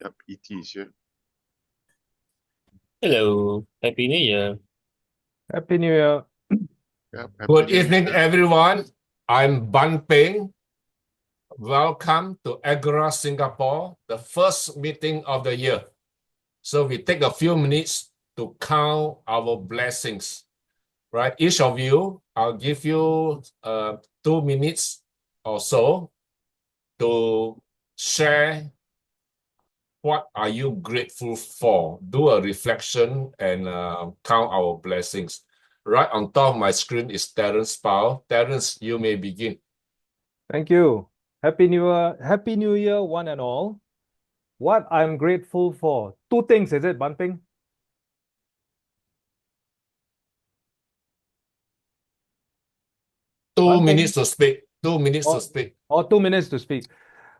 Yep, ET is here. Hello, Happy New Year. Happy New Year. Yep, Happy Good New evening, Year. everyone. I'm Ban Peng. Welcome to Agora, Singapore, the first meeting of the year. So we take a few minutes to count our blessings, right? Each of you, I'll give you 2 minutes or so to share what are you grateful for. Do a reflection and count our blessings. Right on top of my screen is Terence Pao. Terence, you may begin. Thank you. Happy New Year. Happy New Year, one and all. What I'm grateful for. Two things, is it, Ban Peng? 2 Ban Peng? minutes to speak. 2 minutes to Or, speak. or 2 minutes to speak.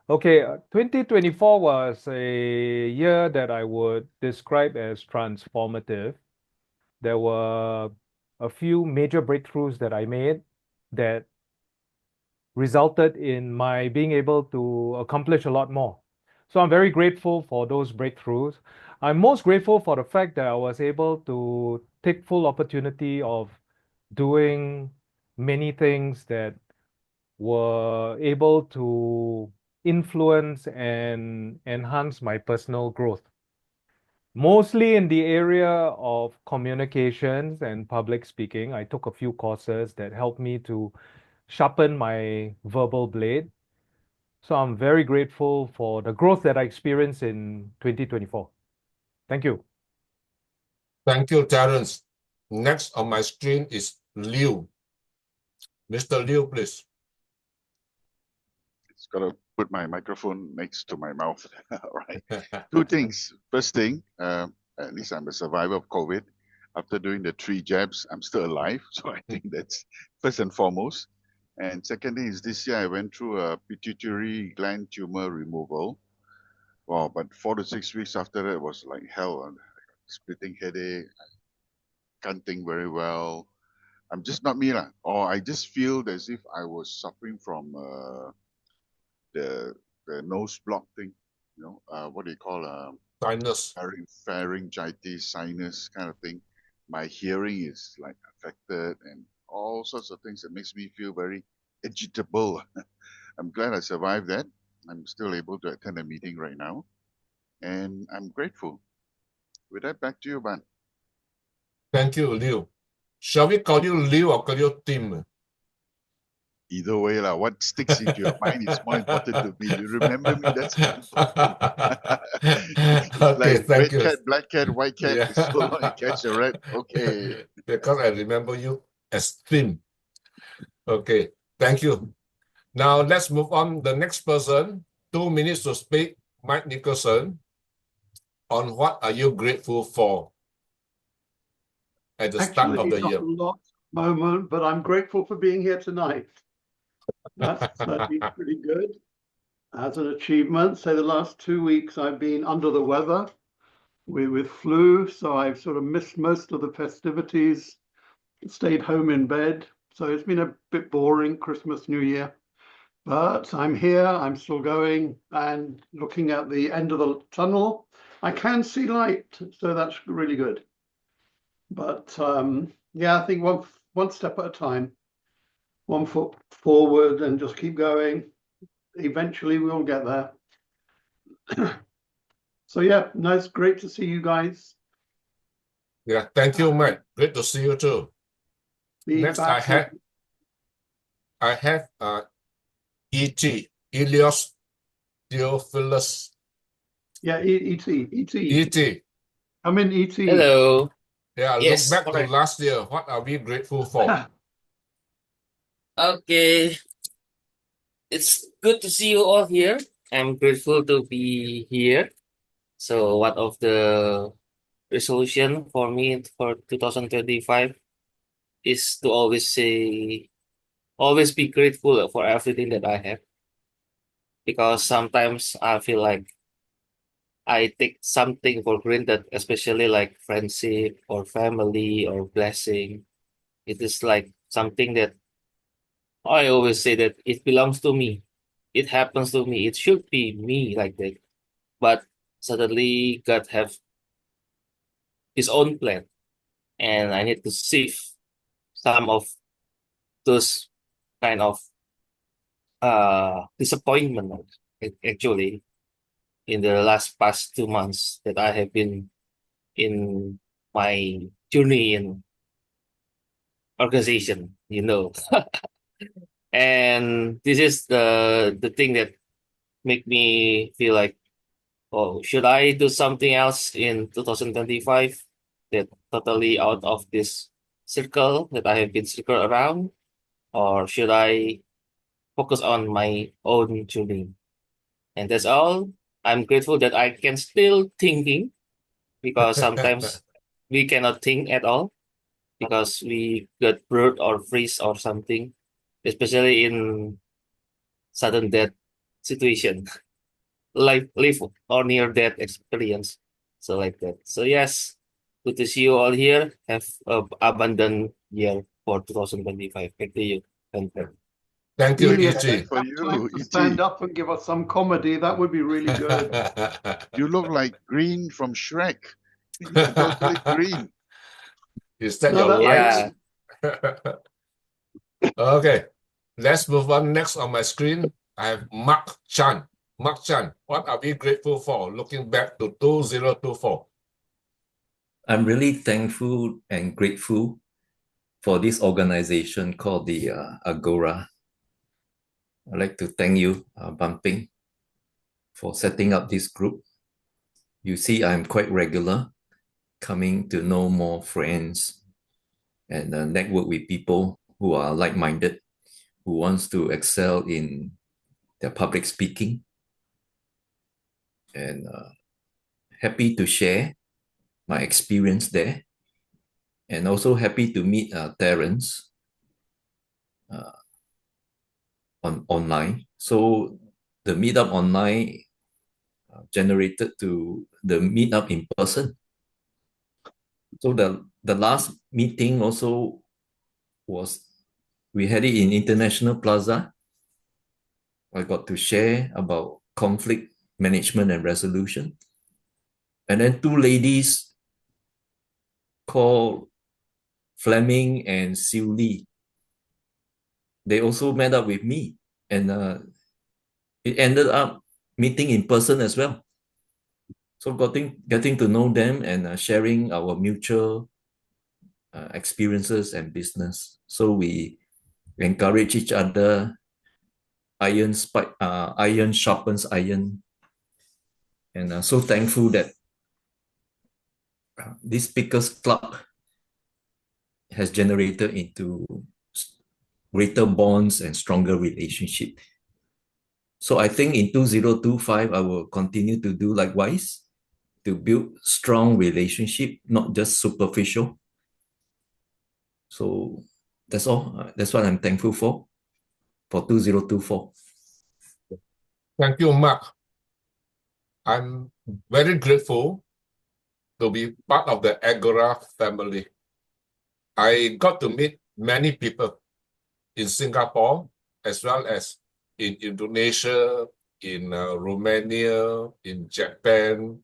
Okay, 2024 was a year that I would describe as transformative. There were a few major breakthroughs that I made that resulted in my being able to accomplish a lot more. So I'm very grateful for those breakthroughs. I'm most grateful for the fact that I was able to take full opportunity of doing many things that were able to influence and enhance my personal growth. Mostly in the area of communications and public speaking. I took a few courses that helped me to sharpen my verbal blade. So I'm very grateful for the growth that I experienced in 2024. Thank you. Thank you, Terence. Next on my screen is Liew. Mr. Liew, please. It's got to put my microphone next to my mouth. All right. Two things. First thing, at least I'm a survivor of COVID. After doing the 3 jabs, I'm still alive. So I think that's first and foremost. And second thing is this year I went through a pituitary gland tumor removal. Wow, but 4 to 6 weeks after that was like hell. Splitting headache, can't think very well. I'm just not me lah. Or I just feel as if I was suffering from the nose block thing. What do you call Sinus. pharyngitis, sinus kind of thing. My hearing is like affected and all sorts of things that makes me feel very agitable. I'm glad I survived that. I'm still able to attend a meeting right now, and I'm grateful. With that, back to you, Ban. Thank you, Liew. Shall we call you Liew or call you Thim? Either way, lah. What sticks into your mind is more important to me. You remember me, that's more important. It's Okay, like thank red you. cat, black cat, white cat. Yeah. So long you catch a rat. Okay. Because I remember you as Thim. Okay, thank you. Now let's move on. The next person, 2 minutes to speak, Mike Nicholson. On what are you grateful for at the start of Actually, the not year? a lot moment, but I'm grateful for being here tonight. That's certainly pretty good as an achievement. So the last 2 weeks I've been under the weather with flu, so I've sort of missed most of the festivities, stayed home in bed. So it's been a bit boring, Christmas, New Year. But I'm here, I'm still going and looking at the end of the tunnel. I can see light, so that's really good. But yeah, I think one step at a time, 1 foot forward, and just keep going. Eventually, we'll get there. So yeah, nice, great to see you guys. Yeah, thank you, Mike. Great to see you too. Be Next, back I have E.T. Eleos Theofilus. Yeah, ET. E.T. I'm in ET. Hello. Yeah, look Yes, back to correct. last year. What are we grateful for? Okay, it's good to see you all here. I'm grateful to be here. So, one of the resolution for me for 2025 is to always be grateful for everything that I have. Because sometimes I feel like I take something for granted, especially like friendship or family or blessing. It is like something that I always say that it belongs to me. It happens to me. It should be me like that. But suddenly God have his own plan, and I need to sift some of those kind of disappointment actually in the past 2 months that I have been in my journey in organization, and this is the thing that make me feel like, oh, should I do something else in 2025 that totally out of this circle that I have been circled around, or should I focus on my own journey? And that's all. I'm grateful that I can still thinking, because sometimes we cannot think at all because we get bored or freeze or something, especially in sudden death situation, live or near death experience. So like that. So yes, good to see you all here. Have a abundant year for 2025. Back to you. Thank you. Thank you, Elias, Same E.G. for have time you, to stand E.G. up and give us some comedy. That would be really good. You look like Green from Shrek. You're totally green. Is that No, your that's light? Okay, let's move on. Next on my screen, I have Mark Chan. Mark Chan, what are we grateful for looking back to 2024? I'm really thankful and grateful for this organization called the Agora. I'd like to thank you, Ban Peng, for setting up this group. You see, I'm quite regular, coming to know more friends and network with people who are like-minded, who wants to excel in their public speaking. And happy to share my experience there. And also happy to meet Terence online. So the meetup online generated to the meetup in person. So the last meeting also was, we had it in International Plaza. I got to share about conflict management and resolution. And then two ladies called Fleming and Sylvia, they also met up with me. And it ended up meeting in person as well. So getting to know them and sharing our mutual experiences and business. So we encourage each other. Iron sharpens iron. And so thankful that this Speakers Club has generated into greater bonds and stronger relationship. So I think in 2025, I will continue to do likewise, to build strong relationship, not just superficial. So that's all. That's what I'm thankful for 2024. Thank you, Mark. I'm very grateful to be part of the Agora family. I got to meet many people in Singapore, as well as in Indonesia, in Romania, in Japan,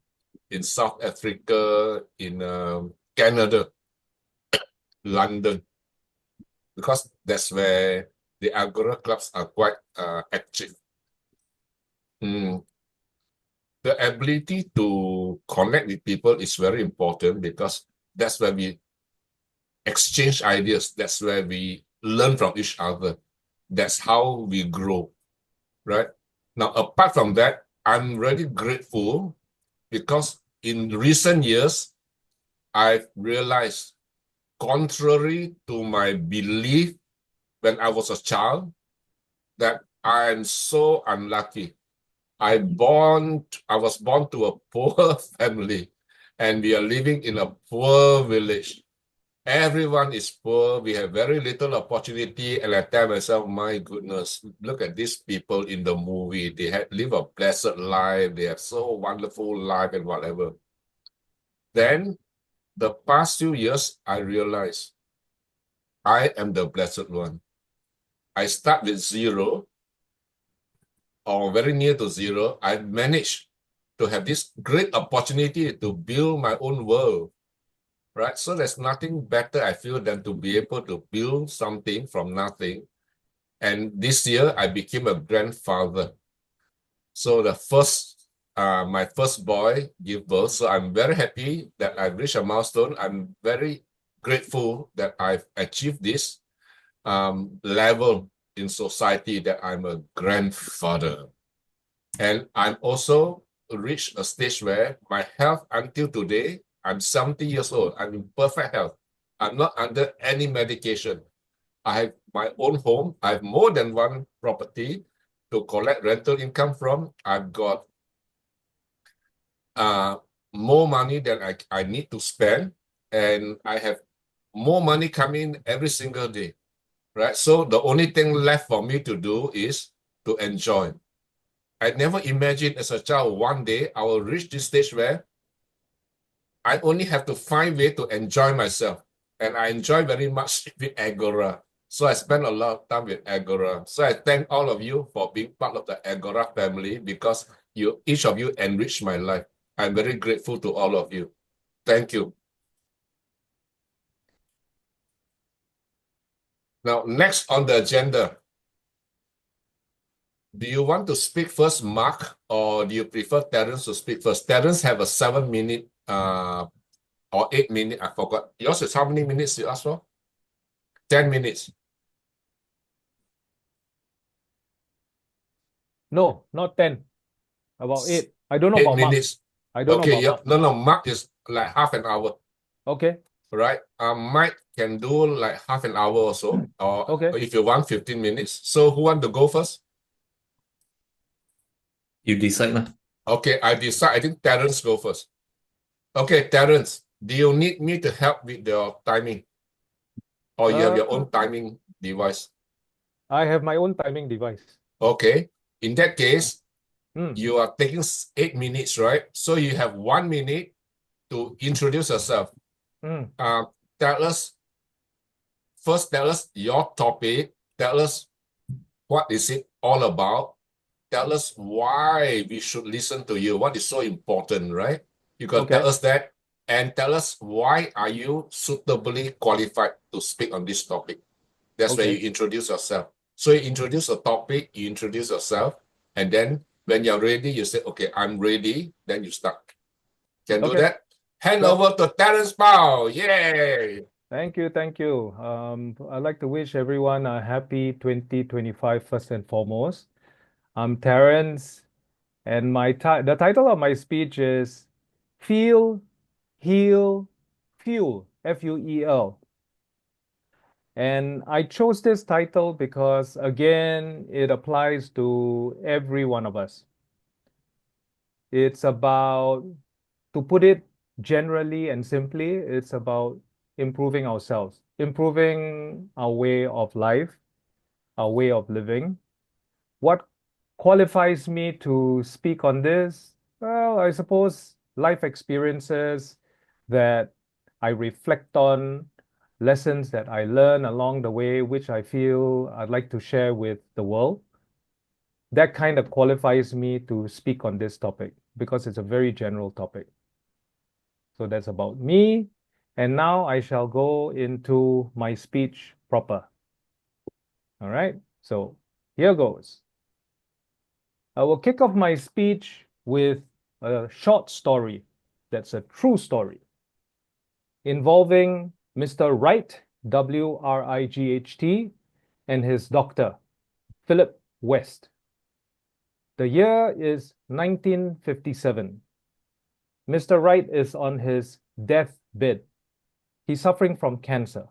in South Africa, in Canada, London, because that's where the Agora clubs are quite active. The ability to connect with people is very important, because that's where we exchange ideas. That's where we learn from each other. That's how we grow, right? Now, apart from that, I'm really grateful because in recent years, I've realized, contrary to my belief when I was a child, that I'm so unlucky. I was born to a poor family, and we are living in a poor village. Everyone is poor. We have very little opportunity. And I tell myself, my goodness, look at these people in the movie. They live a blessed life. They have so wonderful life and whatever. Then the past few years, I realized I am the blessed one. I start with zero, or very near to zero. I managed to have this great opportunity to build my own world, right? So there's nothing better, I feel, than to be able to build something from nothing. And this year, I became a grandfather. So my first boy gave birth. So I'm very happy that I've reached a milestone. I'm very grateful that I've achieved this level in society, that I'm a grandfather. And I'm also reached a stage where my health until today, I'm 70 years old. I'm in perfect health. I'm not under any medication. I have my own home. I have more than one property to collect rental income from. I've got more money than I need to spend, and I have more money coming every single day, right? So the only thing left for me to do is to enjoy. I never imagined as a child one day I will reach this stage where I only have to find a way to enjoy myself. And I enjoy very much with Agora. So I spend a lot of time with Agora. So I thank all of you for being part of the Agora family, because each of you enrich my life. I'm very grateful to all of you. Thank you. Now, next on the agenda, do you want to speak first, Mark, or do you prefer Terence to speak first? Terence have a 7-minute or 8-minute, I forgot. Yours is how many minutes you asked for? 10 minutes. No, not 10. About 8. I don't know 8 about Mark. minutes. I don't know Okay, about Mark. no, Mark is like half an hour, Okay. right? Mike can do like half an hour or so, or Okay. if you want 15 minutes. So who want to go first? You decide lah. Okay, I decide. I think Terence go first. Okay, Terence, do you need me to help with your timing? Or you have your own timing device? I have my own timing device. Okay, in that case, Mm. you are taking 8 minutes, right? So you have 1 minute to introduce yourself. Mm. Tell us your topic. Tell us what is it all about. Tell us why we should listen to you. What is so important, right? You can Okay. tell us that, and tell us why are you suitably qualified to speak on this topic. That's where Okay. you introduce yourself. So you introduce a topic, you introduce yourself, and then when you're ready, you say, okay, I'm ready. Then you start. Can do Okay. that? Hand Sure. over to Terence Bao. Yay! Thank you. Thank you. I'd like to wish everyone a happy 2025 first and foremost. I'm Terence, and the title of my speech is Feel, Heal, Fuel, Fuel. And I chose this title because, again, it applies to every one of us. It's about, to put it generally and simply, it's about improving ourselves, improving our way of life, our way of living. What qualifies me to speak on this? Well, I suppose life experiences that I reflect on, lessons that I learn along the way, which I feel I'd like to share with the world. That kind of qualifies me to speak on this topic because it's a very general topic. So that's about me. And now I shall go into my speech proper. All right. So here goes. I will kick off my speech with a short story that's a true story involving Mr. Wright, Wright, and his doctor, Philip West. The year is 1957. Mr. Wright is on his deathbed. He's suffering from cancer.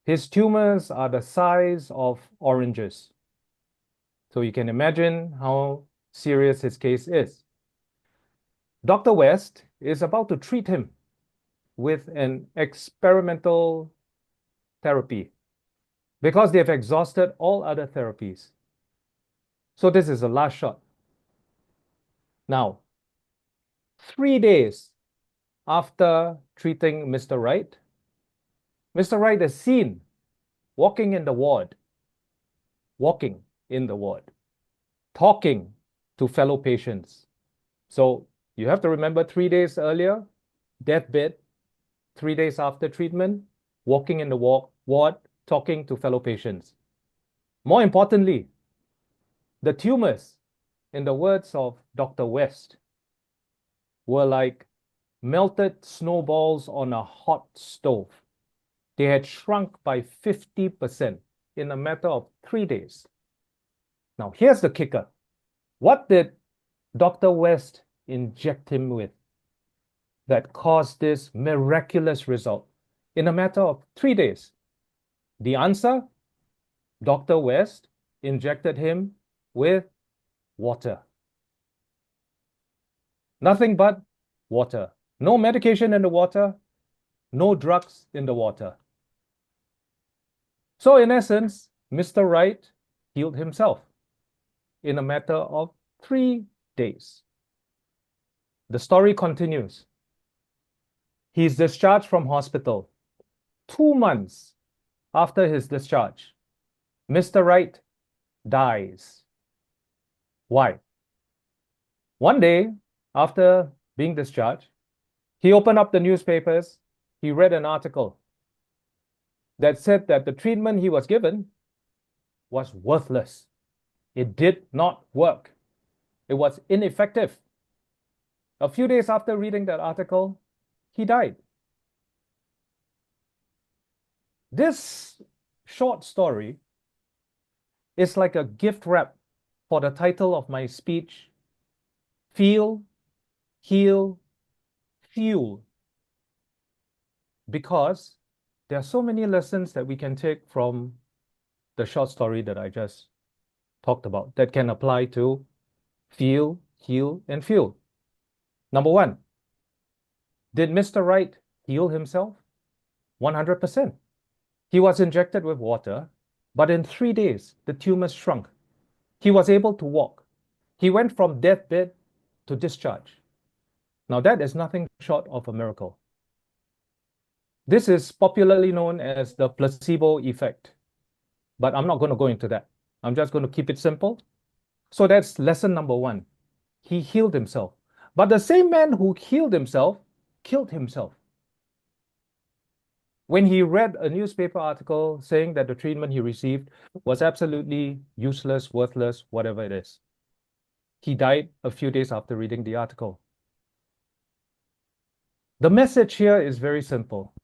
His tumors are the size of oranges. So you can imagine how serious his case is. Dr. West is about to treat him with an experimental therapy because they have exhausted all other therapies. So this is the last shot. Now, 3 days after treating Mr. Wright, Mr. Wright is seen walking in the ward, talking to fellow patients. So You have to remember 3 days earlier, deathbed, 3 days after treatment, walking in the ward, talking to fellow patients. More importantly, the tumors, in the words of Dr. West, were like melted snowballs on a hot stove. They had shrunk by 50% in a matter of 3 days. Now, here's the kicker. What did Dr. West inject him with that caused this miraculous result in a matter of 3 days? The answer, Dr. West injected him with water. Nothing but water. No medication in the water, no drugs in the water. So in essence, Mr. Wright healed himself in a matter of 3 days. The story continues. He's discharged from hospital. 2 months after his discharge, Mr. Wright dies. Why? One day, after being discharged, he opened up the newspapers. He read an article that said that the treatment he was given was worthless. It did not work. It was ineffective. A few days after reading that article, he died. This short story is like a gift wrap for the title of my speech, Feel, Heal, Fuel. Because there are so many lessons that we can take from the short story that I just talked about that can apply to feel, heal, and fuel. Number one, did Mr. Wright heal himself? 100%. He was injected with water, but in 3 days, the tumors shrunk. He was able to walk. He went from deathbed to discharge. Now that is nothing short of a miracle. This is popularly known as the placebo effect, but I'm not going to go into that. I'm just going to keep it simple. So that's lesson number one. He healed himself. But the same man who healed himself killed himself. When he read a newspaper article saying that the treatment he received was absolutely useless, worthless, whatever it is, he died a few days after reading the article. The message here is very simple.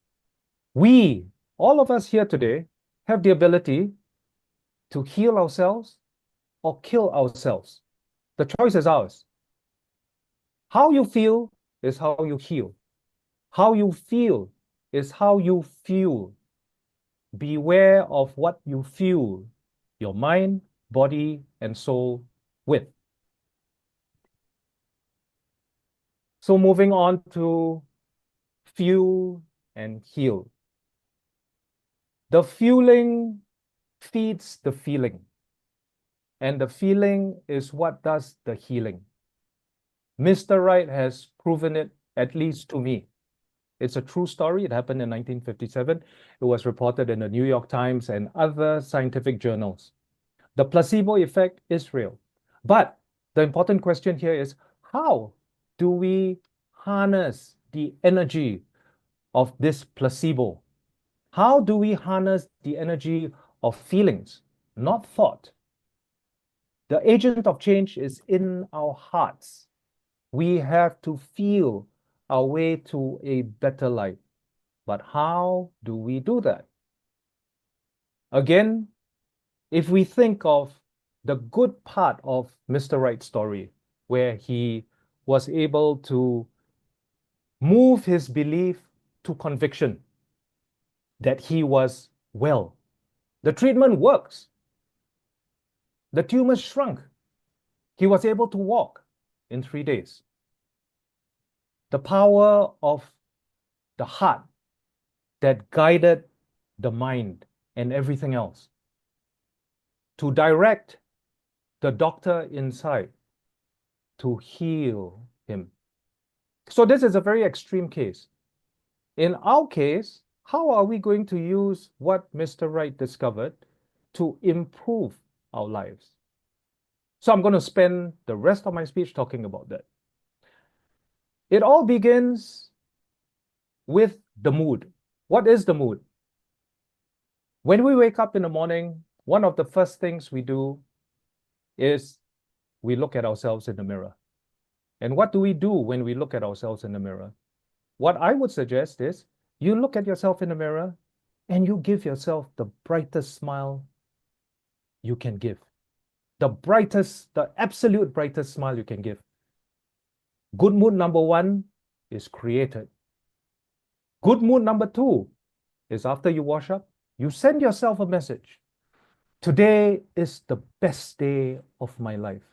We, all of us here today, have the ability to heal ourselves or kill ourselves. The choice is ours. How you feel is how you heal. How you feel is how you fuel. Beware of what you fuel your mind, body, and soul with. So moving on to fuel and heal. The fueling feeds the feeling, and the feeling is what does the healing. Mr. Wright has proven it, at least to me. It's a true story. It happened in 1957. It was reported in the New York Times and other scientific journals. The placebo effect is real. But the important question here is, how do we harness the energy of this placebo? How do we harness the energy of feelings, not thought? The agent of change is in our hearts. We have to feel our way to a better life. But how do we do that? Again, if we think of the good part of Mr. Wright's story, where he was able to move his belief to conviction that he was well. The treatment works. The tumors shrunk. He was able to walk in 3 days. The power of the heart that guided the mind and everything else to direct the doctor inside to heal him. So this is a very extreme case. In our case, how are we going to use what Mr. Wright discovered to improve our lives? So I'm going to spend the rest of my speech talking about that. It all begins with the mood. What is the mood? When we wake up in the morning, one of the first things we do is we look at ourselves in the mirror. And what do we do when we look at ourselves in the mirror? What I would suggest is you look at yourself in the mirror and you give yourself the brightest smile you can give. The absolute brightest smile you can give. Good mood number 1 is created. Good mood number 2 is after you wash up, you send yourself a message. Today is the best day of my life.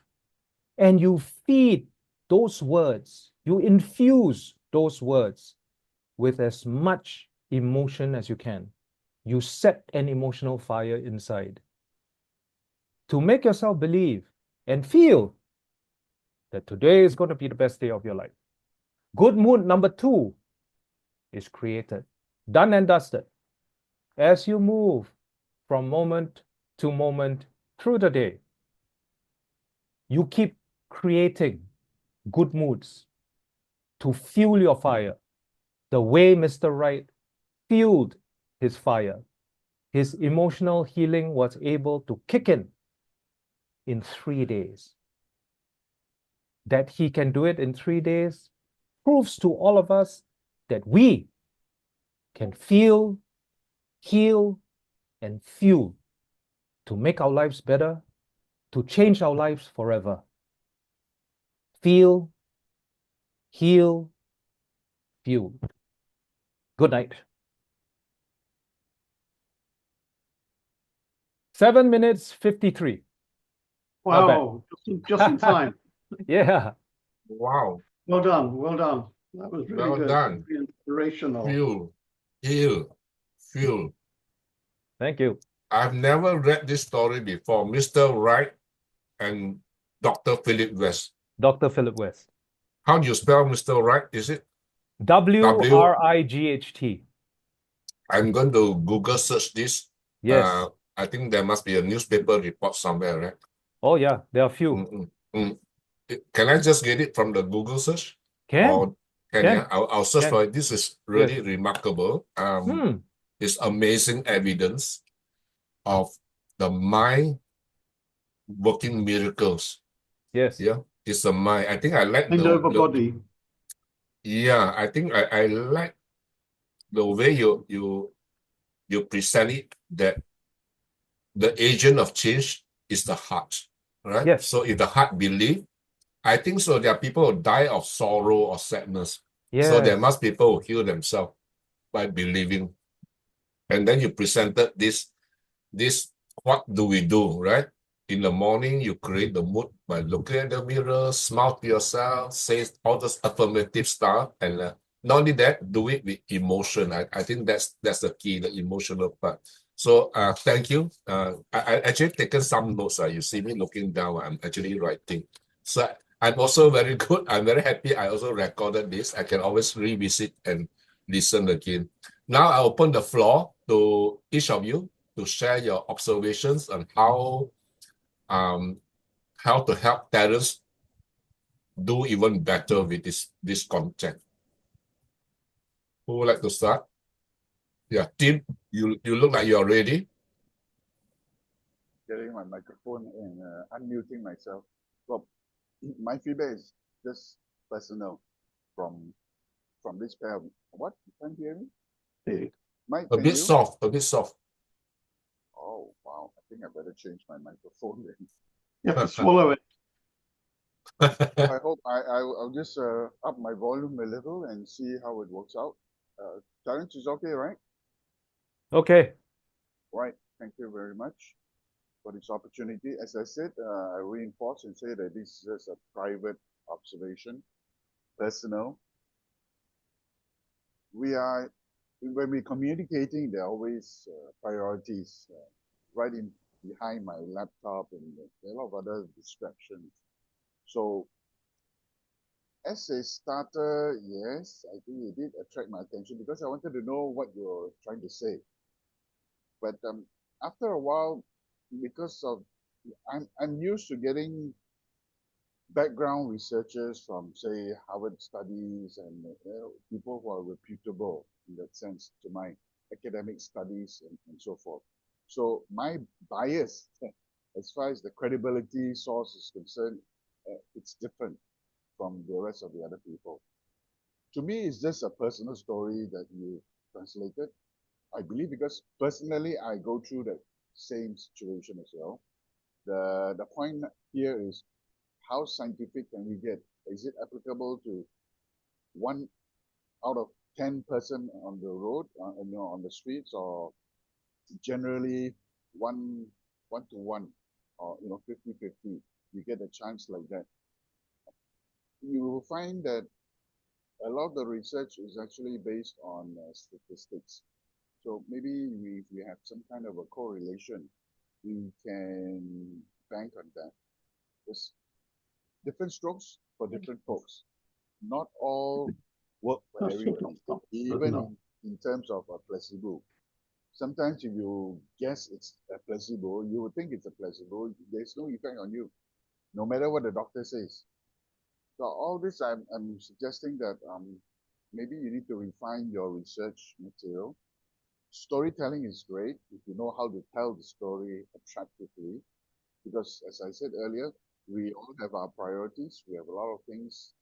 And you feed those words, you infuse those words with as much emotion as you can. You set an emotional fire inside to make yourself believe and feel that today is going to be the best day of your life. Good mood number 2 is created, done and dusted. As you move from moment to moment through the day, you keep creating good moods to fuel your fire the way Mr. Wright fueled his fire. His emotional healing was able to kick in 3 days. That he can do it in 3 days proves to all of us that we can feel, heal, and fuel to make our lives better, to change our lives forever. Feel, heal, fuel. Good night. 7 minutes 53. Not bad. Wow, just in time. Yeah. Wow. Well done, well done. That was really Well good. done. Very inspirational. Fuel. Heal. Fuel. Thank you. I've never read this story before. Mr. Wright and Dr. Philip West. Dr. Philip West. How do you spell Mr. Wright? Is it? Wright. I'm going to Google search this. Yes. I think there must be a newspaper report somewhere, right? Oh, yeah. There are a few. Can I just get it from the Google search? Can. Or can Can. yeah? I'll search Can. for it. This is really Yes. remarkable. It's amazing evidence of the mind working miracles. Yes. Yeah, it's a mind. I think I like Mind over body. Yeah, I think I like the way you present it, that the agent of change is the heart, right? Yes. So if the heart believe, I think so there are people who die of sorrow or sadness. Yes. So there must be people who heal themselves by believing. And then you presented this what do we do, right? In the morning, you create the mood by looking at the mirror, smile to yourself, say all this affirmative stuff, and not only that, do it with emotion. I think that's the key, the emotional part. So thank you. I actually taken some notes. You see me looking down. I'm actually writing. So I'm also very good. I'm very happy. I also recorded this. I can always revisit and listen again. Now I open the floor to each of you to share your observations on how to help Terence do even better with this content. Who would like to start? Yeah, Thim, you look like you're ready. Getting my microphone and unmuting myself. Well, my feedback is just personal from this pair of what? Can't you hear me? Mike, A can bit you? soft, a bit soft. Oh wow! I think I better change my microphone then. You have to swallow it. I hope I'll just up my volume a little and see how it works out. Terence is okay, right? Okay. Right. Thank you very much for this opportunity. As I said, I reinforce and say that this is just a private observation, personal. When we're communicating, there are always priorities right in behind my laptop and a lot of other distractions. So as a starter, yes, I think it did attract my attention because I wanted to know what you're trying to say. But after a while, because of I'm used to getting background researchers from, say, Harvard Studies and people who are reputable in that sense to my academic studies and so forth. So my bias, as far as the credibility source is concerned, it's different from the rest of the other people. To me, it's just a personal story that you translated. I believe because personally, I go through the same situation as well. The point here is how scientific can we get? Is it applicable to 1 out of 10 person on the road, on the streets, or generally one one to one, or 50-50? You get a chance like that. You will find that a lot of the research is actually based on statistics. So maybe if we have some kind of a correlation, we can bank on that. There's different strokes for different folks. Not all work for everyone, even in terms of a placebo. Sometimes if you guess it's a placebo, you would think it's a placebo. There's no effect on you, no matter what the doctor says. So all this, I'm suggesting that maybe you need to refine your research material. Storytelling is great if you know how to tell the story attractively, because as I said earlier, we all have our priorities. We have a lot of things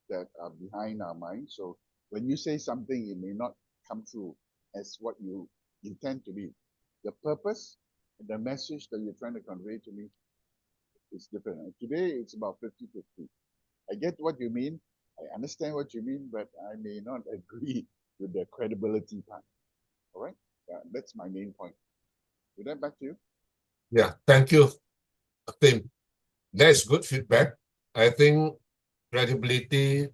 that are behind our mind. So when you say something, it may not come true as what you intend to be. The purpose and the message that you're trying to convey to me is different. And today, it's about 50-50. I get what you mean. I understand what you mean, but I may not agree with the credibility part. All right? That's my main point. With that, back to you. Yeah, thank you, Thim. That's good feedback. I think credibility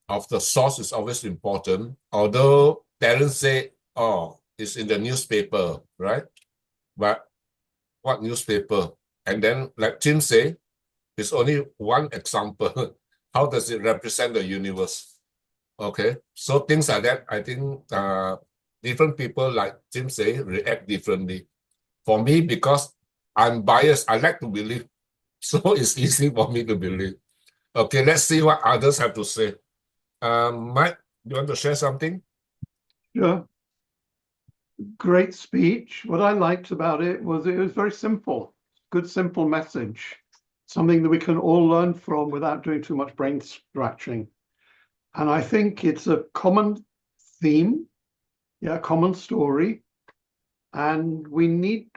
of the source is always important. Although Terence said, oh, it's in the newspaper, right? But what newspaper? And then, like Tim said, it's only one example. How does it represent the universe? Okay, so things like that, I think different people, like Tim say, react differently. For me, because I'm biased, I like to believe. So it's easy for me to believe. Okay, let's see what others have to say. Mike, you want to share something? Sure. Great speech. What I liked about it was very simple. Good, simple message. Something that we can all learn from without doing too much brain scratching. And I think it's a common theme, common story. And we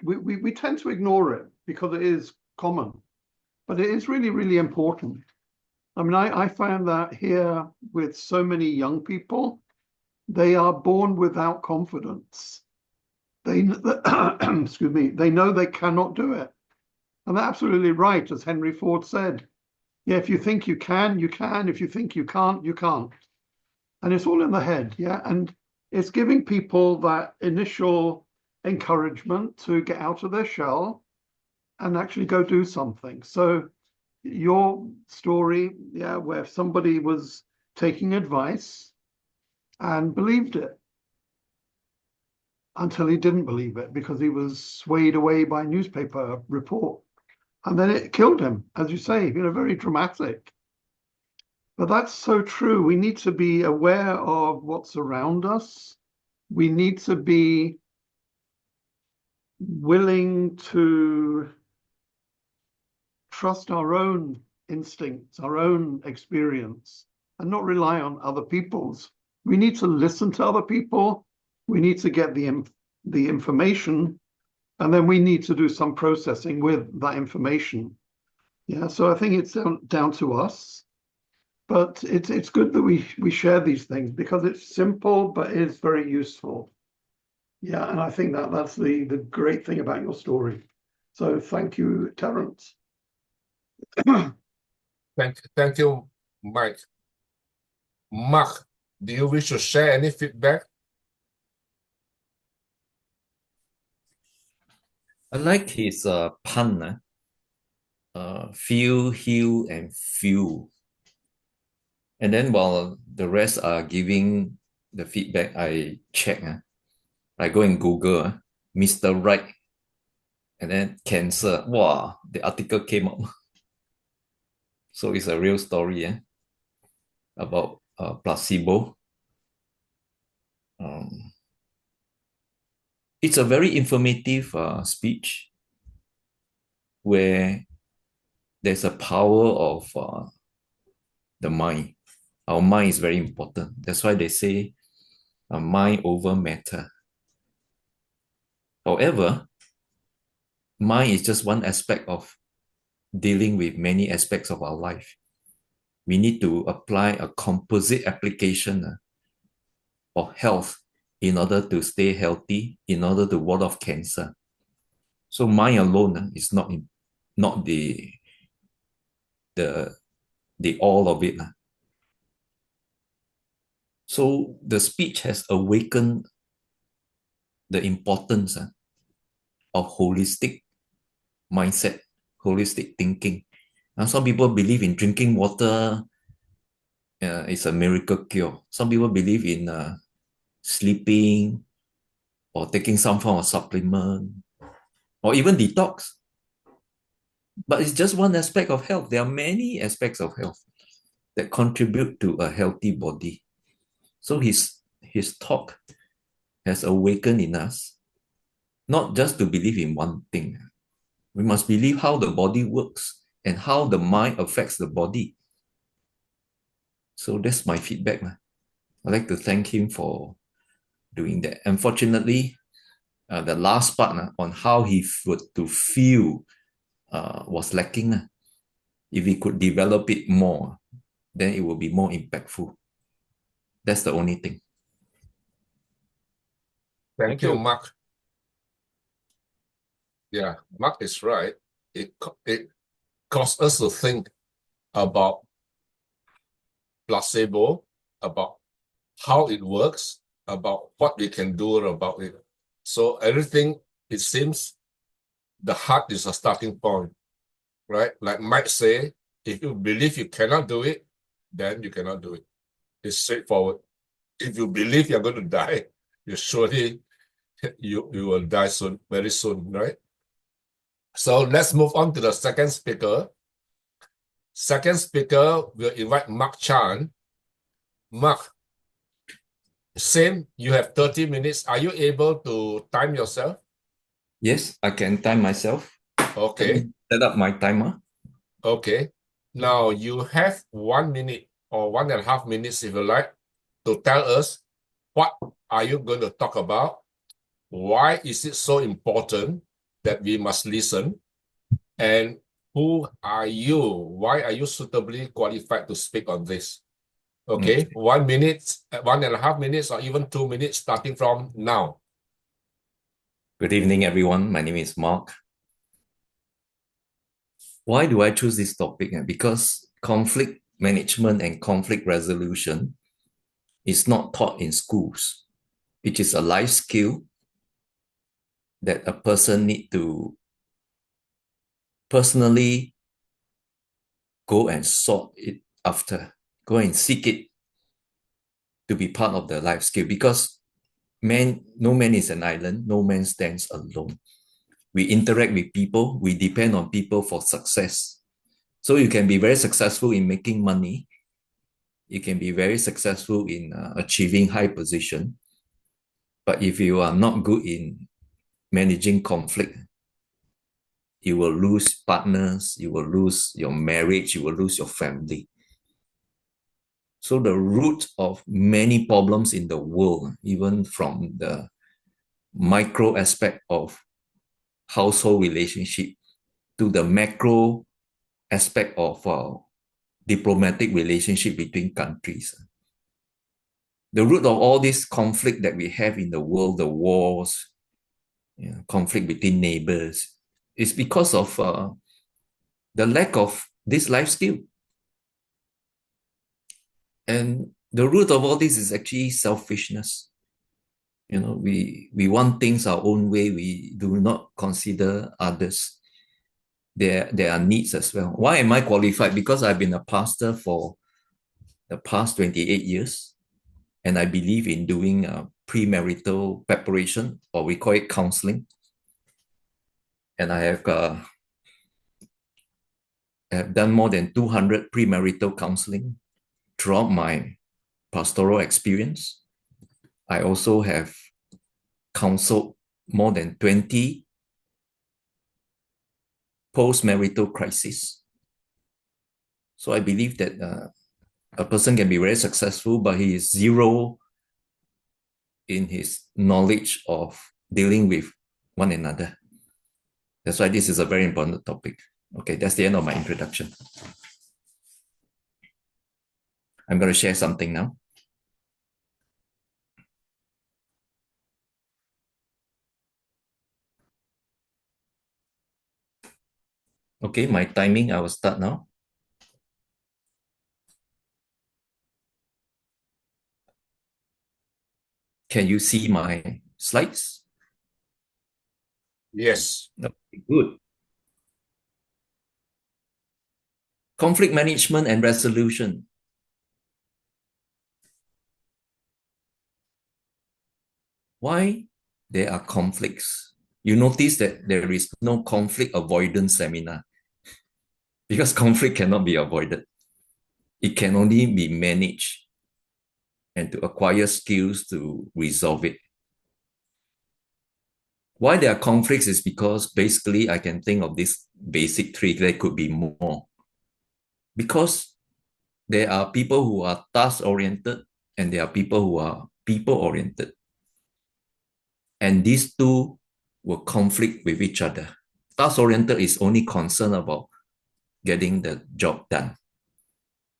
tend to ignore it because it is common, but it is really, really important. I mean, I found that here with so many young people, they are born without confidence. They, excuse me, they know they cannot do it. And they're absolutely right, as Henry Ford said. Yeah, if you think you can, you can. If you think you can't, you can't. And it's all in the head, yeah? And it's giving people that initial encouragement to get out of their shell and actually go do something. So your story, where somebody was taking advice and believed it until he didn't believe it because he was swayed away by a newspaper report. And then it killed him, as you say, very dramatic. But that's so true. We need to be aware of what's around us. We need to be willing to trust our own instincts, our own experience, and not rely on other people's. We need to listen to other people. We need to get the information, and then we need to do some processing with that information. Yeah, so I think it's down to us. But it's good that we share these things because it's simple, but it's very useful. Yeah, and I think that's the great thing about your story. So thank you, Terence. Thank you, Mike. Mark, do you wish to share any feedback? I like his pun, feel, heal, and fuel. And then while the rest are giving the feedback, I check. I go and Google Mr. Right, and then cancer. Wow, the article came up. So it's a real story about placebo. It's a very informative speech where there's a power of the mind. Our mind is very important. That's why they say mind over matter. However, mind is just one aspect of dealing with many aspects of our life. We need to apply a composite application of health in order to stay healthy, in order to ward off cancer. So mind alone is not the all of it. So the speech has awakened the importance of holistic mindset, holistic thinking. Now, some people believe in drinking water is a miracle cure. Some people believe in sleeping or taking some form of supplement or even detox. But it's just one aspect of health. There are many aspects of health that contribute to a healthy body. So his talk has awakened in us, not just to believe in one thing. We must believe how the body works and how the mind affects the body. So that's my feedback. I'd like to thank him for doing that. Unfortunately, the last part on how he would to feel was lacking. If he could develop it more, then it will be more impactful. That's the only thing. Thank you, Mark. Yeah, Mark is right. It caused us to think about placebo, about how it works, about what we can do about it. So everything, it seems, the heart is a starting point, right? Like Mike say, if you believe you cannot do it, then you cannot do it. It's straightforward. If you believe you're going to die, you surely you will die soon, very soon, right? So let's move on to the second speaker. Second speaker, we'll invite Mark Chan. Mark, same, you have 30 minutes. Are you able to time yourself? Yes, I can time myself. Okay. Set up my timer. Okay. Now you have 1 minute or 1.5 minutes, if you like, to tell us what are you going to talk about? Why is it so important that we must listen? And who are you? Why are you suitably qualified to speak on this? Okay, 1 minute, 1.5 minutes, or even 2 minutes starting from now. Good evening, everyone. My name is Mark. Why do I choose this topic? Because conflict management and conflict resolution is not taught in schools. It is a life skill that a person need to personally go and sort it after, go and seek it to be part of the life skill, because no man is an island, no man stands alone. We interact with people, we depend on people for success. So you can be very successful in making money, you can be very successful in achieving high position, but if you are not good in managing conflict, you will lose partners, you will lose your marriage, you will lose your family. So the root of many problems in the world, even from the micro aspect of household relationship to the macro aspect of diplomatic relationship between countries. The root of all this conflict that we have in the world, the wars, conflict between neighbors, is because of the lack of this life skill. And the root of all this is actually selfishness. We want things our own way. We do not consider others. There are needs as well. Why am I qualified? Because I've been a pastor for the past 28 years, and I believe in doing premarital preparation, or we call it counseling. And I have have done more than 200 premarital counseling throughout my pastoral experience. I also have counseled more than 20 post-marital crises. So I believe that a person can be very successful, but he is zero in his knowledge of dealing with one another. That's why this is a very important topic. Okay, that's the end of my introduction. I'm going to share something now. Okay, my timing, I will start now. Can you see my slides? Yes. Okay, good. Conflict management and resolution. Why there are conflicts? You notice that there is no conflict avoidance seminar because conflict cannot be avoided. It can only be managed and to acquire skills to resolve it. Why there are conflicts is because basically I can think of this basic three. There could be more. Because there are people who are task-oriented and there are people who are people-oriented. And these two will conflict with each other. Task-oriented is only concerned about getting the job done.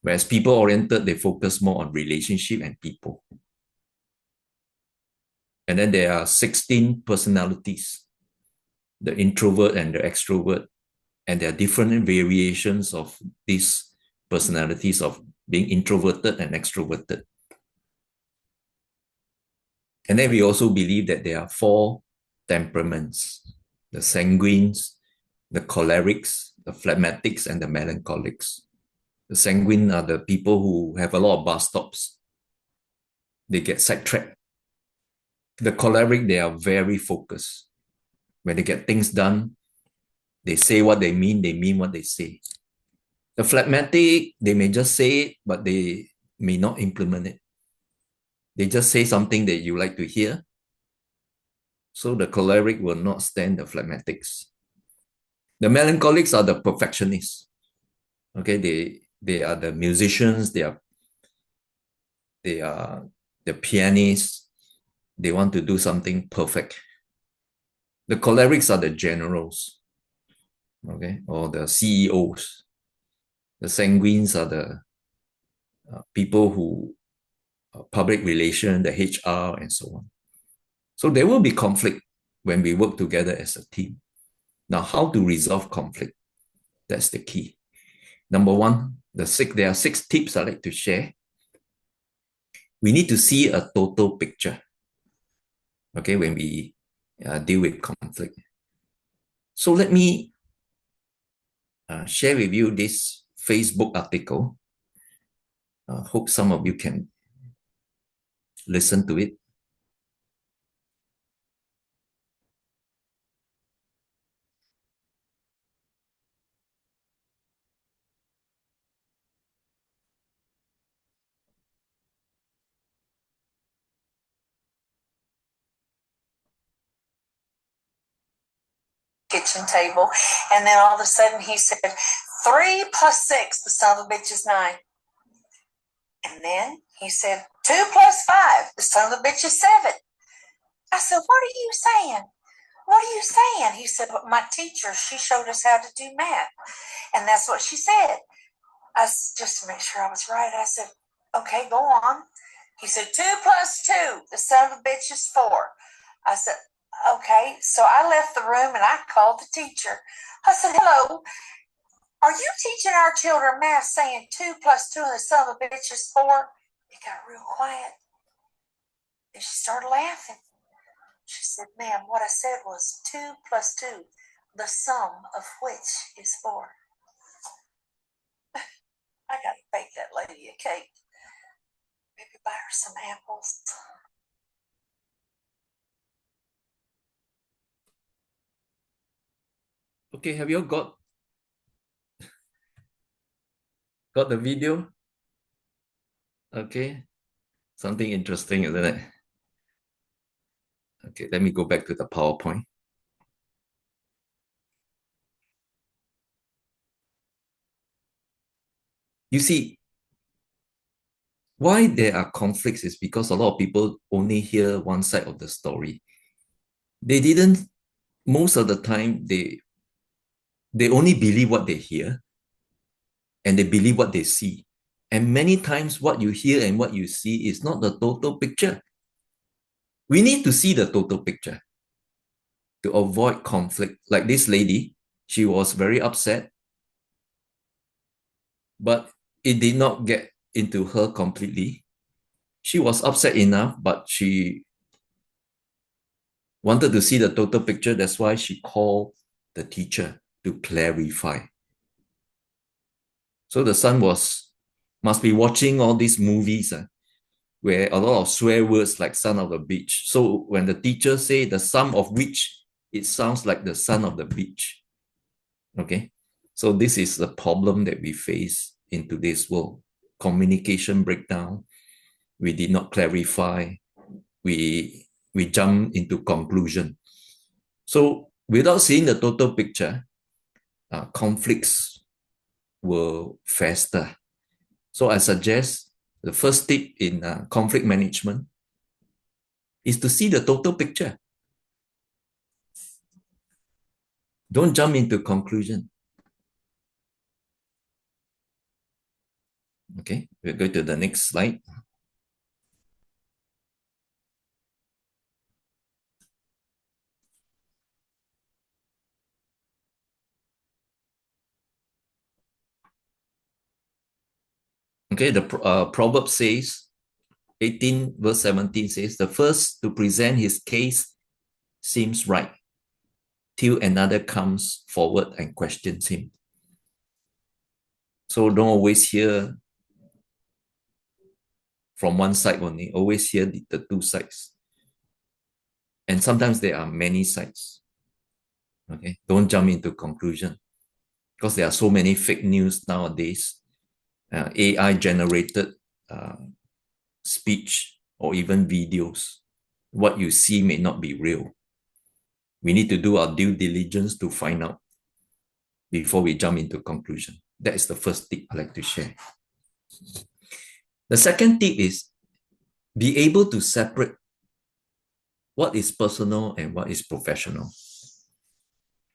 Whereas people-oriented, they focus more on relationship and people. And then there are 16 personalities, the introvert and the extrovert. And there are different variations of these personalities of being introverted and extroverted. And then we also believe that there are 4 temperaments: the sanguines, the cholerics, the phlegmatics, and the melancholics. The sanguine are the people who have a lot of bus stops. They get sidetracked. The choleric, they are very focused. When they get things done, they say what they mean what they say. The phlegmatic, they may just say it, but they may not implement it. They just say something that you like to hear. So the choleric will not stand the phlegmatics. The melancholics are the perfectionists. Okay, they are the musicians, they are the pianists. They want to do something perfect. The cholerics are the generals, okay, or the CEOs. The sanguines are the people who public relation, the HR, and so on. So there will be conflict when we work together as a team. Now, how to resolve conflict? That's the key. Number one, there are 6 tips I'd like to share. We need to see a total picture, okay, when we deal with conflict. So let me share with you this Facebook article. Hope some of you can listen to it. Kitchen table, and then all of a sudden he said, 3 plus 6, the son of a bitch is 9. And then he said, 2 plus 5, the son of a bitch is 7. I said, what are you saying? What are you saying? He said, but my teacher, she showed us how to do math. And that's what she said. Just to make sure I was right, I said, okay, go on. He said, 2 plus 2, the son of a bitch is 4. I said, okay. So I left the room and I called the teacher. I said, hello, are you teaching our children math saying 2 plus 2 and the son of a bitch is 4? It got real quiet. And she started laughing. She said, ma'am, what I said was 2 plus 2, the sum of which is 4. I got to bake that lady a cake. Maybe buy her some apples. Okay, have you all got Got the video? Okay. Something interesting, isn't it? Okay, let me go back to the PowerPoint. You see, why there are conflicts is because a lot of people only hear one side of the story. They didn't, most of the time, they only believe what they hear and they believe what they see. And many times what you hear and what you see is not the total picture. We need to see the total picture to avoid conflict. Like this lady, she was very upset, but it did not get into her completely. She was upset enough, but she wanted to see the total picture. That's why she called the teacher to clarify. So the son must be watching all these movies where a lot of swear words like son of the beach. So when the teacher say the sum of which, it sounds like the son of the beach. Okay. So this is the problem that we face in today's world. Communication breakdown. We did not clarify. We jump into conclusion. So without seeing the total picture, conflicts will fester. So I suggest the first tip in conflict management is to see the total picture. Don't jump into conclusion. Okay, we'll go to the next slide. Okay, the proverb says, 18 verse 17 says, the first to present his case seems right till another comes forward and questions him. So don't always hear from one side only, always hear the two sides. And sometimes there are many sides. Okay, don't jump into conclusion because there are so many fake news nowadays, AI generated speech or even videos. What you see may not be real. We need to do our due diligence to find out before we jump into conclusion. That is the first tip I'd like to share. The second tip is be able to separate what is personal and what is professional.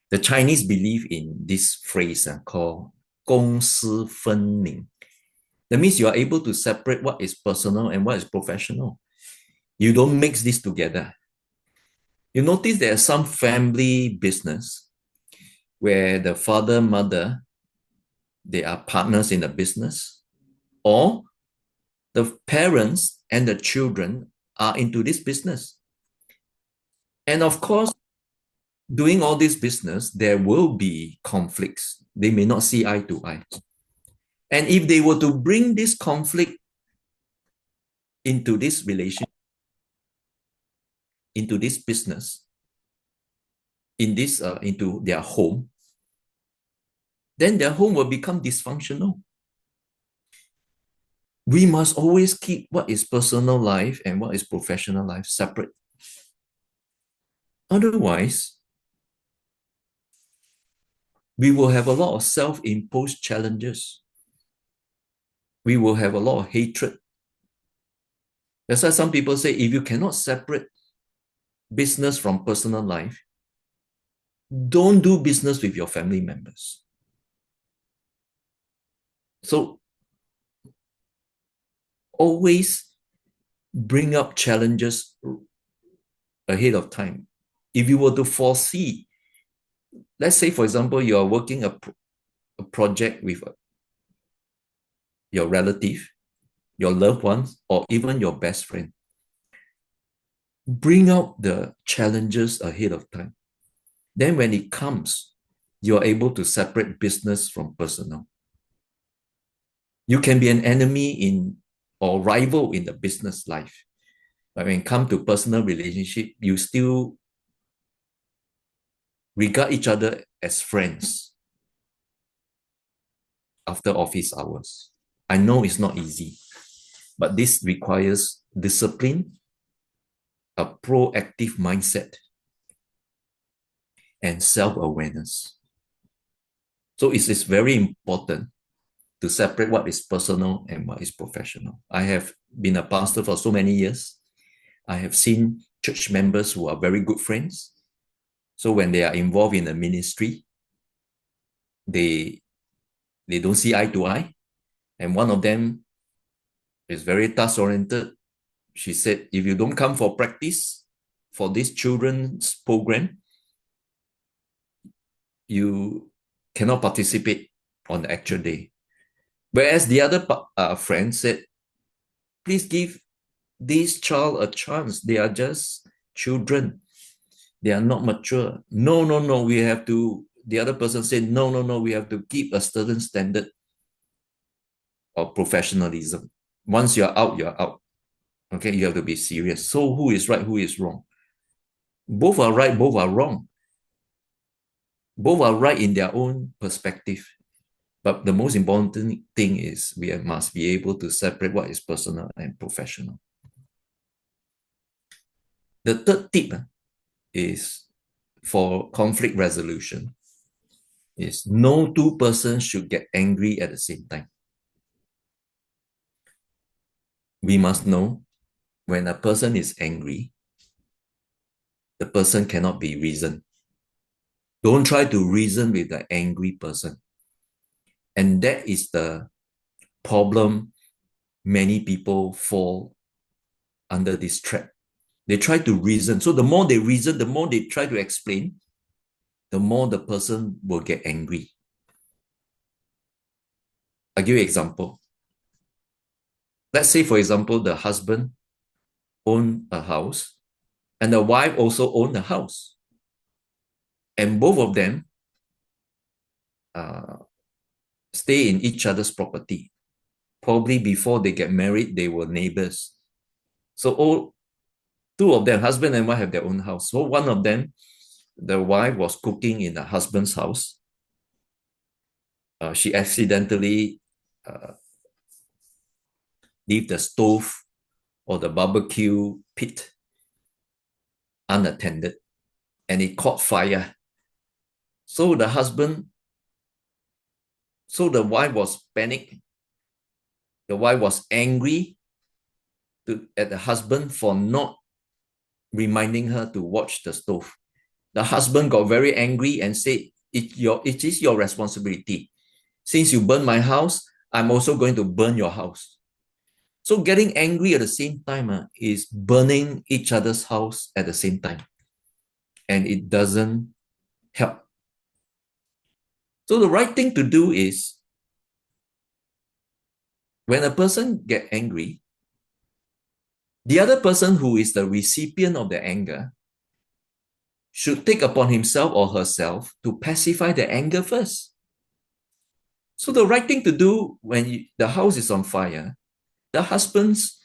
The Chinese believe in this phrase called 公私分明. That means you are able to separate what is personal and what is professional. You don't mix this together. You notice there are some family business where the father, mother, they are partners in the business, or the parents and the children are into this business. And of course, doing all this business, there will be conflicts. They may not see eye to eye. And if they were to bring this conflict into this relationship, into this business, into their home, then their home will become dysfunctional. We must always keep what is personal life and what is professional life separate. Otherwise, we will have a lot of self-imposed challenges. We will have a lot of hatred. That's why some people say, if you cannot separate business from personal life, don't do business with your family members. So always bring up challenges ahead of time. If you were to foresee, let's say, for example, you are working a project with your relative, your loved ones, or even your best friend. Bring out the challenges ahead of time. Then when it comes, you are able to separate business from personal. You can be an enemy or rival in the business life. But when it comes to personal relationship, you still regard each other as friends after office hours. I know it's not easy, but this requires discipline, a proactive mindset, and self-awareness. So it is very important to separate what is personal and what is professional. I have been a pastor for so many years. I have seen church members who are very good friends. So when they are involved in the ministry, they don't see eye to eye. And one of them is very task-oriented. She said, if you don't come for practice for this children's program, you cannot participate on the actual day. Whereas the other friend said, please give this child a chance. They are just children. They are not mature. No, we have to, the other person said, no, we have to keep a certain standard of professionalism. Once you're out, you're out. Okay, you have to be serious. So who is right, who is wrong? Both are right, both are wrong. Both are right in their own perspective. But the most important thing is we must be able to separate what is personal and professional. The third tip is for conflict resolution is no two persons should get angry at the same time. We must know when a person is angry, the person cannot be reasoned. Don't try to reason with the angry person. And that is the problem many people fall under this trap. They try to reason. So the more they reason, the more they try to explain, the more the person will get angry. I'll give you an example. Let's say, for example, the husband owned a house and the wife also owned a house. And both of them stay in each other's property. Probably before they get married, they were neighbors. So two of them, husband and wife, have their own house. So one of them, the wife was cooking in the husband's house. She accidentally leave the stove or the barbecue pit unattended, and it caught fire. So the wife was panicked. The wife was angry at the husband for not reminding her to watch the stove. The husband got very angry and said, it is your responsibility. Since you burned my house, I'm also going to burn your house. So getting angry at the same time is burning each other's house at the same time. And it doesn't help. So the right thing to do is, when a person gets angry, the other person who is the recipient of the anger should take upon himself or herself to pacify the anger first. So the right thing to do when the house is on fire, the husband's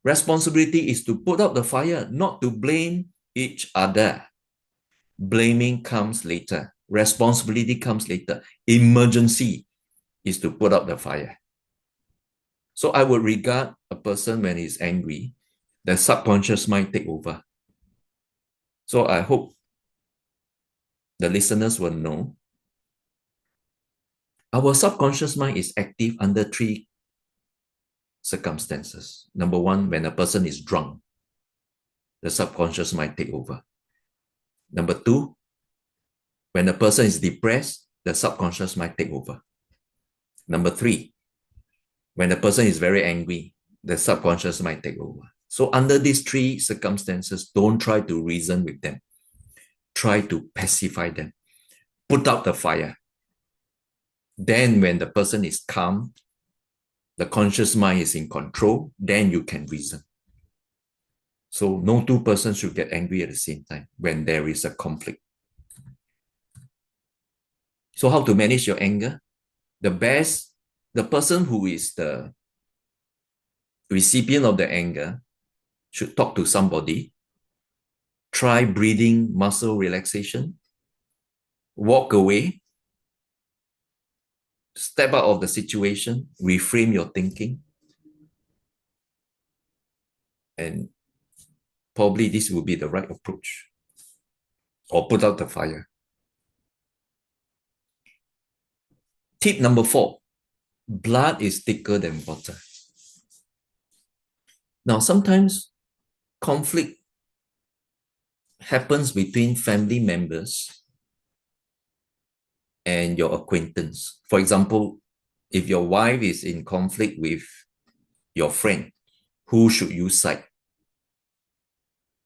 responsibility is to put out the fire, not to blame each other. Blaming comes later. Responsibility comes later. Emergency is to put out the fire. So I would regard a person when he's angry, the subconscious mind take over. So I hope the listeners will know our subconscious mind is active under three circumstances. Number one, when a person is drunk, the subconscious mind take over. Number two, when a person is depressed, the subconscious mind take over. Number three, when a person is very angry, the subconscious mind take over. So under these three circumstances, don't try to reason with them. Try to pacify them. Put out the fire. Then when the person is calm, the conscious mind is in control, then you can reason. So no two persons should get angry at the same time when there is a conflict. So how to manage your anger? The person who is the recipient of the anger should talk to somebody, try breathing muscle relaxation, walk away, step out of the situation, reframe your thinking, and probably this will be the right approach, or put out the fire. Tip number 4, blood is thicker than water. Now, sometimes conflict happens between family members and your acquaintance. For example, if your wife is in conflict with your friend, who should you side?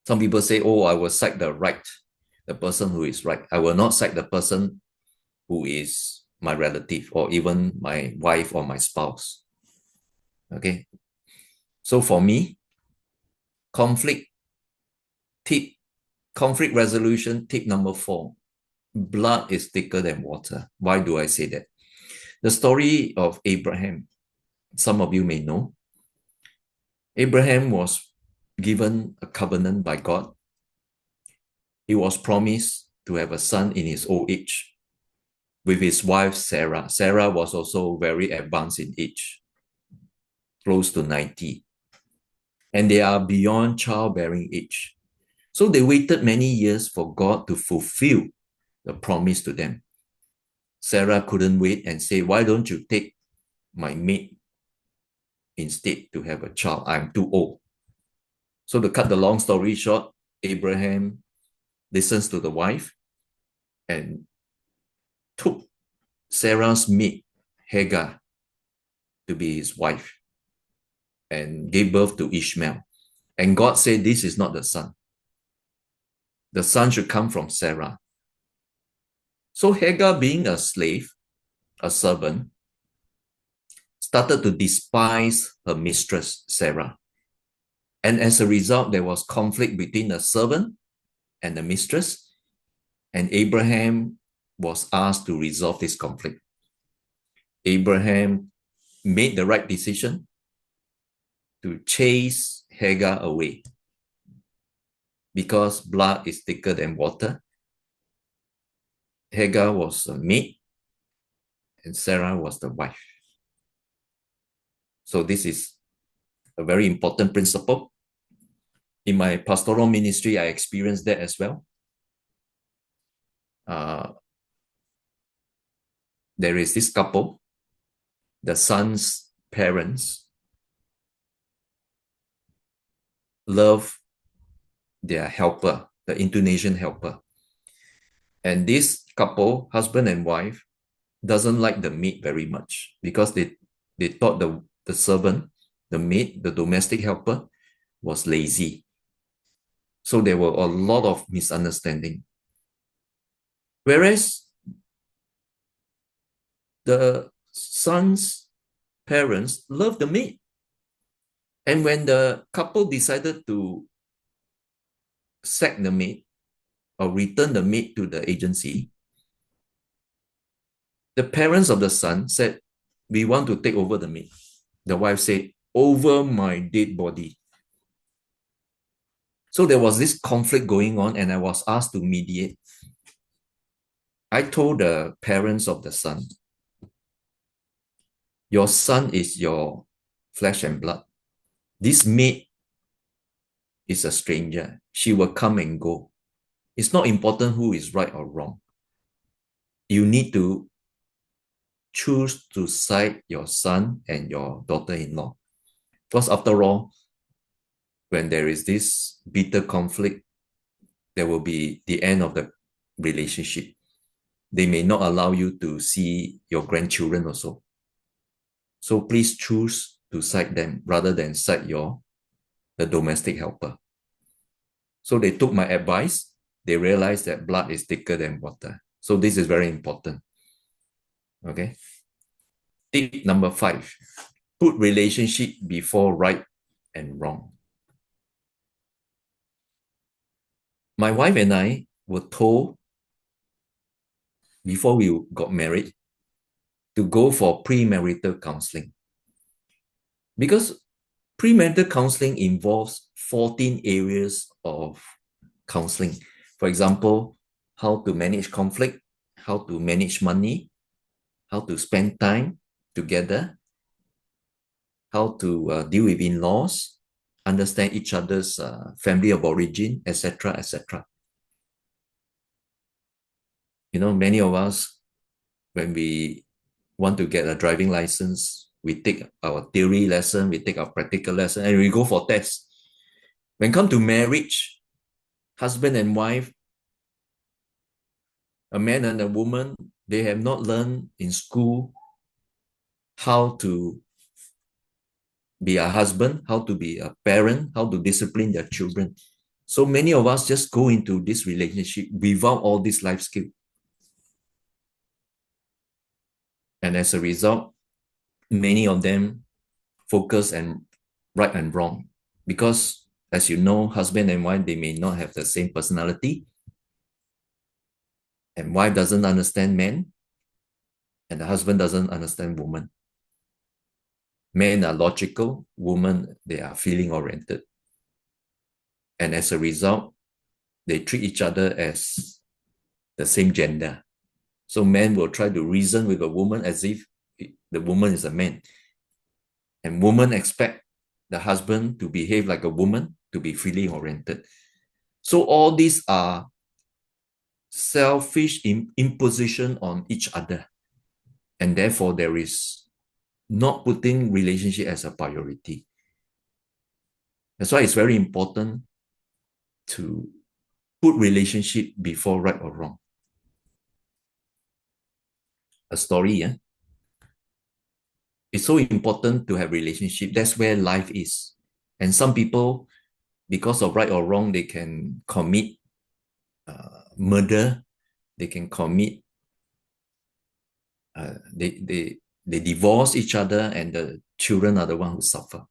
Some people say, oh, I will side the person who is right. I will not side the person who is my relative or even my wife or my spouse. Okay. So for me, conflict resolution tip number 4, blood is thicker than water. Why do I say that? The story of Abraham, some of you may know. Abraham was given a covenant by God. He was promised to have a son in his old age with his wife Sarah. Sarah was also very advanced in age, close to 90. And they are beyond childbearing age. So they waited many years for God to fulfill the promise to them. Sarah couldn't wait and say, why don't you take my maid instead to have a child? I'm too old. So to cut the long story short, Abraham listens to the wife and took Sarah's maid, Hagar, to be his wife and gave birth to Ishmael. And God said, this is not the son. The son should come from Sarah. So Hagar, being a slave, a servant, started to despise her mistress, Sarah. And as a result, there was conflict between the servant and the mistress. And Abraham was asked to resolve this conflict. Abraham made the right decision to chase Hagar away. Because blood is thicker than water, Hagar was a maid and Sarah was the wife. So this is a very important principle. In my pastoral ministry, I experienced that as well. There is this couple, the son's parents love their helper, the Indonesian helper. And this couple, husband and wife, doesn't like the maid very much because they thought the servant, the maid, the domestic helper was lazy. So there were a lot of misunderstanding. Whereas the son's parents loved the maid. And when the couple decided to sack the maid or return the maid to the agency, the parents of the son said, we want to take over the maid. The wife said, over my dead body. So there was this conflict going on and I was asked to mediate. I told the parents of the son, your son is your flesh and blood. This maid is a stranger. She will come and go. It's not important who is right or wrong. You need to choose to side your son and your daughter-in-law. Because after all, when there is this bitter conflict, there will be the end of the relationship. They may not allow you to see your grandchildren also. So please choose to side them rather than side the domestic helper. So they took my advice. They realized that blood is thicker than water. So this is very important. Okay. Tip number 5, put relationship before right and wrong. My wife and I were told before we got married to go for premarital counseling. Because premarital counseling involves 14 areas of counseling. For example, how to manage conflict, how to manage money, how to spend time together, how to deal with in-laws, understand each other's family of origin, etc., etc. You know, many of us, when we want to get a driving license, we take our theory lesson, we take our practical lesson, and we go for tests. When it comes to marriage, husband and wife, a man and a woman, they have not learned in school how to be a husband, how to be a parent, how to discipline their children. So many of us just go into this relationship without all these life skills. And as a result, many of them focus on right and wrong. Because as you know, husband and wife, they may not have the same personality. And wife doesn't understand men, and the husband doesn't understand woman. Men are logical, women, they are feeling oriented. And as a result, they treat each other as the same gender. So men will try to reason with a woman as if the woman is a man. And women expect the husband to behave like a woman, to be feeling oriented. So all these are selfish imposition on each other. And therefore, there is not putting relationship as a priority. That's why it's very important to put relationship before right or wrong. A story, yeah? It's so important to have relationship. That's where life is. And some people, because of right or wrong, they can commit murder. They can commit, they divorce each other, and the children are the ones who suffer.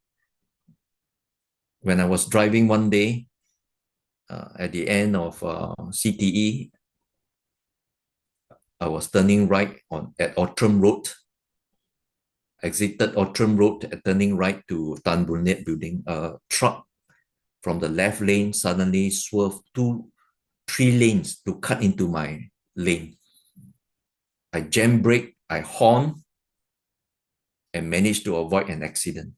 When I was driving one day, at the end of CTE, I was turning right at Outram Road, exited Outram Road, turning right to Tan Boon Liat building. A truck from the left lane suddenly swerved 3 lanes to cut into my lane. I jam brake, I horn, and managed to avoid an accident.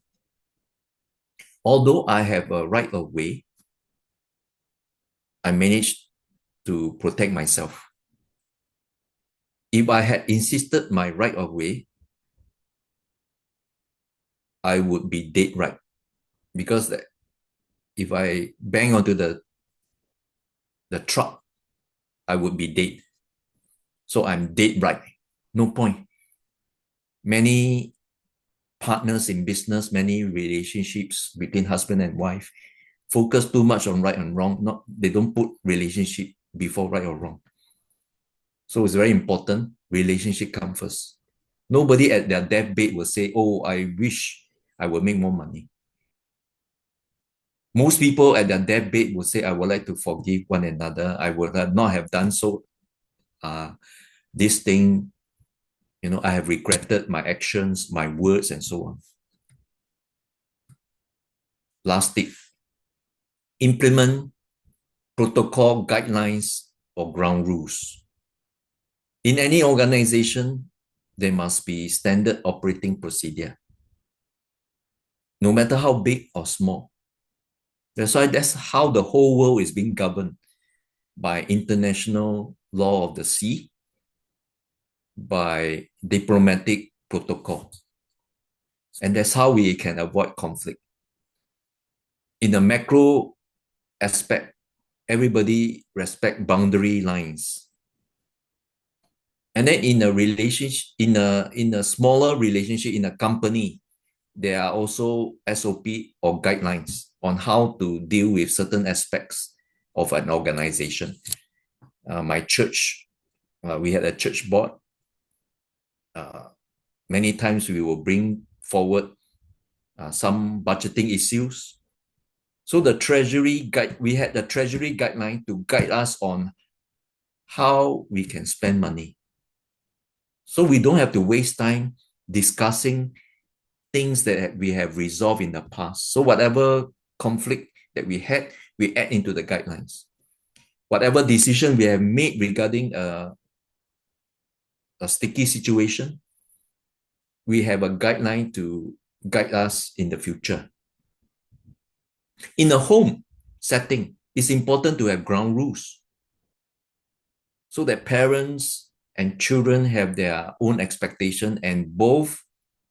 Although I have a right of way, I managed to protect myself. If I had insisted my right of way, I would be dead right. Because if I bang onto the truck, I would be dead. So I'm dead right. No point. Many partners in business, many relationships between husband and wife focus too much on right and wrong. They don't put relationship before right or wrong. So it's very important. Relationship comes first. Nobody at their deathbed will say, oh, I wish I would make more money. Most people at their deathbed will say, I would like to forgive one another. I would not have done so. This thing, you know, I have regretted my actions, my words, and so on. Last tip. Implement protocol, guidelines, or ground rules. In any organization, there must be standard operating procedure, no matter how big or small. That's how the whole world is being governed, by international law of the sea, by diplomatic protocol. And that's how we can avoid conflict. In a macro aspect, everybody respect boundary lines. And then in a relationship, in a smaller relationship, in a company, there are also SOP or guidelines on how to deal with certain aspects of an organization. My church, we had a church board. Many times we will bring forward some budgeting issues. So the treasury guide, we had the treasury guideline to guide us on how we can spend money. So we don't have to waste time discussing things that we have resolved in the past. So whatever conflict that we had, we add into the guidelines. Whatever decision we have made regarding a sticky situation, we have a guideline to guide us in the future. In a home setting, it's important to have ground rules so that parents and children have their own expectation and both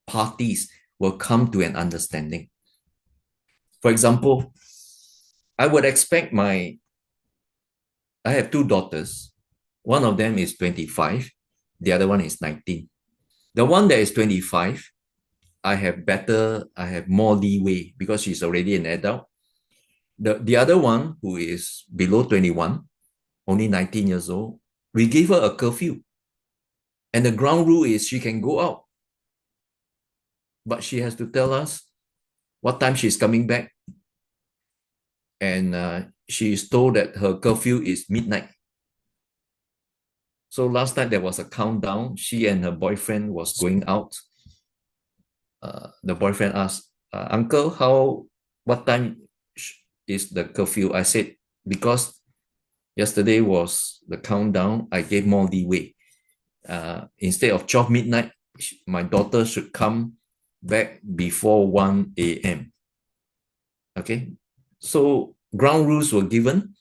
parties will come to an understanding. For example, I would expect I have two daughters. One of them is 25, the other one is 19. The one that is 25, I have more leeway because she's already an adult. The other one, who is below 21, only 19 years old, we give her a curfew. And the ground rule is she can go out, but she has to tell us what time she's coming back. And she is told that her curfew is midnight. So last night there was a countdown. She and her boyfriend was going out. The boyfriend asked, Uncle, what time is the curfew? I said, because yesterday was the countdown, I gave more leeway. Instead of 12 midnight, my daughter should come back before 1 a.m. Okay, so ground rules were given.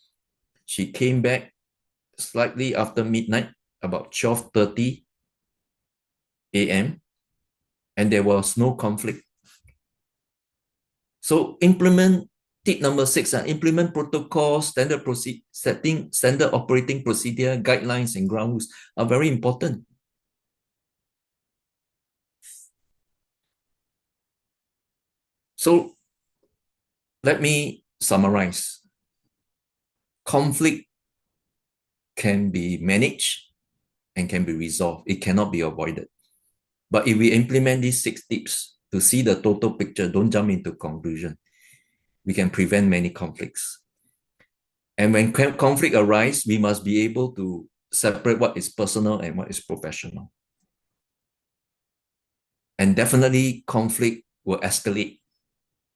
She came back slightly after midnight, about 12:30 a.m., and there was no conflict. So implement tip number 6, implement protocol, standard operating procedure, guidelines, and ground rules are very important. So let me summarize. Conflict can be managed and can be resolved. It cannot be avoided. But if we implement these 6 tips to see the total picture, don't jump into conclusion, we can prevent many conflicts. And when conflict arises, we must be able to separate what is personal and what is professional. And definitely conflict will escalate.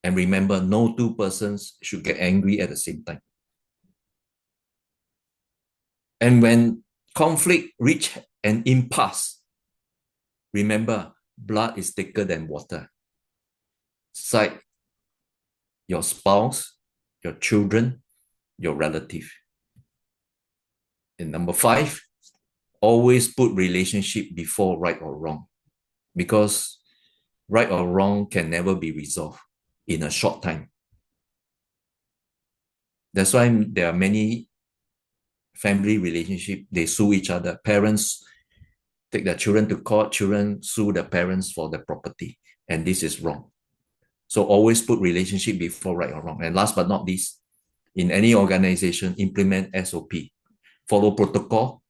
And remember, no two persons should get angry at the same time. And when conflict reach an impasse, remember, blood is thicker than water. Cite your spouse, your children, your relative. And number 5, always put relationship before right or wrong, because right or wrong can never be resolved in a short time. That's why there are many family relationships, they sue each other. Parents take their children to court, children sue the parents for the property, and this is wrong. So always put relationship before right or wrong. And last but not least, in any organization, implement SOP, follow protocol,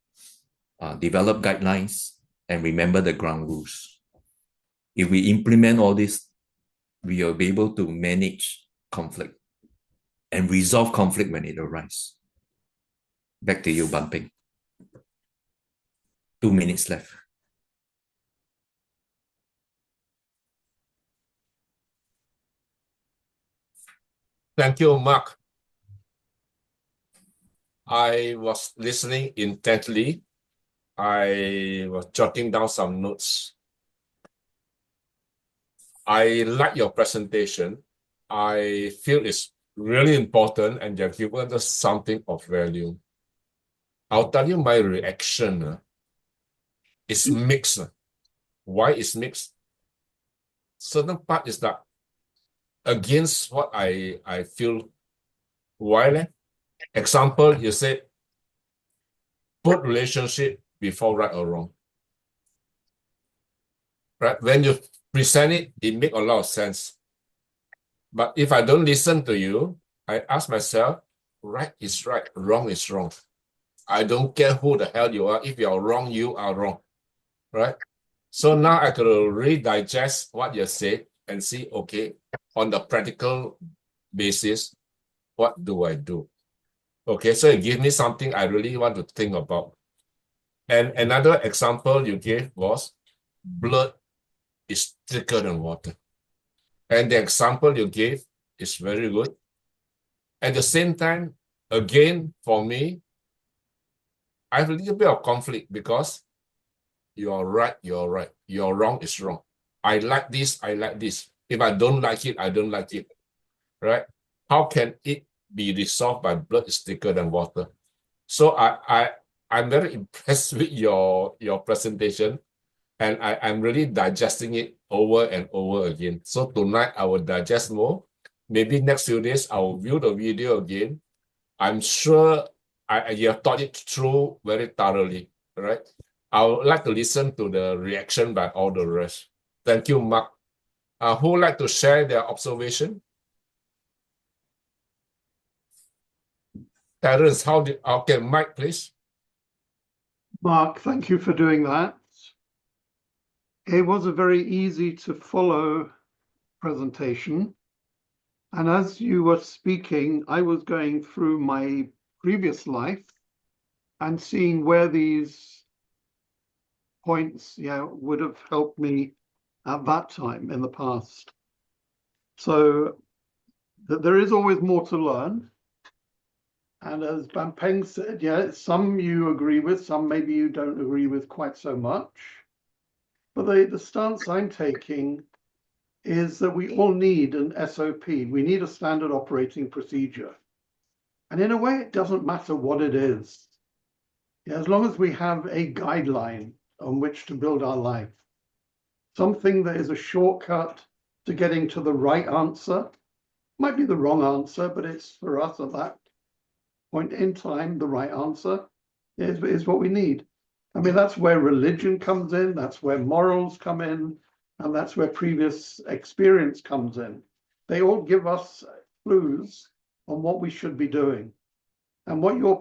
develop guidelines, and remember the ground rules. If we implement all this, we will be able to manage conflict and resolve conflict when it arises. Back to you, Ban Peng. 2 minutes left. Thank you, Mark. I was listening intently. I was jotting down some notes. I like your presentation. I feel it's really important and you've given us something of value. I'll tell you my reaction. It's mixed. Why is mixed? Certain part is that against what I feel. Why? Example, you said, put relationship before right or wrong. Right? When you present it, it makes a lot of sense. But if I don't listen to you, I ask myself, right is right, wrong is wrong. I don't care who the hell you are. If you are wrong, you are wrong. Right? So now I could really digest what you said and see, okay, on the practical basis, what do I do? Okay, so you give me something I really want to think about. And another example you gave was blood is thicker than water. And the example you gave is very good. At the same time, again, for me, I have a little bit of conflict because you are right, you're right. You're wrong is wrong. I like this, I like this. If I don't like it, I don't like it, right? How can it be resolved by blood is thicker than water? So I'm very impressed with your presentation, and I'm really digesting it over and over again. So tonight I will digest more. Maybe next few days I will view the video again. I'm sure you have thought it through very thoroughly, right? I would like to listen to the reaction by all the rest. Thank you, Mark. Who would like to share their observation? Terence, okay, Mike, please. Mark, thank you for doing that. It was a very easy to follow presentation. And as you were speaking, I was going through my previous life and seeing where these points, would have helped me at that time in the past. So there is always more to learn. And as Ban Peng said, some you agree with, some maybe you don't agree with quite so much. But the stance I'm taking is that we all need an SOP. We need a standard operating procedure. And in a way, it doesn't matter what it is. As long as we have a guideline on which to build our life, something that is a shortcut to getting to the right answer. Might be the wrong answer, but it's for us at that point in time, the right answer is what we need. I mean, that's where religion comes in, that's where morals come in, and that's where previous experience comes in. They all give us clues on what we should be doing. And what you're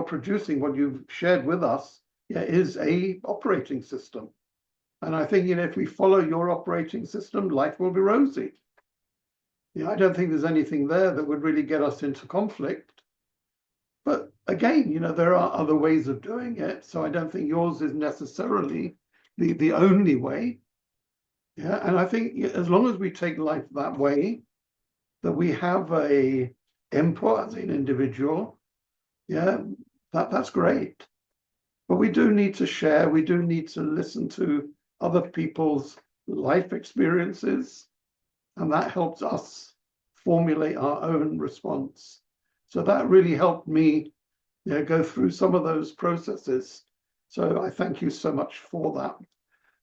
producing, what you've shared with us, is a operating system. And I think, if we follow your operating system, life will be rosy. I don't think there's anything there that would really get us into conflict. But again, there are other ways of doing it. So I don't think yours is necessarily the only way. And I think as long as we take life that way, that we have a input as an individual, that's great. But we do need to share, we do need to listen to other people's life experiences, and that helps us formulate our own response. So that really helped me go through some of those processes. So I thank you so much for that.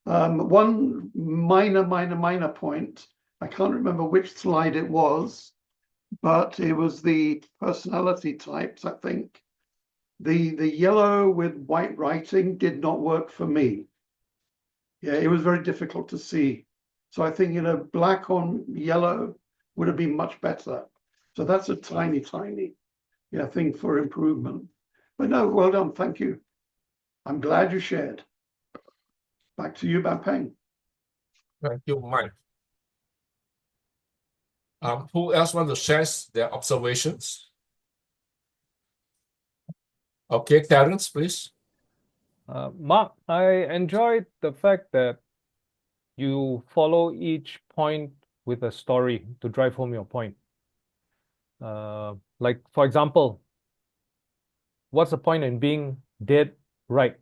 One minor point, I can't remember which slide it was, but it was the personality types, I think. The yellow with white writing did not work for me. It was very difficult to see. So I think, black on yellow would have been much better. So that's a tiny thing for improvement. But no, well done, thank you. I'm glad you shared. Back to you, Ban Peng. Thank you, Mike. Who else want to share their observations? Okay, Terence, please. Mark, I enjoyed the fact that you follow each point with a story to drive home your point. Like, for example, what's the point in being dead right?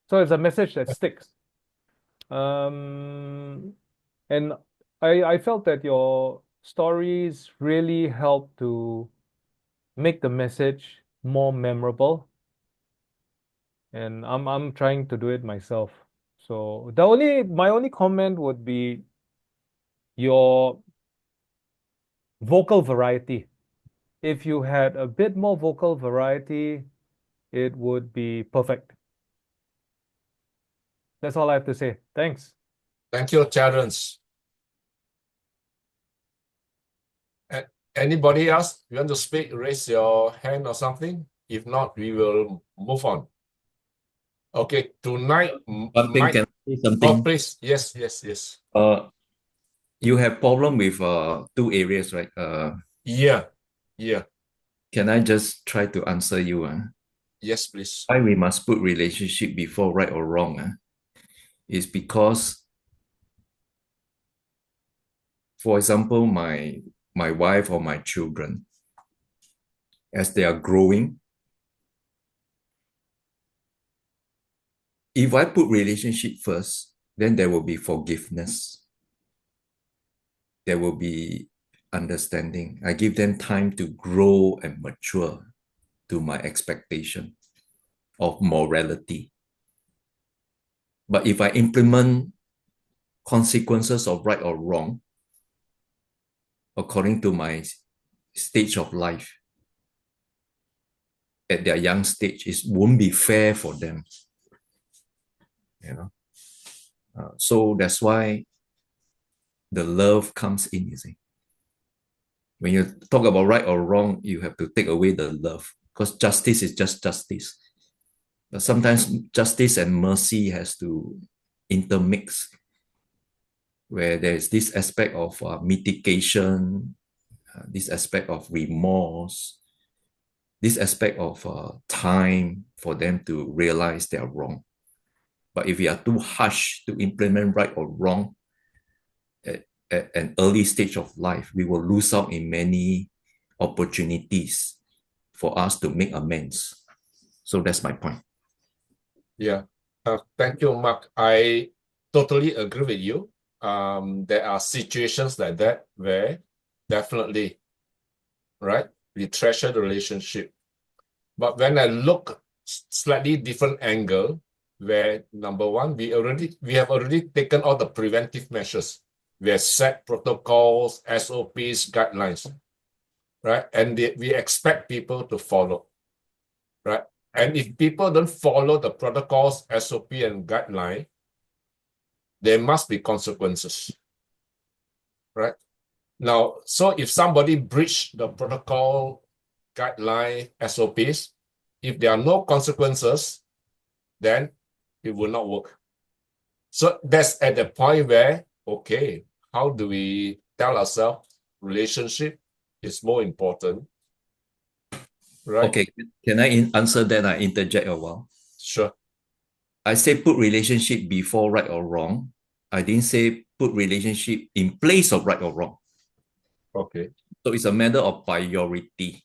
So it's a message that sticks. And I felt that your stories really help to make the message more memorable. And I'm trying to do it myself. So my only comment would be your vocal variety. If you had a bit more vocal variety, it would be perfect. That's all I have to say. Thanks. Thank you, Terence. Anybody else? You want to speak? Raise your hand or something. If not, we will move on. Okay, tonight, But Peng, can I say something? Oh, please. Yes. You have problem with two areas, right? Yeah. Can I just try to answer you? Yes, please. Why we must put relationship before right or wrong? Is because, for example, my wife or my children, as they are growing, if I put relationship first, then there will be forgiveness. There will be understanding. I give them time to grow and mature to my expectation of morality. But if I implement consequences of right or wrong according to my stage of life at their young stage, it won't be fair for them. So that's why the love comes in, you see. When you talk about right or wrong, you have to take away the love, because justice is just justice. But sometimes justice and mercy has to intermix, where there's this aspect of mitigation, this aspect of remorse, this aspect of time for them to realize they are wrong. But if we are too harsh to implement right or wrong at an early stage of life, we will lose out in many opportunities for us to make amends. So that's my point. Yeah. Thank you, Mark. I totally agree with you. There are situations like that where definitely, right, we treasure the relationship. But when I look slightly different angle, where number one, we have already taken all the preventive measures. We have set protocols, SOPs, guidelines, right? And we expect people to follow, right? And if people don't follow the protocols, SOP, and guideline, there must be consequences, right? Now, so if somebody breached the protocol, guideline, SOPs, if there are no consequences, then it will not work. So that's at the point where, okay, how do we tell ourselves relationship is more important, right? Okay, can I answer that? I interject a while. Sure. I say put relationship before right or wrong. I didn't say put relationship in place of right or wrong. Okay. So it's a matter of priority.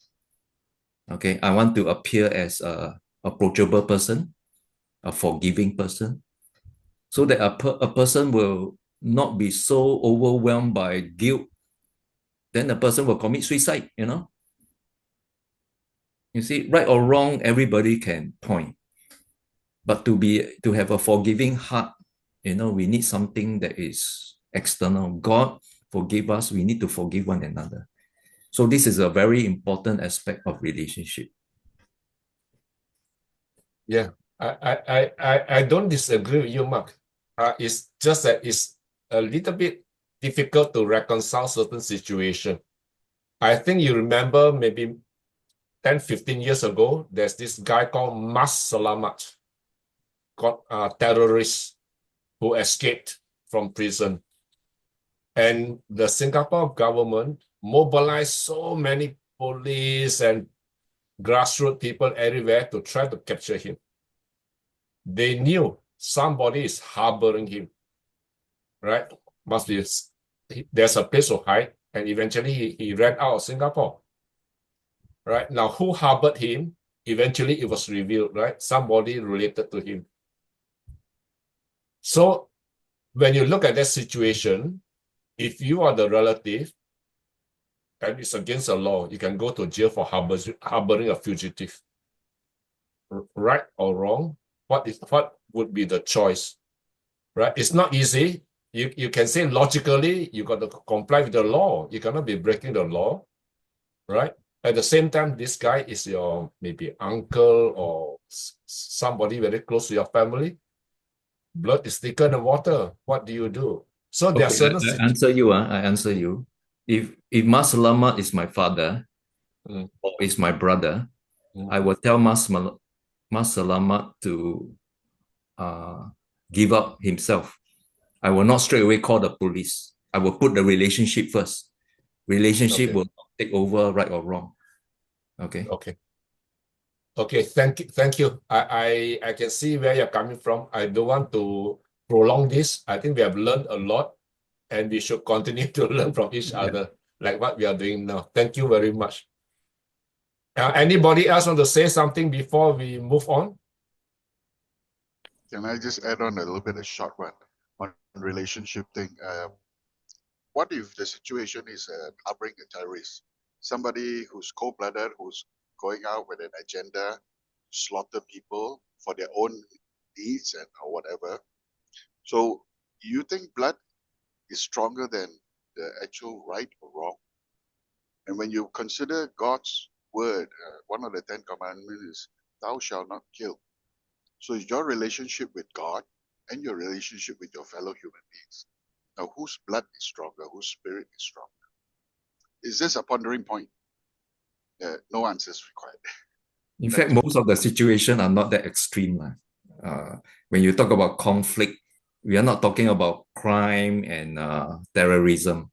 Okay, I want to appear as a approachable person, a forgiving person, so that a person will not be so overwhelmed by guilt. Then the person will commit suicide, You see, right or wrong, everybody can point. But to have a forgiving heart, we need something that is external. God forgive us, we need to forgive one another. So this is a very important aspect of relationship. Yeah, I don't disagree with you, Mark. It's just that it's a little bit difficult to reconcile certain situation. I think you remember maybe 10, 15 years ago, there's this guy called Mas Salamat, got terrorist who escaped from prison. And the Singapore government mobilized so many police and grassroots people everywhere to try to capture him. They knew somebody is harboring him, right? Must be, there's a place to hide, and eventually he ran out of Singapore. Right? Now, who harbored him? Eventually, it was revealed, right? Somebody related to him. So, when you look at that situation, if you are the relative, and it's against the law, you can go to jail for harboring a fugitive. Right or wrong? What would be the choice? Right? It's not easy. You can say logically, you got to comply with the law. You cannot be breaking the law, right? At the same time, this guy is your maybe uncle or somebody very close to your family. Blood is thicker than water. What do you do? So there are certain I answer you. I answer you. If Mas Salamat is my father or is my brother, I will tell Mas Salamat to give up himself. I will not straight away call the police. I will put the relationship first. Relationship will take over, right or wrong. Okay. Okay. Thank you. I can see where you're coming from. I don't want to prolong this. I think we have learned a lot, and we should continue to learn from each other, like what we are doing now. Thank you very much. Anybody else want to say something before we move on? Can I just add on a little bit, a short one? on relationship thing. What if the situation is harboring a terrorist, somebody who's cold-blooded, who's going out with an agenda, slaughter people for their own needs and or whatever? So you think blood is stronger than the actual right or wrong? And when you consider God's word, one of the 10 commandments is, thou shalt not kill. So it's your relationship with God and your relationship with your fellow human beings. Now, whose blood is stronger? Whose spirit is stronger? Is this a pondering point? No answers required. In fact, most of the situation are not that extreme. When you talk about conflict, we are not talking about crime and terrorism.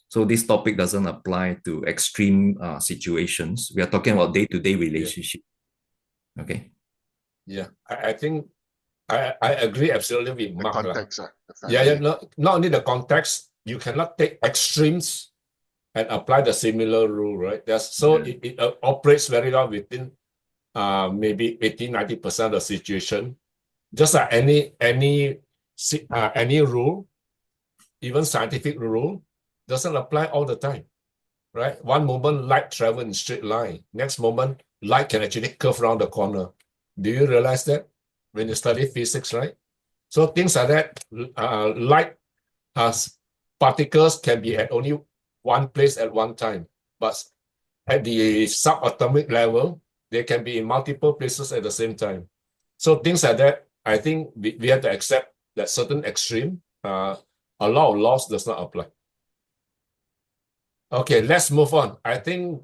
So this topic doesn't apply to extreme situations. We are talking about day-to-day relationship. Yeah. Okay. Yeah, I think I agree absolutely with The Mark. context, Not only the context, you cannot take extremes and apply the similar rule, right? It operates very well within maybe 80-90% of the situation. Just like any rule, even scientific rule, doesn't apply all the time, right? One moment light travel in straight line, next moment light can actually curve around the corner. Do you realize that when you study physics, right? So things like that, light particles can be at only one place at one time, but at the subatomic level, they can be in multiple places at the same time. So things like that, I think we have to accept that certain extreme, a lot of laws does not apply. Okay, let's move on. I think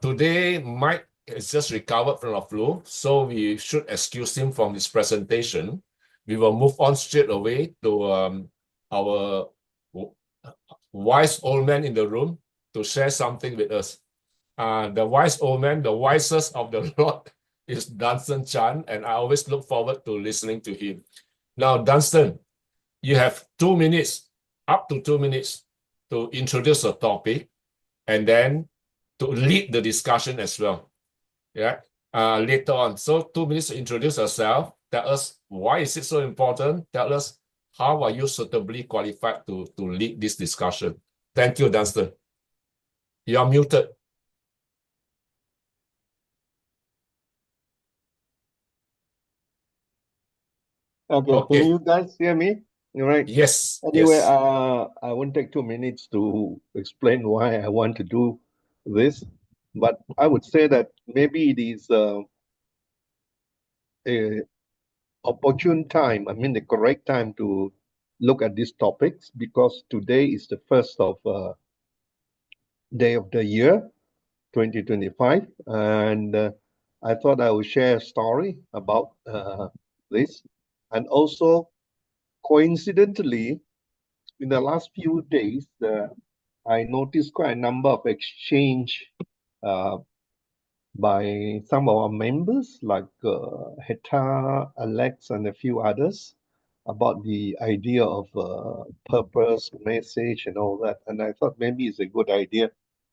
today Mike is just recovered from the flu, so we should excuse him from his presentation. We will move on straight away to our wise old man in the room to share something with us. The wise old man, the wisest of the lot, is Dunstan Chan, and I always look forward to listening to him. Now, Dunstan, you have 2 minutes, up to 2 minutes, to introduce a topic, and then to lead the discussion as well. Yeah, later on. So 2 minutes to introduce yourself. Tell us why is it so important. Tell us how are you suitably qualified to lead this discussion. Thank you, Dunstan. You are muted. Okay, can you guys hear me? All right. Yes. Anyway, yes. I won't take 2 minutes to explain why I want to do this, but I would say that maybe it is a opportune time, the correct time to look at these topics, because today is the first of day of the year, 2025, and I thought I would share a story about this. And also, coincidentally, in the last few days, I noticed quite a number of exchange by some of our members, like Heta, Alex, and a few others, about the idea of purpose, message, and all that. And I thought maybe it's a good idea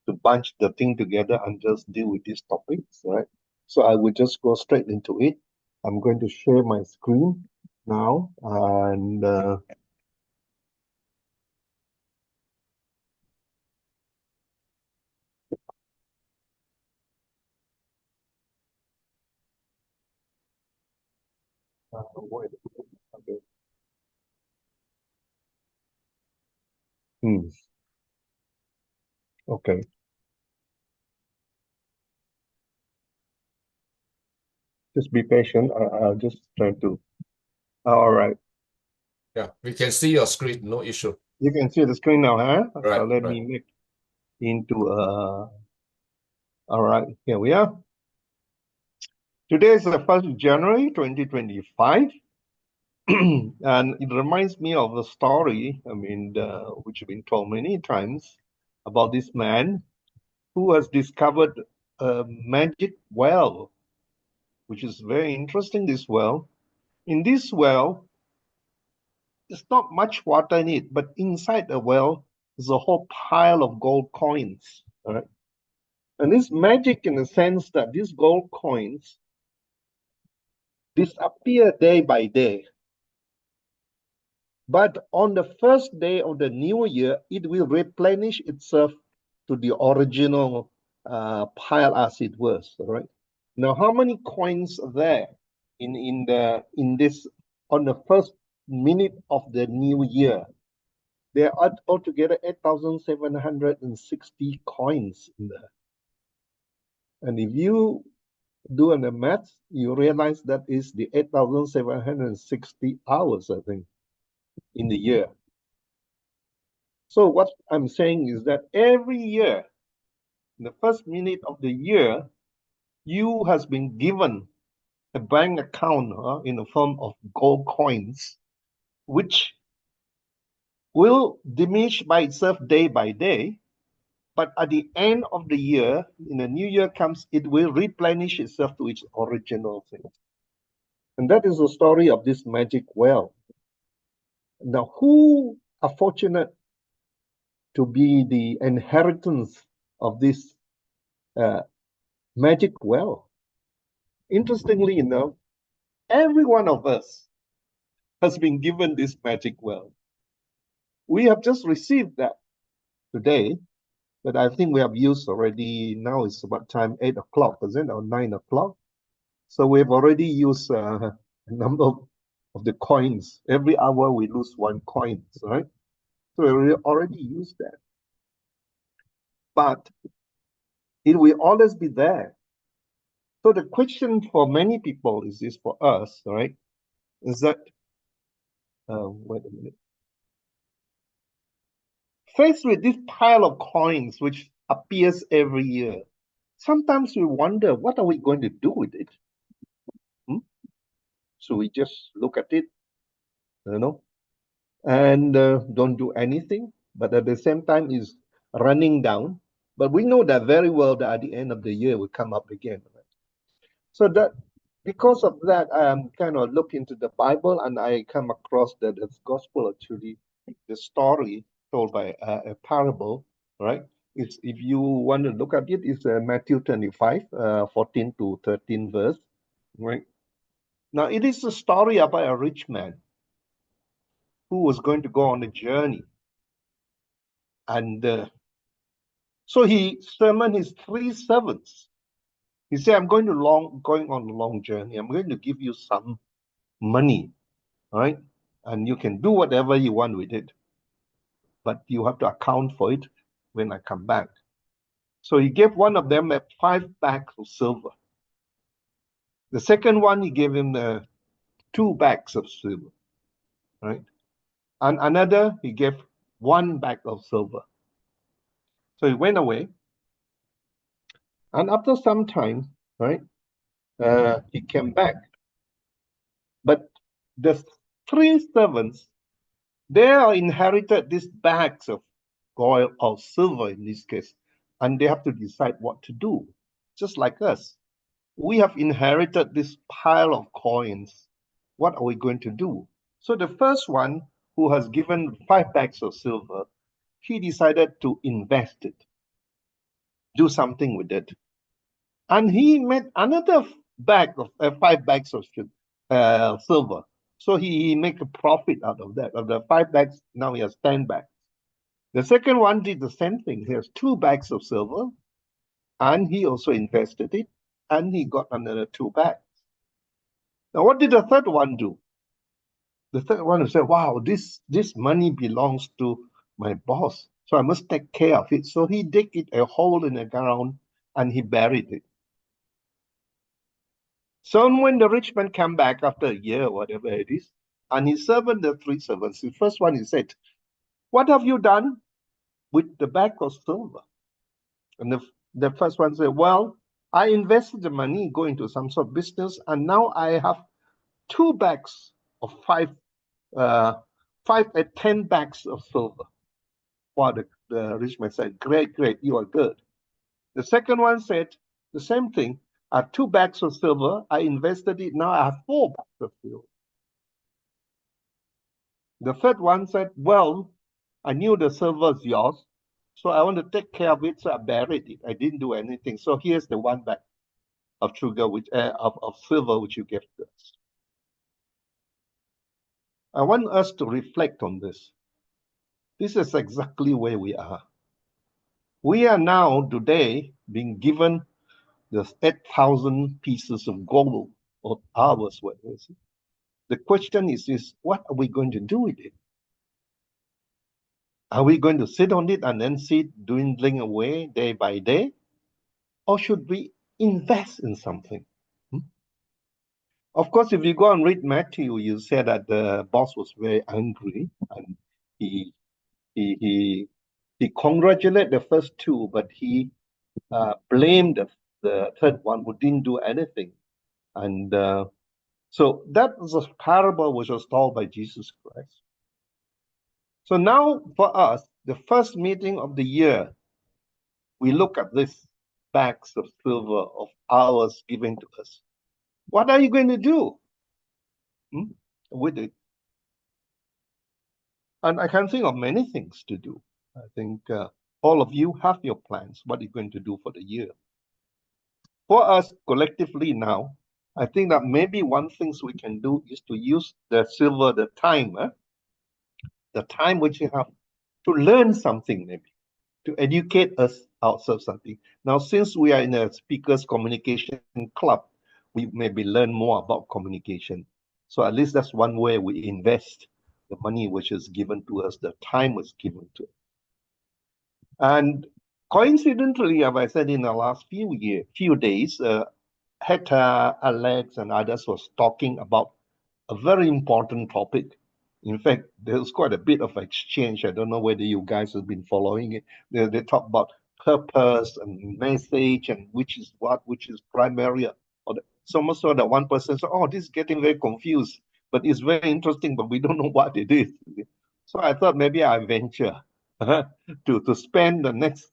to bunch the thing together and just deal with these topics, right? So I would just go straight into it. I'm going to share my screen now, and wait. Okay. Okay. Just be patient. I'll just try to. All right. Yeah, we can see your screen, no issue. You can see the screen now, huh? Right, So let me make into all right, here we are. Today is the 1st of January, 2025. And it reminds me of a story, which has been told many times, about this man who has discovered a magic well, which is very interesting, this well. In this well, there's not much water in it, but inside the well is a whole pile of gold coins. All right? And it's magic in the sense that these gold coins disappear day by day. But on the first day of the new year, it will replenish itself to the original pile as it was. All right. Now, how many coins are there in this on the first minute of the new year? There are altogether 8,760 coins in there. And if you do the math, you realize that is the 8,760 hours, I think, in the year. So what I'm saying is that every year, in the first minute of the year, you has been given a bank account in the form of gold coins, which will diminish by itself day by day. But at the end of the year, in the new year comes, it will replenish itself to its original thing. And that is the story of this magic well. Now, who are fortunate to be the inheritance of this magic well? Interestingly enough, every one of us has been given this magic well. We have just received that today, but I think we have used already, now it's about time 8 o'clock, is it, or 9 o'clock? So we've already used a number of the coins. Every hour we lose 1 coin, right? So we already used that. But it will always be there. So the question for many people is this for us, right? Is that, wait a minute. Faced with this pile of coins which appears every year, sometimes we wonder, what are we going to do with it? So we just look at it, and don't do anything, but at the same time is running down. But we know that very well that at the end of the year will come up again. Right? So that because of that, I am kind of look into the Bible and I come across that the gospel actually, the story told by a parable, right? It's, if you want to look at it, it's Matthew 25, 14 to 13 verse, right? Now, it is a story about a rich man who was going to go on a journey. And so he summoned his 3 servants. He said, I'm going on a long journey. I'm going to give you some money, right? And you can do whatever you want with it. But you have to account for it when I come back. So he gave one of them 5 bags of silver. The second one, he gave him 2 bags of silver, right? And another, he gave 1 bag of silver. So he went away. And after some time, right, he came back. But the 3 servants, they are inherited these bags of gold or silver in this case, and they have to decide what to do. Just like us, we have inherited this pile of coins. What are we going to do? So the first one, who has given 5 bags of silver, he decided to invest it, do something with it. And he made another bag of 5 bags of silver. So he make a profit out of that. Of the 5 bags, now he has 10 bags. The second one did the same thing. He has 2 bags of silver, and he also invested it, and he got another 2 bags. Now, what did the third one do? The third one said, wow, this money belongs to my boss, so I must take care of it. So he dig it a hole in the ground, and he buried it. So when the rich man came back after a year, whatever it is, and he served the 3 servants, the first one he said, what have you done with the bag of silver? And the first one said, well, I invested the money, go into some sort of business, and now I have 2 bags of 5 10 bags of silver. Wow, the rich man said, great, you are good. The second one said the same thing. I have 2 bags of silver. I invested it. Now I have 4 bags of silver. The third one said, well, I knew the silver is yours, so I want to take care of it, so I buried it. I didn't do anything. So here's the 1 bag of sugar, which of silver, which you gave to us. I want us to reflect on this. This is exactly where we are. We are now today being given the 8,000 pieces of gold or ours, whatever. The question is, what are we going to do with it? Are we going to sit on it and then see it dwindling away day by day? Or should we invest in something? Of course, if you go and read Matthew, you say that the boss was very angry and he congratulated the first two, but he blamed the third one who didn't do anything. And so that was a parable which was told by Jesus Christ. So now for us, the first meeting of the year, we look at this bags of silver of ours given to us. What are you going to do with it? And I can think of many things to do. I think all of you have your plans. What are you going to do for the year? For us collectively now, I think that maybe one thing we can do is to use the silver, the time which you have to learn something, maybe to educate us ourselves something. Now, since we are in a speakers communication club, we maybe learn more about communication. So at least that's one way we invest the money which is given to us, the time was given to us. And coincidentally, as I said in the last few days, Hector, Alex, and others was talking about a very important topic. In fact, there's quite a bit of exchange. I don't know whether you guys have been following it. They talk about purpose and message and which is what, which is primary. So much so that one person said, oh, this is getting very confused, but it's very interesting, but we don't know what it is. So I thought maybe I venture to spend the next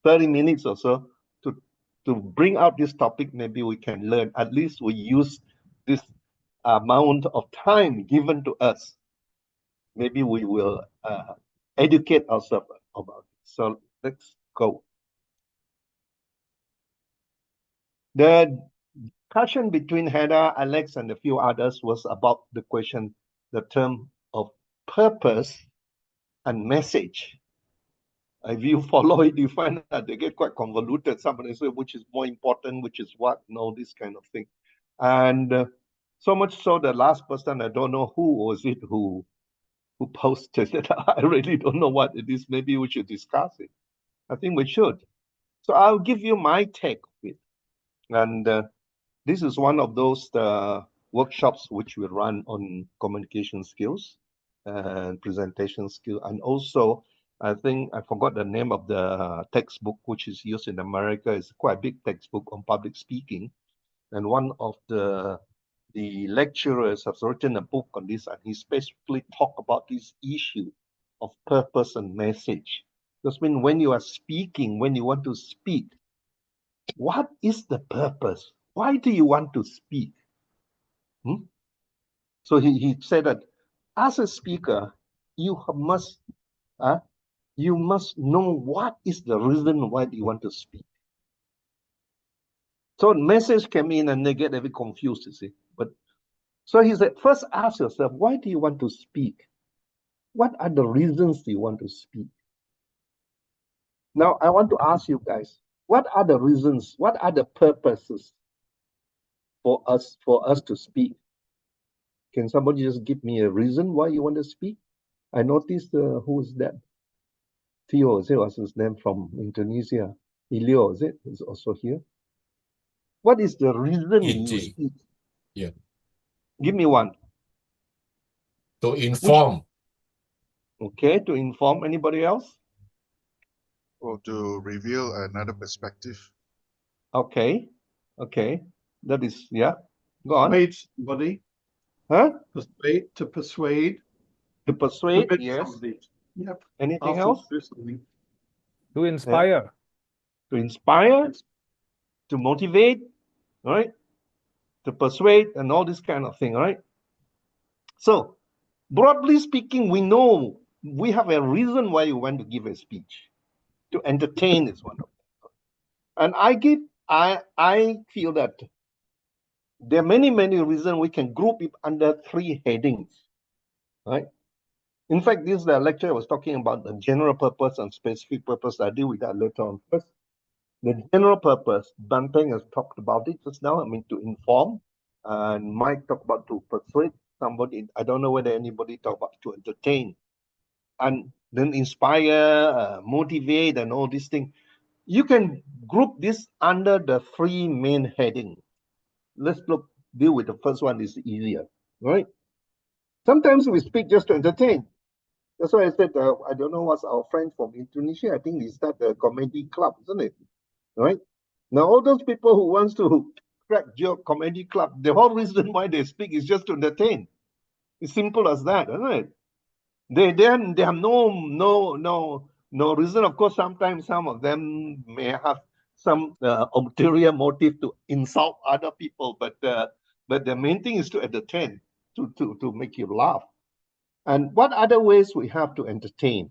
30 minutes or so to bring out this topic. Maybe we can learn, at least we use this amount of time given to us. Maybe we will educate ourselves about it. So let's go. The discussion between Hedda, Alex, and a few others was about the question, the term of purpose and message. If you follow it, you find that they get quite convoluted. Somebody say which is more important, which is what, no, this kind of thing. And so much so the last person, I don't know who was it who posted it. I really don't know what it is. Maybe we should discuss it. I think we should. So I'll give you my take of it. And this is one of those workshops which we run on communication skills and presentation skill. And also, I think I forgot the name of the textbook which is used in America. It's quite a big textbook on public speaking. And one of the lecturers has written a book on this, and he specifically talked about this issue of purpose and message. Because when you are speaking, when you want to speak, what is the purpose? Why do you want to speak? So he said that as a speaker, you must know what is the reason why you want to speak. So message came in and they get a bit confused, you see. But so he said, first ask yourself, why do you want to speak? What are the reasons you want to speak? Now, I want to ask you guys, what are the reasons? What are the purposes for us to speak? Can somebody just give me a reason why you want to speak? I noticed who is that? Theo, is it? What's his name from Indonesia? Liew, is it? Is also here. What is the reason you speak? Yeah. Give me one. To inform. Okay, to inform. Anybody else? Or to reveal another perspective. Okay. That is, yeah. Go on. Persuade somebody. Huh? To persuade. To persuade, yes. Somebody. Yep. Anything else? To inspire. Yeah. To inspire, to motivate, right? To persuade and all this kind of thing, right? So, broadly speaking, we know we have a reason why you want to give a speech. To entertain is one of them. And I feel that there are many reasons we can group it under three headings. right? In fact, this lecture was talking about the general purpose and specific purpose. I deal with that later on. First, the general purpose, Ban Peng has talked about it just now. I mean, to inform, and Mike talked about to persuade somebody. I don't know whether anybody talked about to entertain, and then inspire, motivate, and all these things. You can group this under the three main headings. Let's deal with the first one. Is easier, right? Sometimes we speak just to entertain. That's why I said, I don't know what's our friend from Indonesia. I think he started a comedy club, isn't it? Right? Now, all those people who wants to crack joke comedy club, the whole reason why they speak is just to entertain. It's simple as that, isn't it? They have no reason. Of course, sometimes some of them may have some ulterior motive to insult other people, but the main thing is to entertain, to make you laugh. And what other ways we have to entertain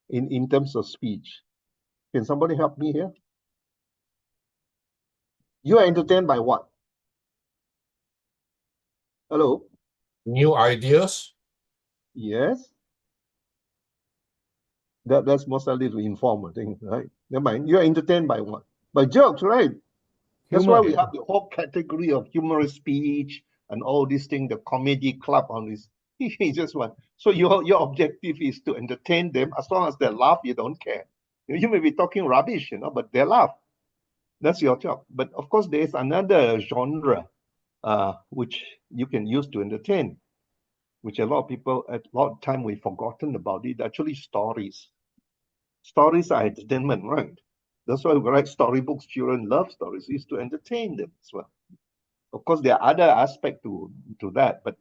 in terms of speech? Can somebody help me here? You are entertained by what? Hello? New ideas. Yes. That's mostly to inform, I think, right? Never mind. You are entertained by what? By jokes, right? That's Humor. why we have the whole category of humorous speech and all these things, the comedy club on this. Just one. So your objective is to entertain them. As long as they laugh, you don't care. You may be talking rubbish, but they laugh. That's your job. But of course, there is another genre which you can use to entertain, which a lot of people, at a lot of time, we've forgotten about it. Actually, stories. Stories are entertainment, right? That's why we write storybooks. Children love stories. It's to entertain them as well. Of course, there are other aspects to that, but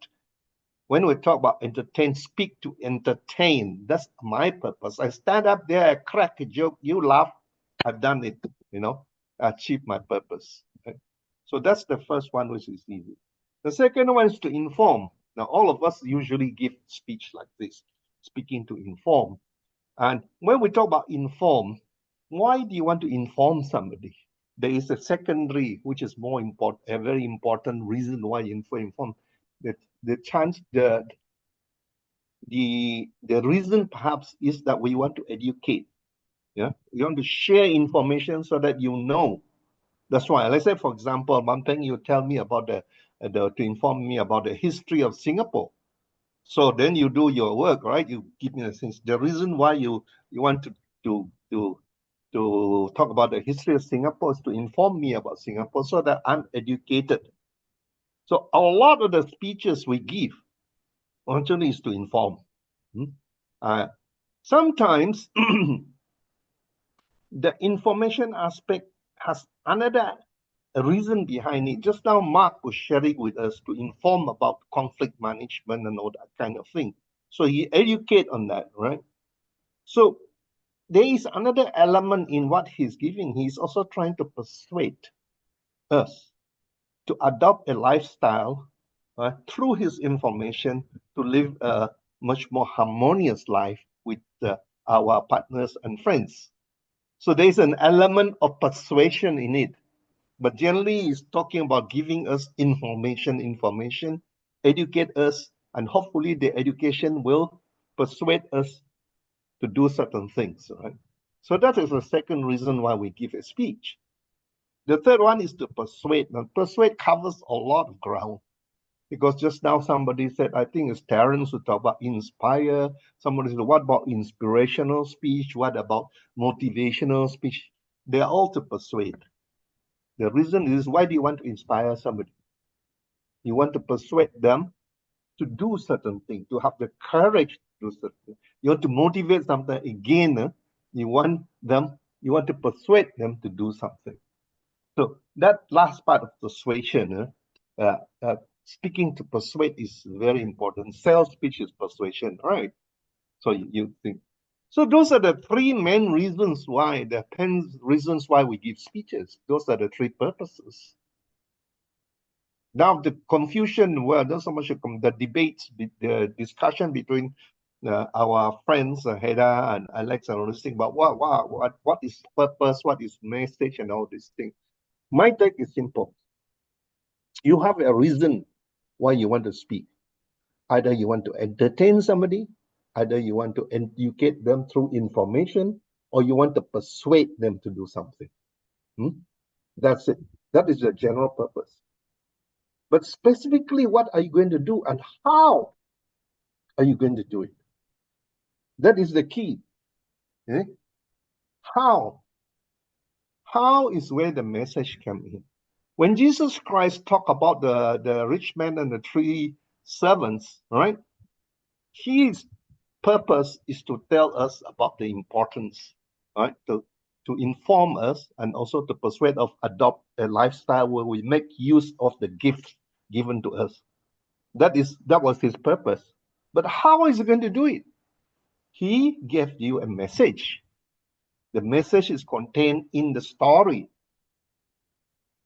when we talk about entertain, speak to entertain. That's my purpose. I stand up there, I crack a joke, you laugh, I've done it, I achieved my purpose. Right? So that's the first one, which is easy. The second one is to inform. Now, all of us usually give speech like this, speaking to inform. And when we talk about inform, why do you want to inform somebody? There is a secondary, which is more important, a very important reason why you inform. The chance, the reason perhaps is that we want to educate. Yeah, we want to share information so that you know. That's why, let's say, for example, Ban Peng, you tell me about to inform me about the history of Singapore. So then you do your work, right? You give me a sense. The reason why you want to talk about the history of Singapore is to inform me about Singapore so that I'm educated. So a lot of the speeches we give actually is to inform. Sometimes the information aspect has another reason behind it. Just now, Mark was sharing with us to inform about conflict management and all that kind of thing. So he educate on that, right? So there is another element in what he's giving. He's also trying to persuade us to adopt a lifestyle through his information to live a much more harmonious life with our partners and friends. So there's an element of persuasion in it. But generally, he's talking about giving us information, educate us, and hopefully the education will persuade us to do certain things, right? So that is the second reason why we give a speech. The third one is to persuade. Now, persuade covers a lot of ground. Because just now somebody said, I think it's Terence who talked about inspire. Somebody said, what about inspirational speech? What about motivational speech? They are all to persuade. The reason is, why do you want to inspire somebody? You want to persuade them to do certain things, to have the courage to do certain things. You want to motivate something again. You want to persuade them to do something. So that last part of persuasion, speaking to persuade is very important. Sales speech is persuasion, right? So you think. So those are the three main reasons why, the 10 reasons why we give speeches. Those are the three purposes. Now the confusion, well, not so much the debates, the discussion between our friends, Heda and Alex, and all this thing about what is purpose, what is message, and all these things. My take is simple. You have a reason why you want to speak. Either you want to entertain somebody, either you want to educate them through information, or you want to persuade them to do something. That's it. That is the general purpose. But specifically, what are you going to do and how are you going to do it? That is the key. How? How is where the message comes in. When Jesus Christ talked about the rich man and the 3 servants, right? His purpose is to tell us about the importance, right? To inform us and also to persuade us adopt a lifestyle where we make use of the gifts given to us. That was his purpose. But how is he going to do it? He gave you a message. The message is contained in the story.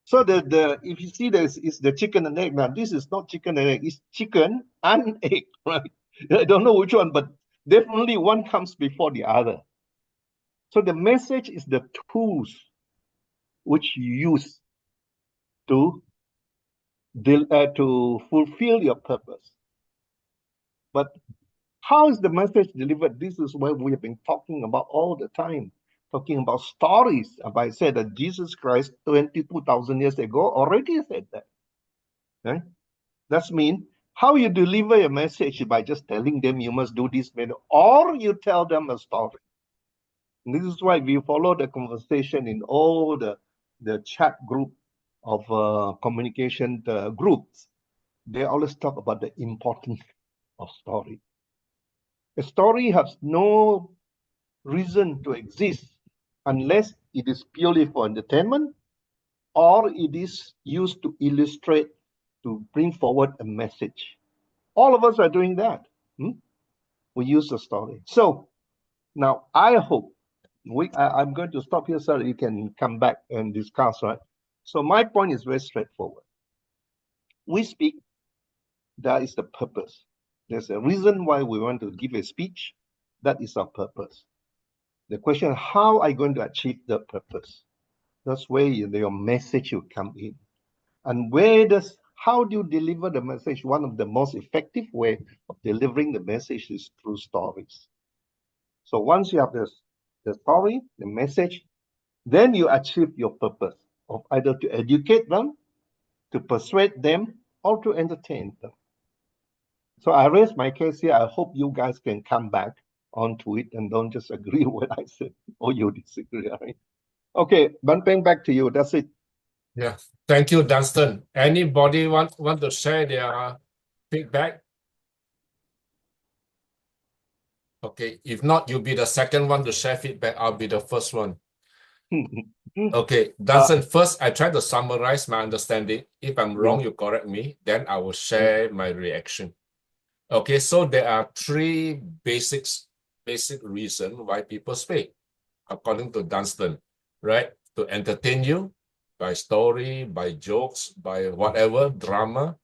So if you see this is the chicken and egg. Now this is not chicken and egg, it's chicken and egg, right? I don't know which one, but definitely one comes before the other. So the message is the tools which you use to fulfill your purpose. But how is the message delivered? This is what we have been talking about all the time. Talking about stories. As I said that Jesus Christ 22,000 years ago already said that. Okay? That means how you deliver a message by just telling them you must do this, or you tell them a story. And this is why we follow the conversation in all the chat group of communication groups. They always talk about the importance of story. A story has no reason to exist unless it is purely for entertainment or it is used to illustrate, to bring forward a message. All of us are doing that. We use a story. So now I hope I'm going to stop here so that you can come back and discuss, right? So my point is very straightforward. We speak, that is the purpose. There's a reason why we want to give a speech. That is our purpose. The question, how are you going to achieve the purpose? That's where your message will come in. And how do you deliver the message? One of the most effective way of delivering the message is through stories. So once you have the story, the message, then you achieve your purpose of either to educate them, to persuade them, or to entertain them. So I raised my case here. I hope you guys can come back onto it and don't just agree with what I said or you disagree. Right? Okay, Ban Peng, back to you. That's it. Yeah, thank you, Dunstan. Anybody want to share their feedback? Okay, if not, you'll be the second one to share feedback. I'll be the first one. Okay, Dunstan, first I try to summarize my understanding. If I'm wrong, you correct me. Then I will share my reaction. Okay, so there are 3 basic reasons why people speak, according to Dunstan, right? To entertain you by story, by jokes, by whatever, drama.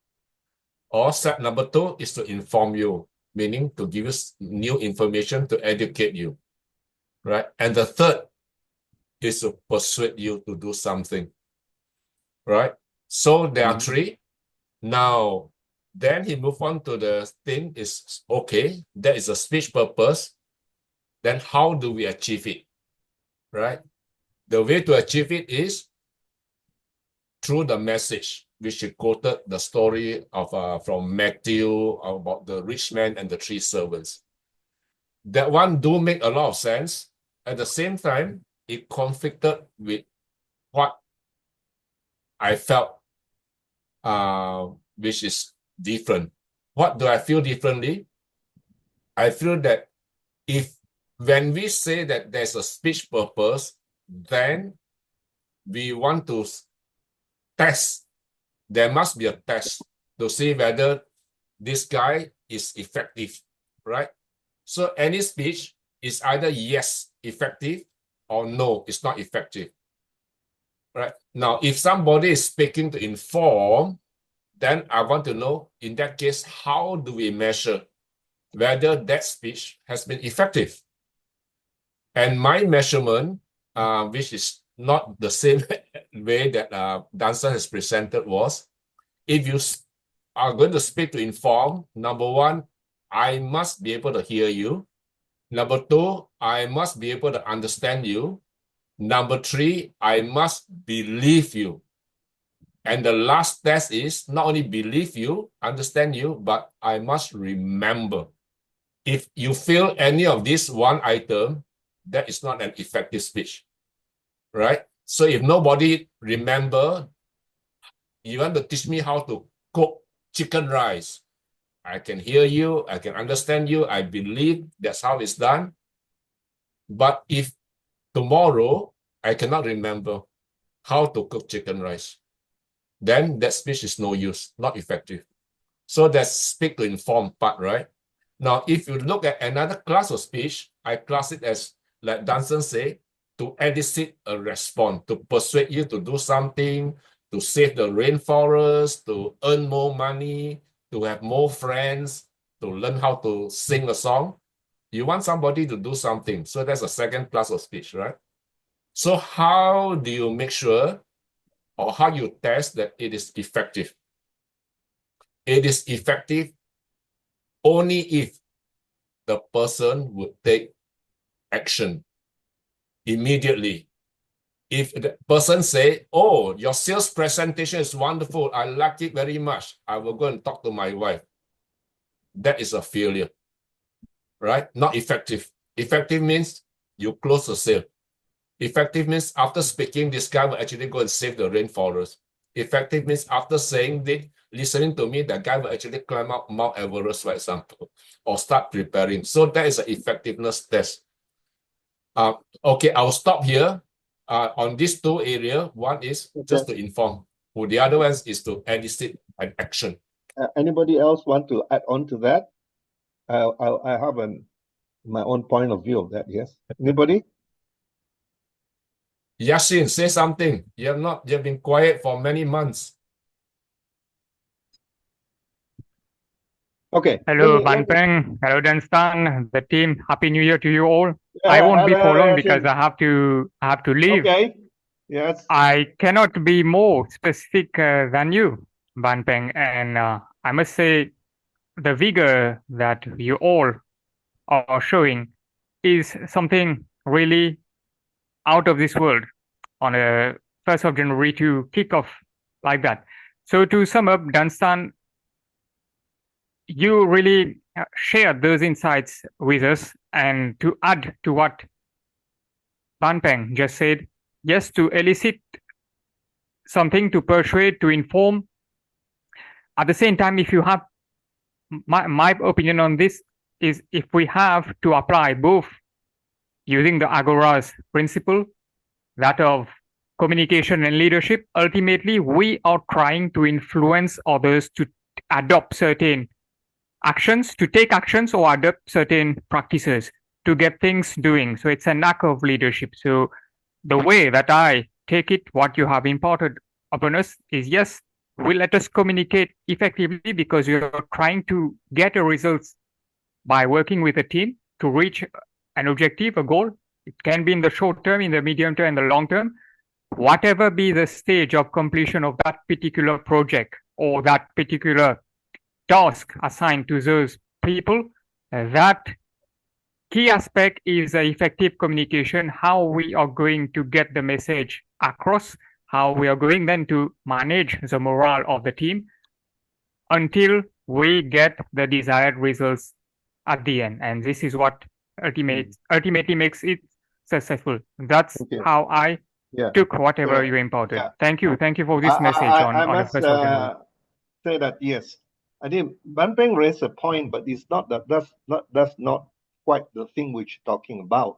Or set number 2 is to inform you, meaning to give you new information to educate you, right? And the third is to persuade you to do something, right? So there are 3. Now, then he moved on to the thing is, okay, that is a speech purpose. Then how do we achieve it, right? The way to achieve it is through the message, which he quoted the story of from Matthew about the rich man and the 3 servants. That one do make a lot of sense. At the same time, it conflicted with what I felt, which is different. What do I feel differently? I feel that when we say that there's a speech purpose, then we want to test. There must be a test to see whether this guy is effective, right? So any speech is either yes, effective, or no, it's not effective, right? Now, if somebody is speaking to inform, then I want to know, in that case, how do we measure whether that speech has been effective? And my measurement, which is not the same way that Dunstan has presented, was if you are going to speak to inform, number one, I must be able to hear you. Number two, I must be able to understand you. Number three, I must believe you. And the last test is not only believe you, understand you, but I must remember. If you fail any of this one item, that is not an effective speech, right? So if nobody remember, you want to teach me how to cook chicken rice. I can hear you, I can understand you, I believe that's how it's done. But if tomorrow I cannot remember how to cook chicken rice, then that speech is no use, not effective. So that's speak to inform part, right? Now, if you look at another class of speech, I class it as, like Dunstan say, to elicit a response, to persuade you to do something, to save the rainforest, to earn more money, to have more friends, to learn how to sing a song. You want somebody to do something. So that's a second class of speech, right? So how do you make sure, or how you test that it is effective? It is effective only if the person would take action immediately. If the person say, oh, your sales presentation is wonderful, I like it very much, I will go and talk to my wife. That is a failure, right? Not effective. Effective means you close the sale. Effective means after speaking, this guy will actually go and save the rainforest. Effective means after saying this, listening to me, that guy will actually climb up Mount Everest, for example, or start preparing. So that is an effectiveness test. Okay, I'll stop here. On these two areas, one is just to inform, the other one is to elicit an action. Anybody else want to add on to that? I have my own point of view of that. Yes. Anybody? Yashvin, say something. You have been quiet for many months. Okay. Hello, Ban Peng. Hello, Dunstan, the team. Happy New Year to you all. Yeah, I won't be for long Yashvin. because I have to leave. Okay. Yes. I cannot be more specific than you, Ban Peng, and I must say the vigor that you all are showing is something really out of this world on a 1st of January to kick off like that. So to sum up, Dunstan, you really shared those insights with us, and to add to what Ban Peng just said, yes, to elicit something, to persuade, to inform. At the same time, if you have, my opinion on this is, if we have to apply both using the Agora's principle, that of communication and leadership, ultimately we are trying to influence others to adopt certain actions, to take actions or adopt certain practices to get things doing. So it's an act of leadership. So the way that I take it, what you have imparted upon us is, yes, we let us communicate effectively because you're trying to get a results by working with a team to reach an objective, a goal. It can be in the short term, in the medium term, and the long term. Whatever be the stage of completion of that particular project or that particular task assigned to those people, that key aspect is effective communication, how we are going to get the message across, how we are going then to manage the morale of the team until we get the desired results at the end. And this is what ultimately makes it successful. That's how I took whatever you imparted. Thank you for this message on the 1st of January. Say that, yes. I think Ban Peng raised a point, but it's not that that's not quite the thing which you're talking about.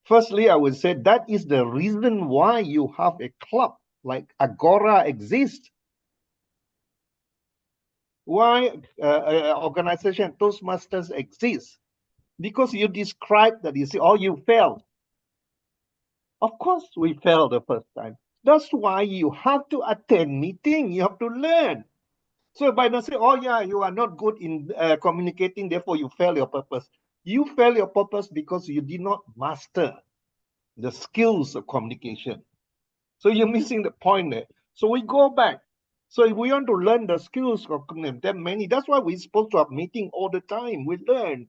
Firstly, I would say that is the reason why you have a club like Agora exists. Why organization Toastmasters exists? Because you described that, you see, oh, you failed. Of course, we failed the first time. That's why you have to attend meeting. You have to learn. So by not saying, oh yeah, you are not good in communicating, therefore you fail your purpose. You fail your purpose because you did not master the skills of communication. So you're missing the point there. So we go back. So if we want to learn the skills of there are many. That's why we're supposed to have meeting all the time. We learn.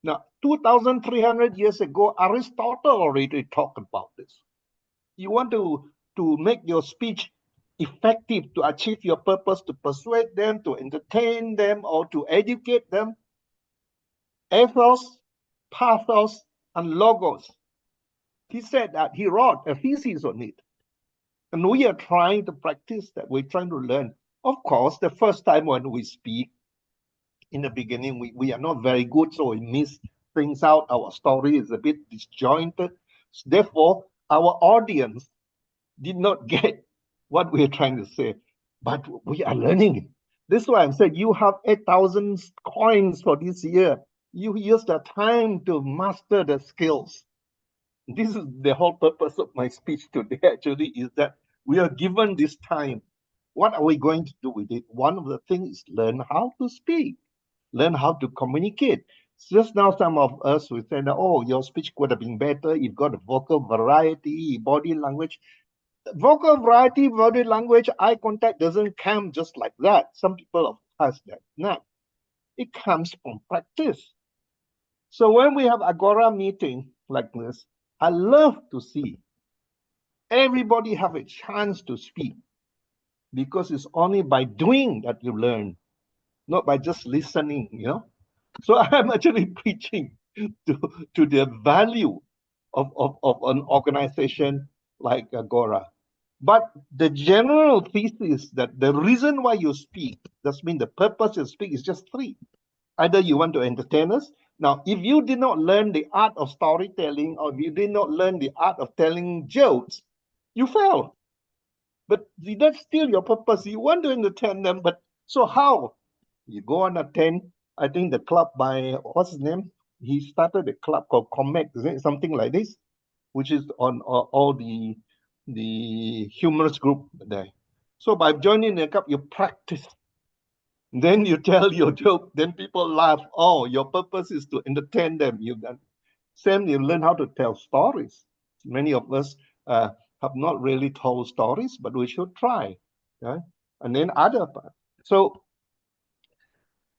Now, 2,300 years ago, Aristotle already talked about this. You want to make your speech effective to achieve your purpose, to persuade them, to entertain them, or to educate them. Ethos, pathos, and logos. He said that he wrote a thesis on it. And we are trying to practice that. We're trying to learn. Of course, the first time when we speak, in the beginning, we are not very good, so we miss things out. Our story is a bit disjointed. Therefore, our audience did not get what we're trying to say. But we are learning it. This is why I'm saying you have 8,000 coins for this year. You use the time to master the skills. This is the whole purpose of my speech today, actually, is that we are given this time. What are we going to do with it? One of the things is learn how to speak, learn how to communicate. Just now, some of us will say, oh, your speech could have been better. You've got a vocal variety, body language. Vocal variety, body language, eye contact doesn't come just like that. Some people have that. No, it comes from practice. So when we have Agora meeting like this, I love to see everybody have a chance to speak, because it's only by doing that you learn, not by just listening, you know. So I'm actually preaching to the value of an organization like Agora. But the general thesis that the reason why you speak, does mean the purpose you speak is just three. Either you want to entertain us. Now, if you did not learn the art of storytelling, or if you did not learn the art of telling jokes, you fail. But that's still your purpose. You want to entertain them, but so how? You go and attend, I think the club by, what's his name? He started a club called Comex, isn't it? Something like this, which is on all the humorous group there. So by joining the club, you practice. Then you tell your joke, then people laugh. Oh, your purpose is to entertain them. You learn how to tell stories. Many of us have not really told stories, but we should try. Yeah? And then other part. So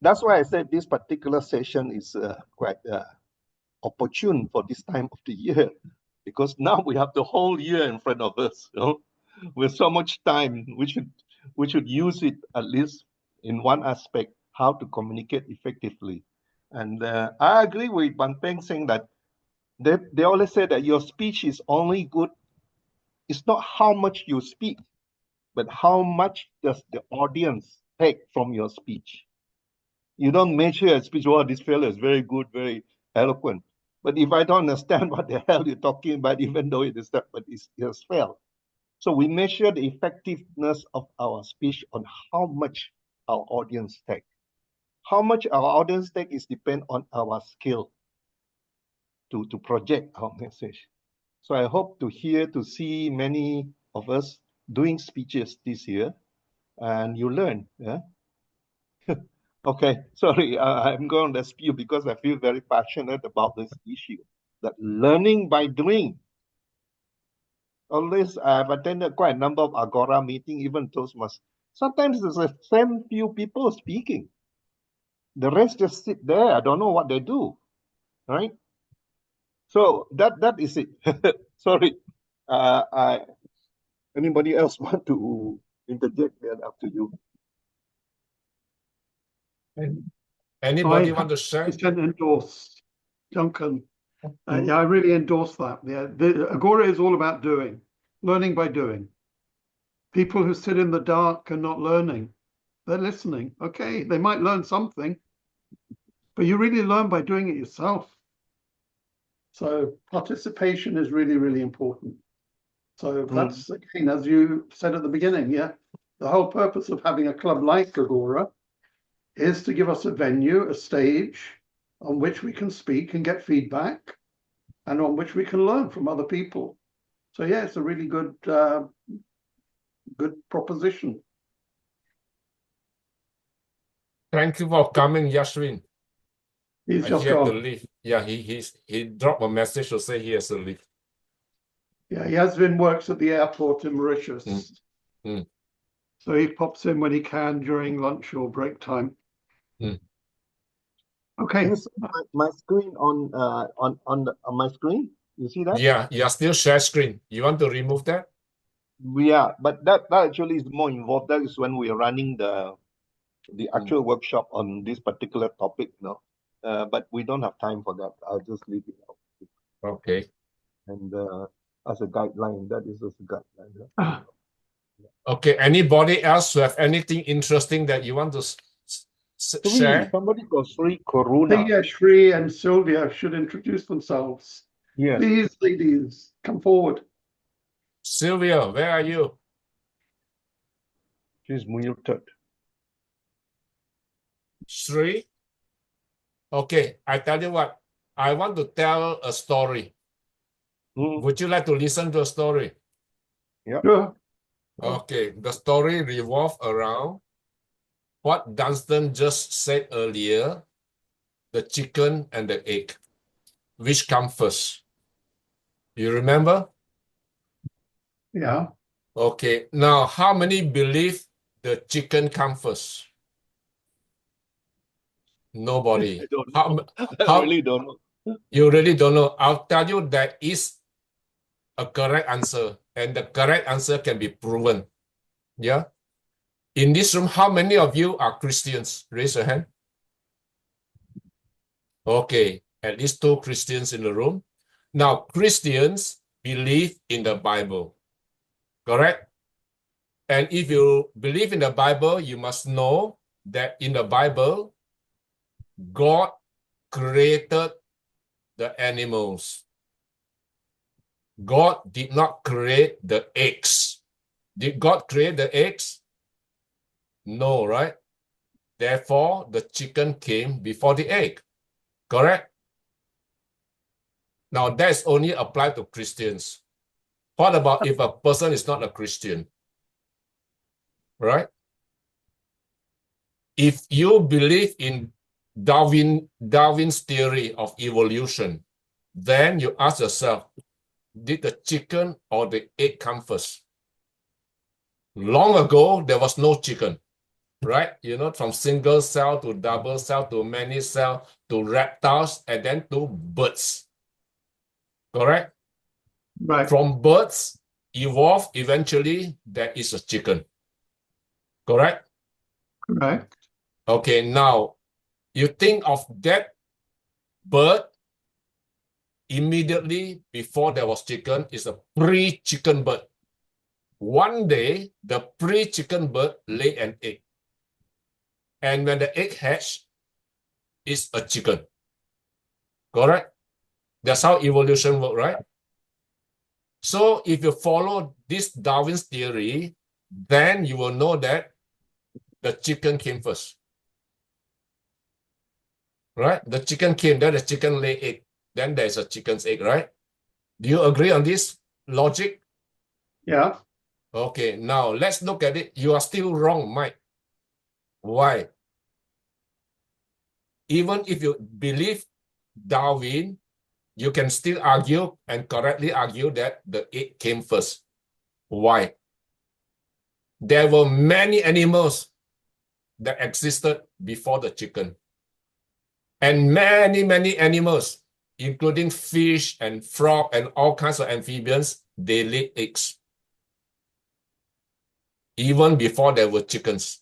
that's why I said this particular session is quite opportune for this time of the year, because now we have the whole year in front of us. You know? With so much time, we should use it at least in one aspect, how to communicate effectively. And I agree with Ban Peng saying that they always say that your speech is only good. It's not how much you speak, but how much does the audience take from your speech. You don't measure a speech, oh, this fellow is very good, very eloquent. But if I don't understand what the hell you're talking about, even though it is that, but it has failed. So we measure the effectiveness of our speech on how much our audience take. How much our audience take is depend on our skill to project our message. So I hope to see many of us doing speeches this year, and you learn. Yeah. Okay, sorry, I'm going to spew because I feel very passionate about this issue. That learning by doing. Always, I've attended quite a number of Agora meetings, even Toastmasters. Sometimes it's the same few people speaking. The rest just sit there. I don't know what they do, right? So that is it. Sorry. Anybody else want to interject? Then up to you. Anybody want to share? I can endorse Duncan. Yeah, I really endorse that. Yeah, the Agora is all about doing, learning by doing. People who sit in the dark are not learning. They're listening. Okay, they might learn something, but you really learn by doing it yourself. So participation is really, really important. So that's, again, as you said at the beginning, yeah, the whole purpose of having a club like Agora is to give us a venue, a stage on which we can speak and get feedback, and on which we can learn from other people. So yeah, it's a really good proposition. Thank you for coming, Yashvin. He's He just had to gone. leave. Yeah, he dropped a message to say he has to leave. Yeah, Yashvin works at the airport in Mauritius. So he pops in when he can during lunch or break time. Mm. Okay. Can you see my screen on my screen? You see that? Yeah, you are still share screen. You want to remove that? Yeah, but that actually is more involved. That is when we are running the actual workshop on this particular topic, no. But we don't have time for that. I'll just leave it out. Okay. And as a guideline, that is just a guideline. Yeah. Ah, Okay. Anybody else who have anything interesting that you want to share? Somebody got Sri Corona. Hey, Shri and Sylvia should introduce themselves. Yes, Please, ladies, come forward. Sylvia, where are you? she's muted. Sri? Okay, I tell you what. I want to tell a story. Would you like to listen to a story? Yeah. Sure. Okay, the story revolves around what Dunstan just said earlier, the chicken and the egg. Which come first? You remember? Yeah. Okay, now how many believe the chicken come first? Nobody. I don't How, know. I how really don't know. you really don't know? I'll tell you that is a correct answer, and the correct answer can be proven. Yeah. In this room, how many of you are Christians? Raise your hand. Okay, at least 2 Christians in the room. Now, Christians believe in the Bible, correct? And if you believe in the Bible, you must know that in the Bible, God created the animals. God did not create the eggs. Did God create the eggs? No, right? Therefore, the chicken came before the egg, correct? Now, that's only applied to Christians. What about if a person is not a Christian? Right? If you believe in Darwin's theory of evolution, then you ask yourself, did the chicken or the egg come first? Long ago, there was no chicken, right? You know, from single cell to double cell to many cell to reptiles and then to birds. Correct? Right. From birds evolved, eventually there is a chicken. Correct? Correct. Okay, now you think of that bird immediately before there was chicken is a pre-chicken bird. One day, the pre-chicken bird lay an egg. And when the egg hatched, it's a chicken. Correct? That's how evolution works, right? So if you follow this Darwin's theory, then you will know that the chicken came first. Right? The chicken came, then the chicken lay egg. Then there's a chicken's egg, right? Do you agree on this logic? Yeah. Okay, now let's look at it. You are still wrong, Mike. Why? Even if you believe Darwin, you can still argue and correctly argue that the egg came first. Why? There were many animals that existed before the chicken. And many, many animals, including fish and frog and all kinds of amphibians, they laid eggs. Even before there were chickens.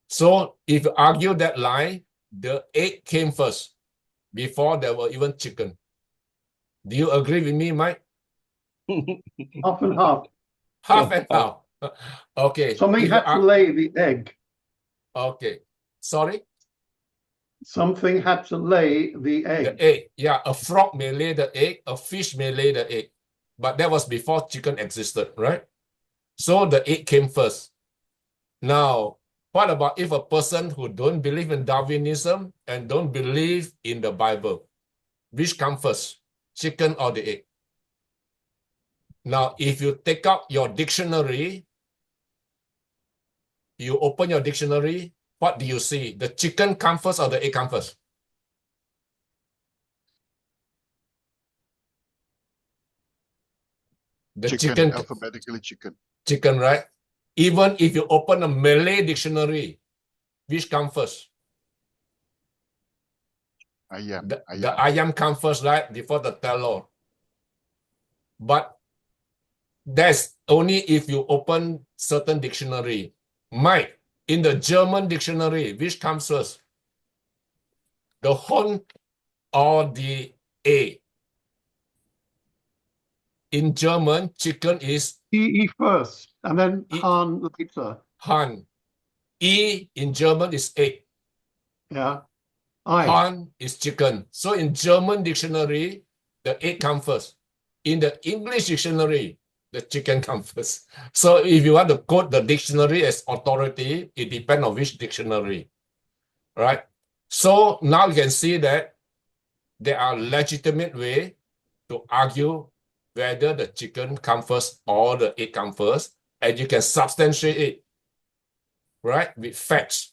So if you argue that line, the egg came first before there were even chicken. Do you agree with me, Mike? Half and half. Half and half. Okay. Something had to lay the egg. Okay. Sorry? Something had to lay the egg. The egg. Yeah, a frog may lay the egg, a fish may lay the egg. But that was before chicken existed, right? So the egg came first. Now, what about if a person who don't believe in Darwinism and don't believe in the Bible? Which comes first, chicken or the egg? Now, if you take out your dictionary, you open your dictionary, what do you see? The chicken comes first or the egg comes first? The chicken, alphabetically chicken. chicken, right? Even if you open a Malay dictionary, which comes first? Ayam. The Ayam. ayam comes first, right? Before the telur. But that's only if you open certain dictionary. Mike, in the German dictionary, which comes first? The Hund or the A? In German, chicken is E first, and then E- Han later. Hahn. E in German is egg. Yeah. I. Hahn is chicken. So in German dictionary, the egg comes first. In the English dictionary, the chicken comes first. So if you want to quote the dictionary as authority, it depends on which dictionary, right? So now you can see that there are legitimate way to argue whether the chicken comes first or the egg comes first, and you can substantiate it, right, with facts,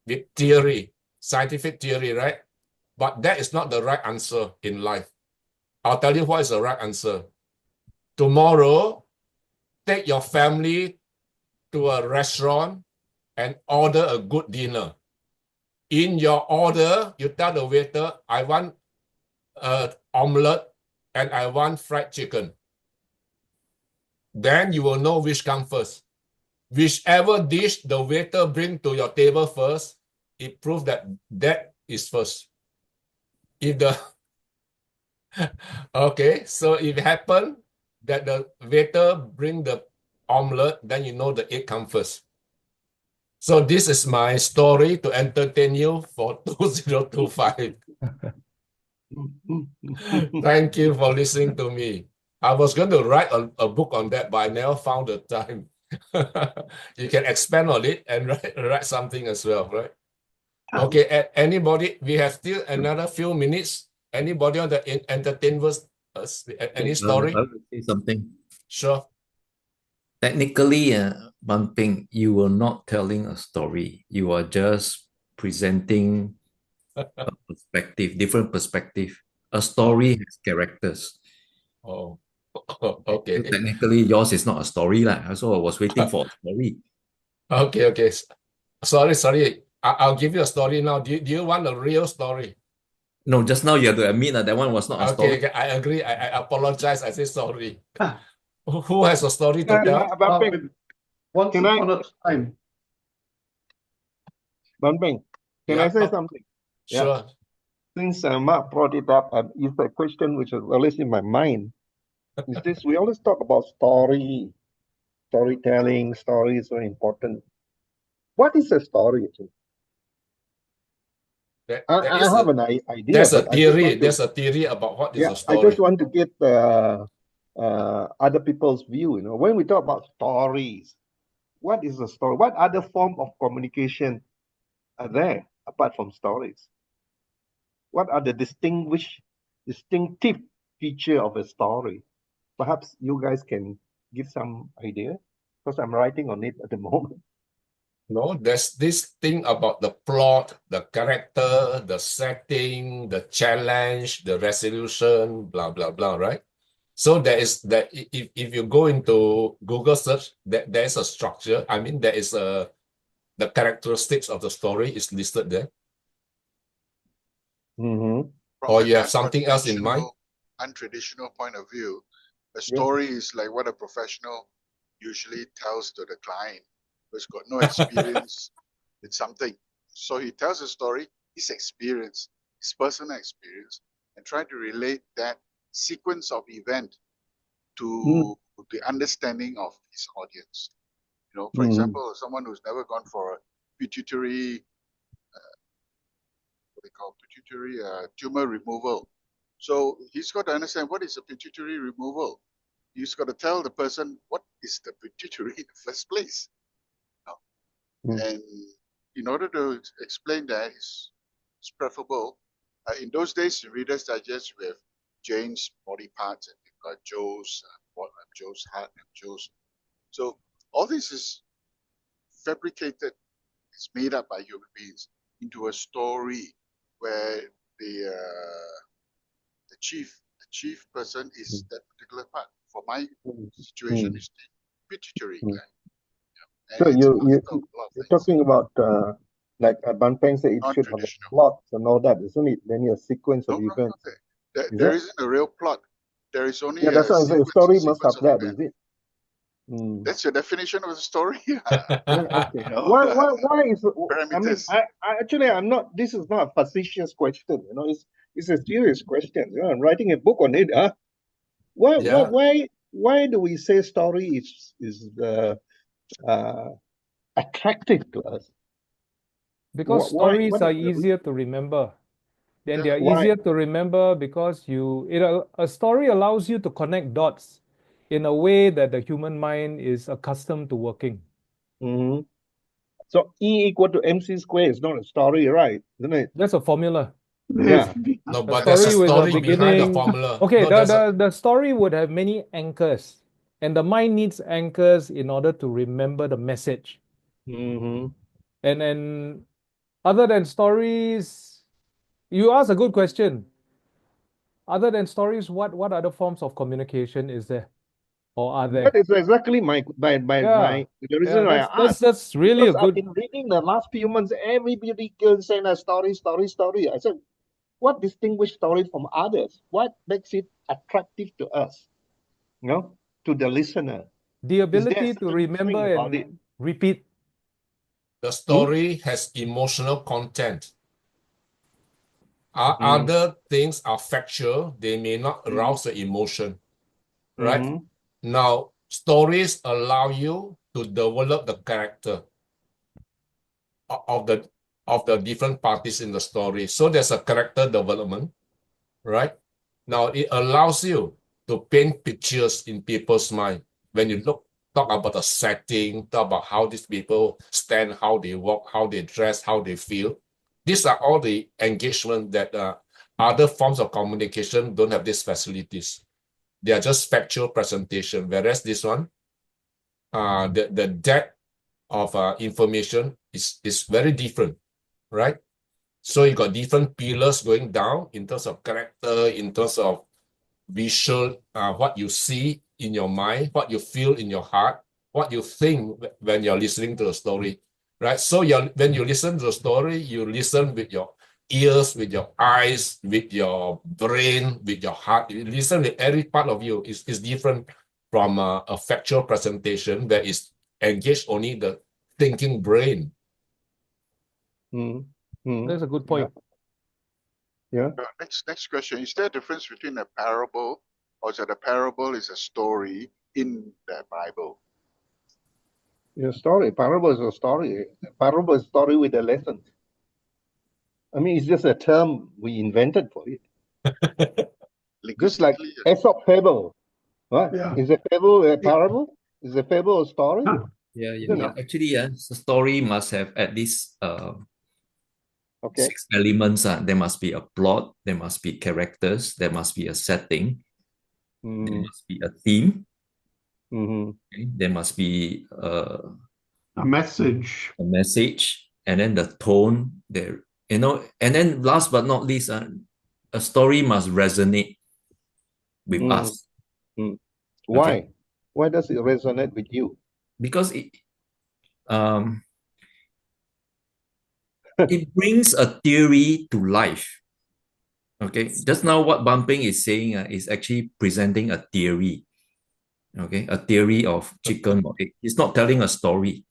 with theory, scientific theory, right? But that is not the right answer in life. I'll tell you what is the right answer. Tomorrow, take your family to a restaurant and order a good dinner. In your order, you tell the waiter, I want an omelette and I want fried chicken. Then you will know which comes first. Whichever dish the waiter bring to your table first, it proves that that is first. If the okay, so if it happen that the waiter bring the omelette, then you know the egg comes first. So this is my story to entertain you for 2025. Thank you for listening to me. I was going to write a book on that, but I never found the time. You can expand on it and write something as well, right? Okay, anybody, we have still another few minutes. Anybody on the entertain us? Any story? I will say something. Sure. Technically, Ban Peng, you were not telling a story. You are just presenting a perspective, different perspective. A story has characters. Oh, So okay. technically, yours is not a story, lah. So I was waiting for a story. Okay. Sorry. I'll give you a story now. Do you want a real story? No, just now you have to admit that one was not a story. Okay, I agree. I apologize. I say sorry. Who has a story to tell? Ban Peng, Once Can I- upon a time. Ban Peng, can Yeah. I say something? Sure. Since Mark brought it up, it's a question which is always in my mind. Is this we always talk about storytelling, story is very important. What is a story actually? I have an idea. There's a but I just theory. want to- There's a theory about what is yeah, a I story. just want to get other people's view. When we talk about stories, what is a story? What other form of communication are there apart from stories? What are the distinctive feature of a story? Perhaps you guys can give some idea, because I'm writing on it at the moment. No, there's this thing about the plot, the character, the setting, the challenge, the resolution, blah, blah, blah, right? So there is that if you go into Google search, there's a structure. I mean, there is the characteristics of the story is listed there. Mm-hmm. From Or an you have something else in mind? untraditional point of view, a story is like what a professional usually tells to the client who's got no experience with something. So he tells a story, his experience, his personal experience, and try to relate that sequence of event to the understanding of his audience. For example, someone who's never gone for a pituitary tumor removal. So he's got to understand what is a pituitary removal. He's got to tell the person what is the pituitary in the first place. And in order to explain that, it's preferable. In those days, in Reader's Digest, we have Jane's body parts and we've got Joe's heart and Joe's. So all this is fabricated. It's made up by human beings into a story where the chief person is that particular part. For my situation, is the pituitary gland. So it's you're multiple plot things. talking about like Ban Peng said, it should have a Non-traditional. plot and all that, isn't it? Then a sequence of No, events. there it? isn't a real plot. There is only Yeah, that's a why I say a story must have sequence of that, events. is it? Mm. That's your definition of a story? Yeah, okay. No. Why is it? I mean, Parameters. I actually I'm not. This is not a facetious question. You know, it's a serious question. You know, I'm writing a book on it. Yeah. Why do we say story is attractive to us? Because Why? stories What are is the easier to remember. And they Yeah. are Why? easier to remember because a story allows you to connect dots in a way that the human mind is accustomed to working. Mm-hmm. So E equal to MC squared is not a story, right? Isn't it? That's a formula. Yeah. No, A but there's a story with a story behind the beginning. formula. Okay, No, there's a, the story would have many anchors, and the mind needs anchors in order to remember the message. Mm-hmm. And other than stories, you ask a good question. Other than stories, what other forms of communication is there, or are there? That is exactly the reason I asked. That's really a Because I've good. been reading the last few months, everybody keeps saying a story. I said, what distinguishes story from others? What makes it attractive to us? You know, to the listener. The Is there a ability to certain remember thing about it? and repeat. the story has emotional content. Mm. Other things are factual. They may not arouse the emotion, right? Mhm. Now, stories allow you to develop the character of the different parties in the story. So there's a character development, right? Now, it allows you to paint pictures in people's mind. When you talk about the setting, talk about how these people stand, how they walk, how they dress, how they feel. These are all the engagement that other forms of communication don't have these facilities. They are just factual presentation, whereas this one, the depth of information is very different, right? So you got different pillars going down in terms of character, in terms of visual, what you see in your mind, what you feel in your heart, what you think when you're listening to a story, right? So when you listen to a story, you listen with your ears, with your eyes, with your brain, with your heart. You listen with every part of you. Is different from a factual presentation where it's engaged only the thinking brain. Mm. Mm. That's a good point. Yeah. Next question. Is there a difference between a parable, or is that a parable is a story in the Bible? Yeah, story. Parable is a story. Parable is a story with a lesson. I mean, it's just a term we invented for it. Just like Linguistically, Aesop fable. What? Yeah. Is a fable a parable? Is a fable a story? Yeah. No. Actually, yeah, the story must have at least Okay. 6 elements. There must be a plot, there must be characters, there must be a setting, there must be a theme, okay? There must be A message. a message, and then the tone there, and then last but not least, a story must resonate with us. Why? Okay? Why does it resonate with you? Because it brings a theory to life. Okay, just now what Ban Peng is saying is actually presenting a theory. Okay, a theory of chicken or egg. It's not telling a story.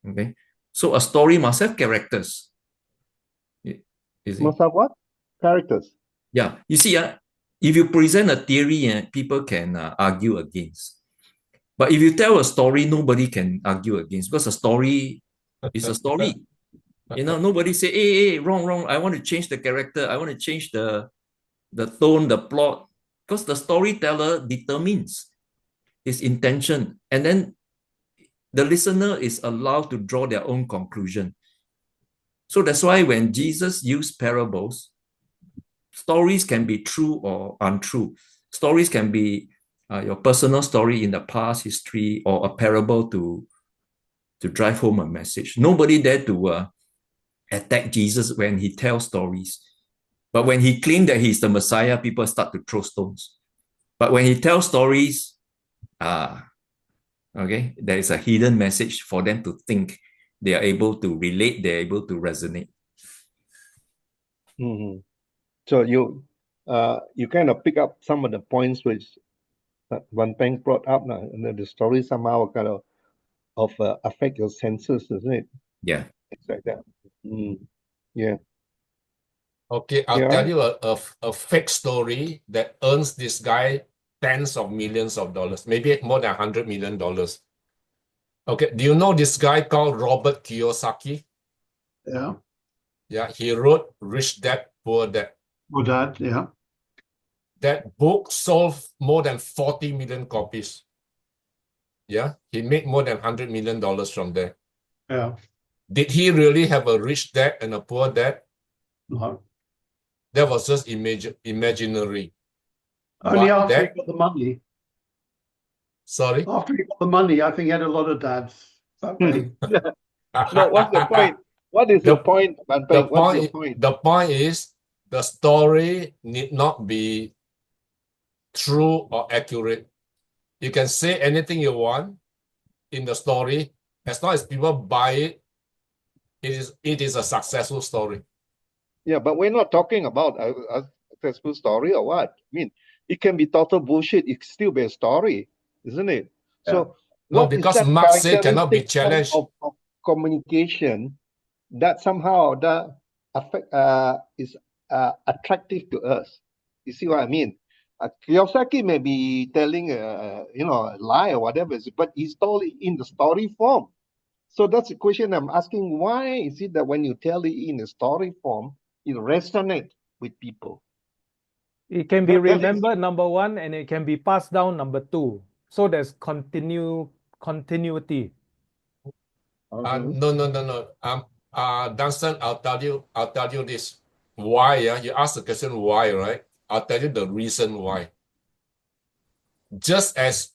Okay, so a story must have characters. You see? Must have what? Characters. Yeah, you see, if you present a theory, people can argue against. But if you tell a story, nobody can argue against because a story is a story. Nobody say, hey, wrong. I want to change the character. I want to change the tone, the plot, because the storyteller determines his intention, and then the listener is allowed to draw their own conclusion. So that's why when Jesus used parables, stories can be true or untrue. Stories can be your personal story in the past history or a parable to drive home a message. Nobody dare to attack Jesus when he tells stories. But when he claimed that he's the Messiah, people start to throw stones. But when he tells stories, Okay, there is a hidden message for them to think. They are able to relate. They are able to resonate. So you kind of pick up some of the points which Ban Peng brought up now, and the story somehow kind of affect your senses, isn't it? Yeah. It's like that. Yeah. Okay, I'll Yeah. tell you a fake story that earns this guy tens of millions of dollars, maybe more than $100 million. Okay, do you know this guy called Robert Kiyosaki? Yeah. Yeah, he wrote Rich Dad, Poor Dad. Or that, yeah. That book sold more than 40 million copies. Yeah, he made more than $100 million from there. Yeah. Did he really have a rich dad and a poor dad? No. That was just imaginary. Only But after that, he got the money. sorry? After he got the money, I think he had a lot of dads. Okay. No, what's the point? What is your point, Ban Peng? What's your point? The point is the story need not be true or accurate. You can say anything you want in the story. As long as people buy it, it is a successful story. Yeah, but we're not talking about a successful story or what. I mean, it can be total bullshit. It still be a story, isn't it? Yeah. So No, what is because that Marx said cannot be characteristic form challenged. of communication that somehow that affect is attractive to us? You see what I mean? Kiyosaki may be telling a lie or whatever, but he's told it in the story form. So that's the question I'm asking. Why is it that when you tell it in a story form, it resonates with people? It can be That is- remembered, number one, and it can be passed down, number two. So there's continuity. No. Dunstan, I'll tell you this. Why? You ask the question why, right? I'll tell you the reason why. Just as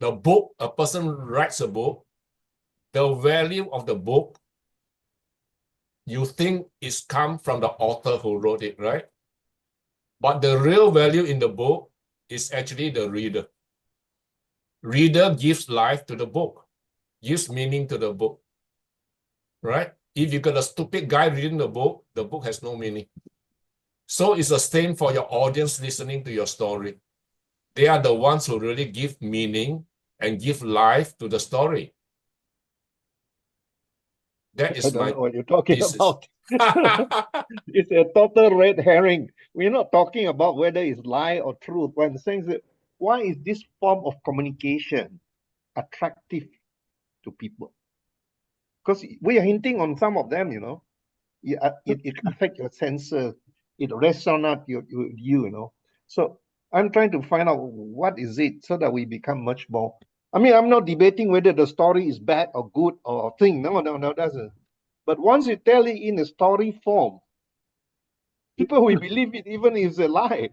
the book, a person writes a book, the value of the book, you think is come from the author who wrote it, right? But the real value in the book is actually the reader. Reader gives life to the book, gives meaning to the book, right? If you got a stupid guy reading the book has no meaning. So it's the same for your audience listening to your story. They are the ones who really give meaning and give life to the story. That I is don't my know what you're talking thesis. about. It's a total red herring. We're not talking about whether it's lie or truth. What I'm saying is that why is this form of communication attractive to people? Because we are hinting on some of them, it affects your senses, it resonates you. So I'm trying to find out what is it so that we become much more. I mean, I'm not debating whether the story is bad or good or thing. No, that's it. But once you tell it in a story form, people will believe it even if it's a lie.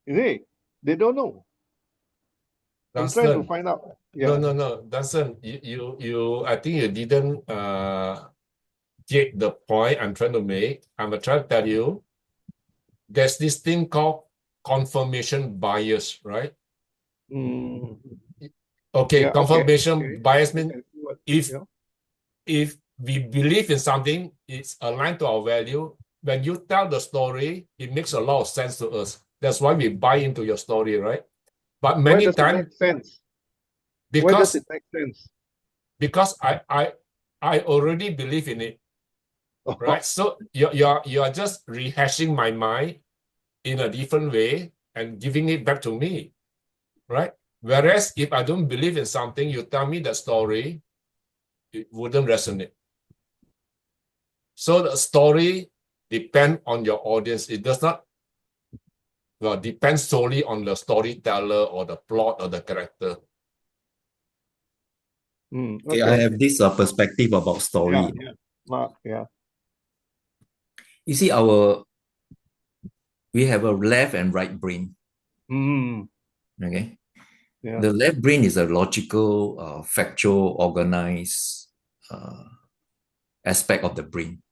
Is it? They don't know. I'm trying to find out. Yeah. No. Dunstan, you I think you didn't get the point I'm trying to make. I'm trying to tell you there's this thing called confirmation bias, right? Okay, Yeah, confirmation bias means Yeah. if we believe in something, it's aligned to our value. When you tell the story, it makes a lot of sense to us. That's why we buy into your story, right? But Why many does it times, make sense? Why does because it make sense? because I already believe in it, right? So you are just rehashing my mind in a different way and giving it back to me, right? Whereas if I don't believe in something, you tell me the story, it wouldn't resonate. So the story depends on your audience. It does not depend solely on the storyteller or the plot or the character. Okay, I have this perspective about story. Mark, yeah. You see, we have a left and right brain. Okay. Yeah. The left brain is a logical, factual, organized aspect of the brain.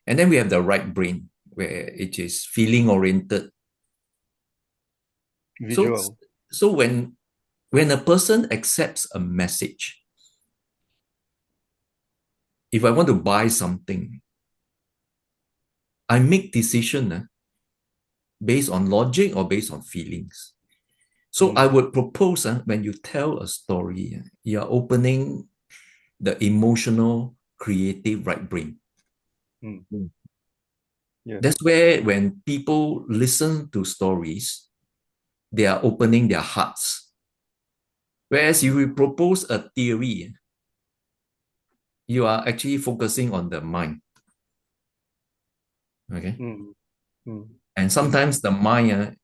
And then we have the right brain, where it is feeling oriented. Visual. So when when a person accepts a message, if I want to buy something, I make decision based on logic or based on feelings. So I would propose when you tell a story, you are opening the emotional, creative right brain. Yes. That's where when people listen to stories, they are opening their hearts. Whereas if you propose a theory, you are actually focusing on the mind. Okay. And sometimes the mind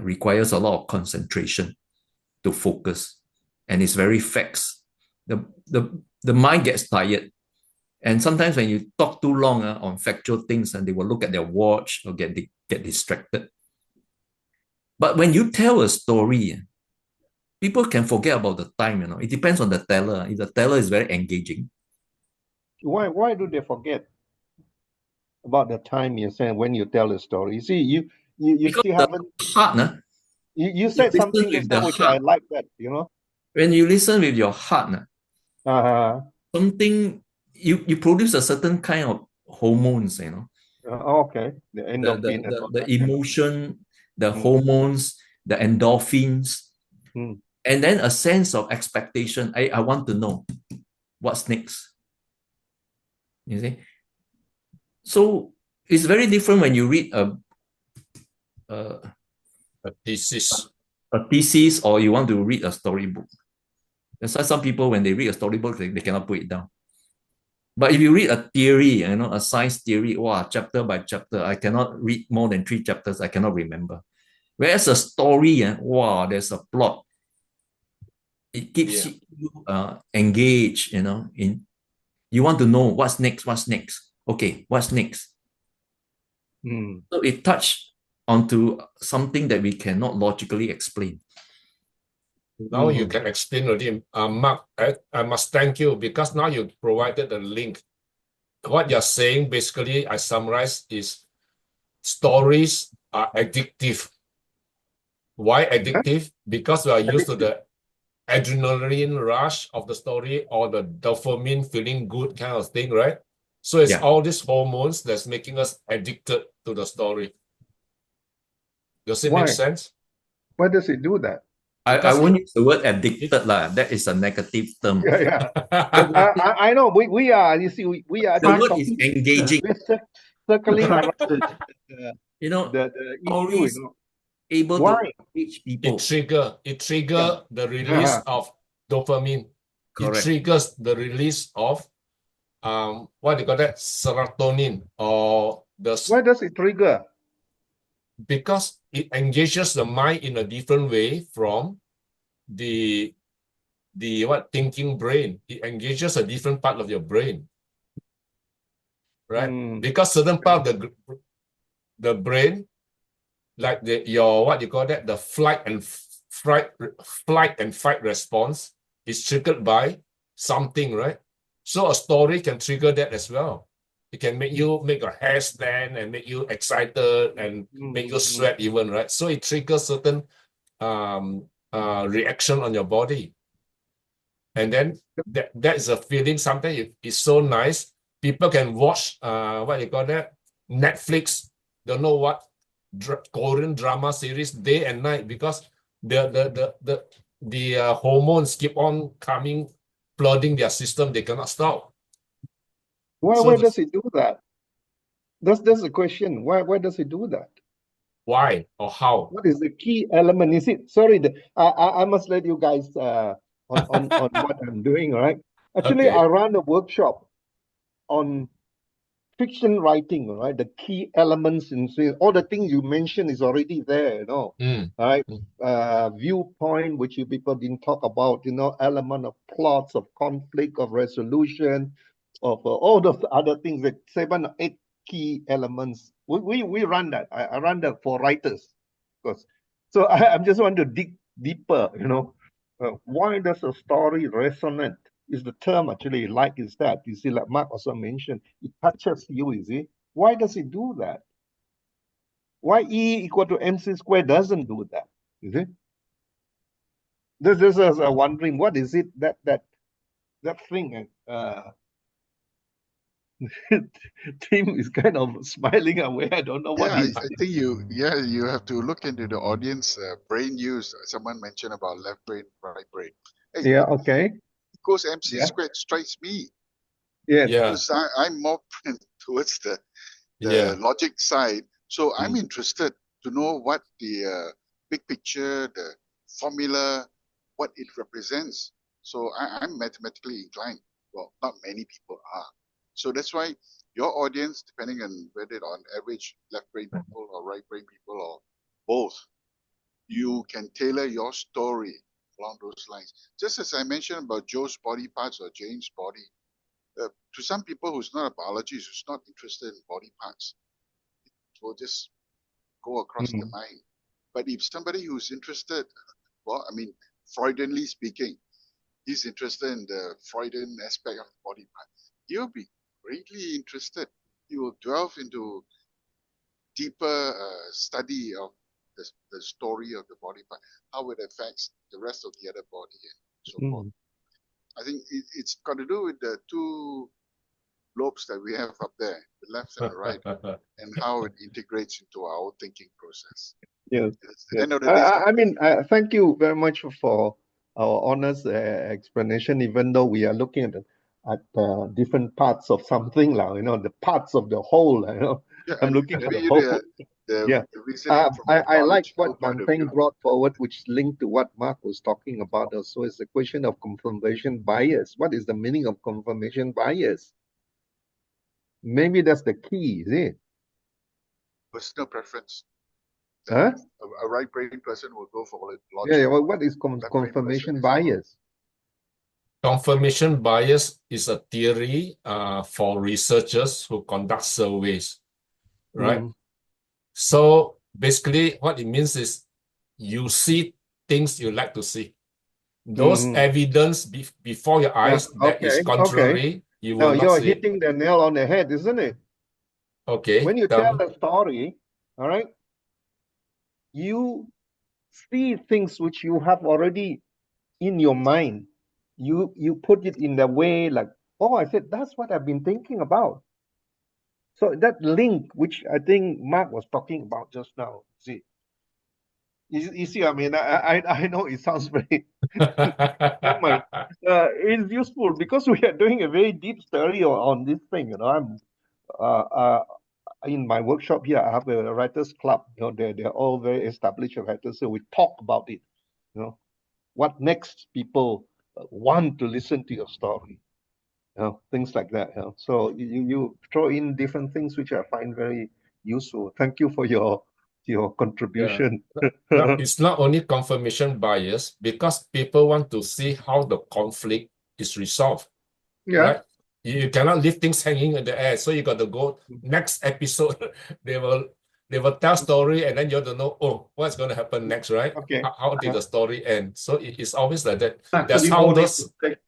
requires a lot of concentration to focus, and it's very facts. The mind gets tired, and sometimes when you talk too long on factual things, and they will look at their watch or get distracted. But when you tell a story, people can forget about the time. It depends on the teller. If the teller is very engaging, Why do they forget about the time you're saying when you tell a story? You see, you because still the haven't. heart, You said listen something with just the now which I heart. like that, you know. When you listen with your heart, something you produce a certain kind of hormones, Okay, the endorphin and all the that. emotion, the hormones, the endorphins, and then a sense of expectation. I want to know what's next. You see, so it's very different when you read a thesis. A thesis, or you want to read a storybook. That's why some people, when they read a storybook, they cannot put it down. But if you read a theory, a science theory, chapter by chapter, I cannot read more than 3 chapters. I cannot remember. Whereas a story, there's a plot. It keeps you engaged, you want to know what's next. Okay, what's next? So it touched onto something that we cannot logically explain. Now you can explain already. Mark, I must thank you because now you provided the link. What you're saying, basically, I summarize, is stories are addictive. Why addictive? Because we are used to the adrenaline rush of the story or the dopamine feeling good kind of thing, right? So it's all these hormones that's making us addicted to the story. Does it make sense? Why does it do that? I won't use the word addicted. That is a negative term. Yeah. I know. We are, you see, we are the word is engaging. We're circling around the always issue, able Why? to reach people. It trigger the release of dopamine. Correct. It triggers the release of what do you call that? Serotonin or the. Why does it trigger? Because it engages the mind in a different way from the thinking brain. It engages a different part of your brain, right? Because certain part of the brain, like your what you call that, the flight and fight response is triggered by something, right? So a story can trigger that as well. It can make you make your hair stand and make you excited and make you sweat even, right? So it triggers certain reaction on your body. And then that is a feeling. Sometimes it's so nice. People can watch what you call that, Netflix, don't know what, Korean drama series day and night because the hormones keep on coming, flooding their system. They cannot stop. Why does it do that? That's the question. Why does it do that? Why or how? What is the key element? Is it? Sorry, I must let you guys on what I'm doing. All right. Actually, Okay. I run a workshop on fiction writing. All right. The key elements in all the things you mentioned is already there. All right. Viewpoint, which you people didn't talk about. Element of plots, of conflict, of resolution, of all those other things. Like 7 or 8 key elements. We run that. I run that for writers, because. So I'm just want to dig deeper. Why does a story resonate? Is the term actually is that? You see, like Mark also mentioned, it touches you. You see, why does it do that? Why E = mc² doesn't do that? You see? this is wondering what is it that thing. Thim is kind of smiling away. I don't know what Yeah, he's. I think you have to look into the audience brain use. Someone mentioned about left brain, right brain. Hey, Yeah. Okay. equals MC Yeah. squared strikes me. Yes. Yeah, Because I'm more towards the yeah. logic side. So I'm Mm. interested to know what the big picture, the formula, what it represents. So I'm mathematically inclined. Well, not many people are. So that's why your audience, depending on whether on average left brain people or right brain people or both, you can tailor your story along those lines. Just as I mentioned about Joe's body parts or Jane's body, to some people who's not a biologist, who's not interested in body parts, it will just go across the Mm. mind. But if somebody who's interested, well, I mean, Freudianly speaking, he's interested in the Freudian aspect of the body part, he'll be greatly interested. He will delve into deeper study of the story of the body part, how it affects the rest of the other body, and so forth. Mm. I think it's got to do with the two lobes that we have up there, the left and the right, and how it integrates into our whole thinking process. Yes. At the Yes. end of the day, I mean, thank you very much for our honest explanation. Even though we are looking at different parts of something, the parts of the whole. yeah, I'm looking at giving the you whole. the Yeah. reasoning from a I like biological what Ban point of Peng view. brought forward, which linked to what Mark was talking about also. It's a question of confirmation bias. What is the meaning of confirmation bias? Maybe that's the key, is it? Personal preference. Huh? A right brain person will go for Yeah, logic. well, what is Left brain confirmation person is bias? Confirmation bias is a theory for researchers who conduct surveys, right? Mm. So basically, what it means is you see things you like to see. Those Mhm. evidence before your Yeah, eyes that is okay. contrary, you Now will not you're see it. hitting the nail on the head, isn't it? Okay, When you tell tell me. a story, all right, you see things which you have already in your mind. You put it in the way like, oh, I said that's what I've been thinking about. So that link, which I think Mark was talking about just now, see, you see, I mean, I know it sounds very, never mind. It's useful because we are doing a very deep study on this thing. I'm in my workshop here. I have a writers club. They're all very established writers, so we talk about it. What next people want to listen to your story. Things like that. So you throw in different things which I find very useful. Thank you for your contribution. No, it's not only confirmation bias because people want to see how the conflict is resolved, Yeah. right? You cannot leave things hanging in the air. So you got to go next episode. They will tell story and then you have to know, oh, what's going to happen next, right? Okay. How did the story end? So it's always like that. Back to That's the how audio those. text.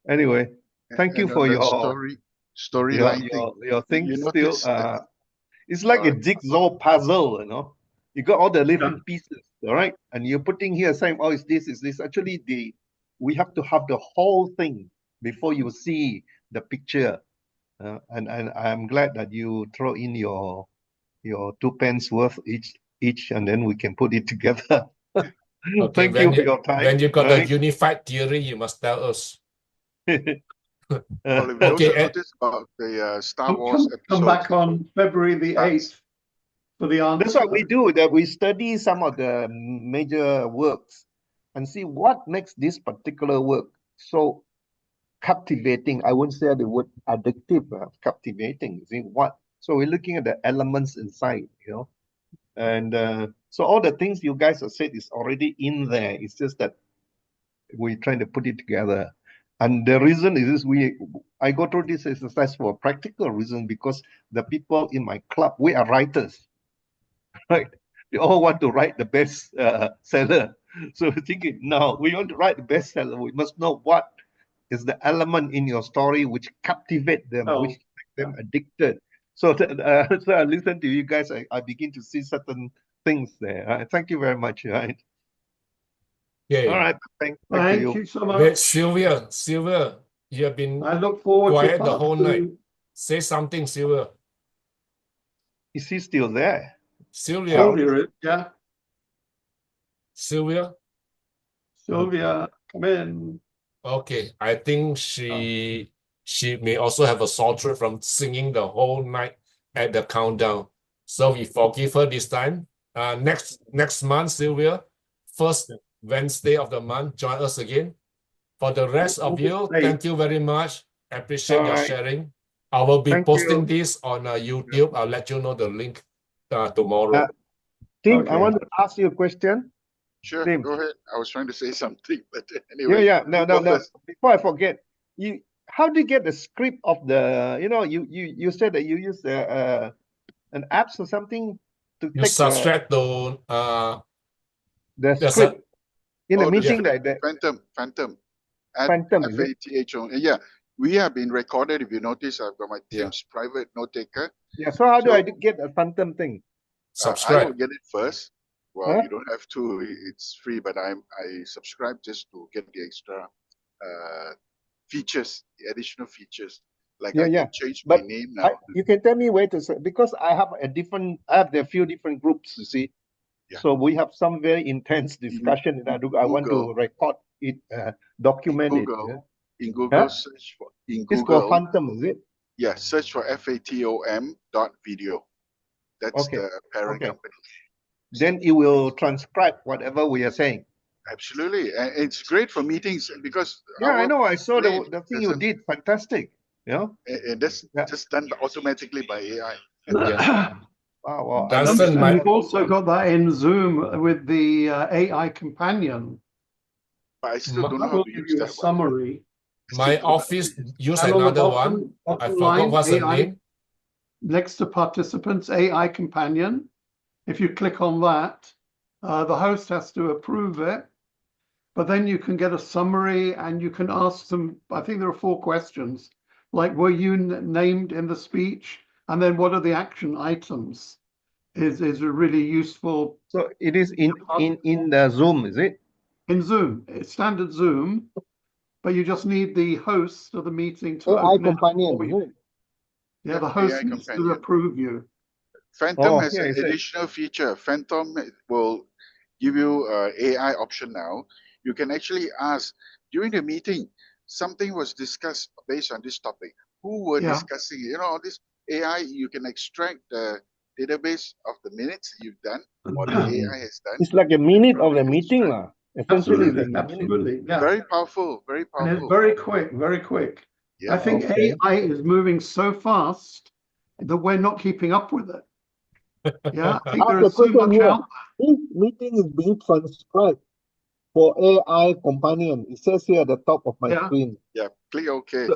Anyway, thank you And for on that your storyline thing. thing. You Still, notice that it's like a jigsaw puzzle. You got all the different pieces, all right, and you're putting here saying, oh, it's this. Actually, we have to have the whole thing before you see the picture. And I'm glad that you throw in your 2 pence worth each, and then we can put it together. Okay, Thank you for your time. when you got right? a unified theory, you must tell us. well, if you Okay, also notice about the Star Wars Come episode. back on February the 8th for the answer. That's what we do, that we study some of the major works and see what makes this particular work so captivating. I wouldn't say the word addictive, captivating. See what? So we're looking at the elements inside, and so all the things you guys have said is already in there. It's just that we're trying to put it together. And the reason is I go through this exercise for a practical reason, because the people in my club, we are writers, right? They all want to write the best seller. So we're thinking, now we want to write the best seller. We must know what is the element in your story which captivate them, which make them addicted. So, so I listen to you guys, I begin to see certain things there. Thank you very much. Right. Okay. All right. Thank Thank you. you so Wait, much. Sylvia, you have been I look forward to quiet the part whole night. 2. Say something, Sylvia. Is he still there? Sylvia, Sylvia, yeah. Sylvia. Sylvia, come in. Okay, I think she may also have a sore throat from singing the whole night at the countdown. So we forgive her this time. Next month, Sylvia, first Wednesday of the month, join us again. For the rest of you, thank you very much. Appreciate your Alright. sharing. I will be Thank posting you. this on YouTube. I'll let you know the link tomorrow. Tim, Okay. I want to ask you a question. Sure, Thim. go ahead. I was trying to say something, but anyway. Yeah. No. go first. Before I forget, how do you get the script of the? You said that you use an apps or something to You take subscribe to the there's a script in the Oh, meeting like that. Phantom. At Phantom, is it? FATHO. Yeah, we have been recorded. If you notice, I've got my Yeah. team's private note taker. Yeah. So how do So- I get a phantom thing? I will subscribe. get it first. Well, Huh? you don't have to. It's free, but I subscribe just to get the extra features, the additional features. Like I Yeah. can change my But name now. you can tell me where to say, because I have a few different groups, you see. Yeah. So we have some very intense discussion, and I want to record it, document it. Google, Yeah? in Google, Huh? search for in It's called Google. Phantom, is it? Yeah, search for FATOM.video. That's Okay. the parent Okay. company. Then it will transcribe whatever we are saying. Absolutely, and it's great for meetings because Yeah, I our know. I saw brain the thing you doesn't- did. Fantastic. and that's Yeah. just done automatically by AI. Yeah. Wow. I love Dunstan, it. my- You've also got that in Zoom with the AI companion. But I still don't know That how will to give use you a that one. summary. My office use And on the another one. bottom I forgot line, what's the AI, name. next to participants, AI companion. If you click on that, the host has to approve it, but then you can get a summary and you can ask them, I think there are 4 questions, like were you named in the speech? And then what are the action items? Is a really useful So it is in the Zoom, is it? in Zoom. It's standard Zoom, but you just need the host of the meeting to AI open it. companion, for is you. it? Yeah, the Yep, host AI needs to companion. approve you. Phantom Oh, has here an it says. additional feature. Phantom will give you AI option now. You can actually ask during the meeting, something was discussed based on this topic. Who were Yeah. discussing it? This AI, you can extract the database of the minutes you've done or the AI has done. It's like a minute of the meeting, lah. Essentially, it's Absolutely, like a minute. absolutely. Yeah. Very powerful, very And it's powerful. very quick, very quick. Yeah. I think Okay. AI is moving so fast that we're not keeping up with it. Yeah, I think there Ask is the so question much here. out This meeting is being transcribed for AI companion. It says here at the top of my Yeah. screen. Yeah, click OK.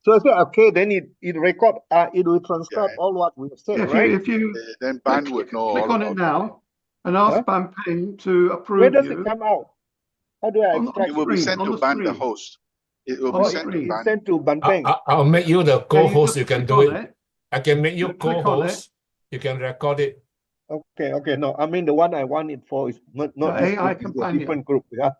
So I said, okay, then it record, it will transcribe Yeah. all what we've said, there. right? If you Then Ban would know click all on about it now and ask Huh? Ban Peng to Where approve does you it come out? How do I on extract It will be screen, sent on to the Ban, the screen. host. It will On be the sent to screen. Ban. Send to Ban Peng. I'll make you the Yeah, you co-host. just You can click do on it. I can make you You click on co-host. You can record it. Okay. No, I mean the one I want it for is not The this AI group, it's a companion. different group, yeah.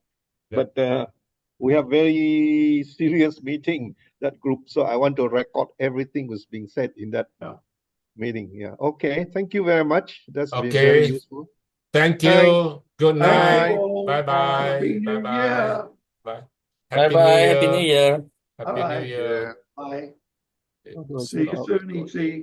Yeah. But we have very serious meeting that group, so I want to record everything was being said in that Yeah. meeting. Yeah. Okay. Thank you very much. That's been Okay. very useful. Thank Thanks. you. Good Bye. night. Bye. Bye-bye. Happy New Bye-bye. Year. Bye. Bye-bye. Happy New Year. Happy Bye-bye. New Year. Bye. How do I See get you out? soon, ET.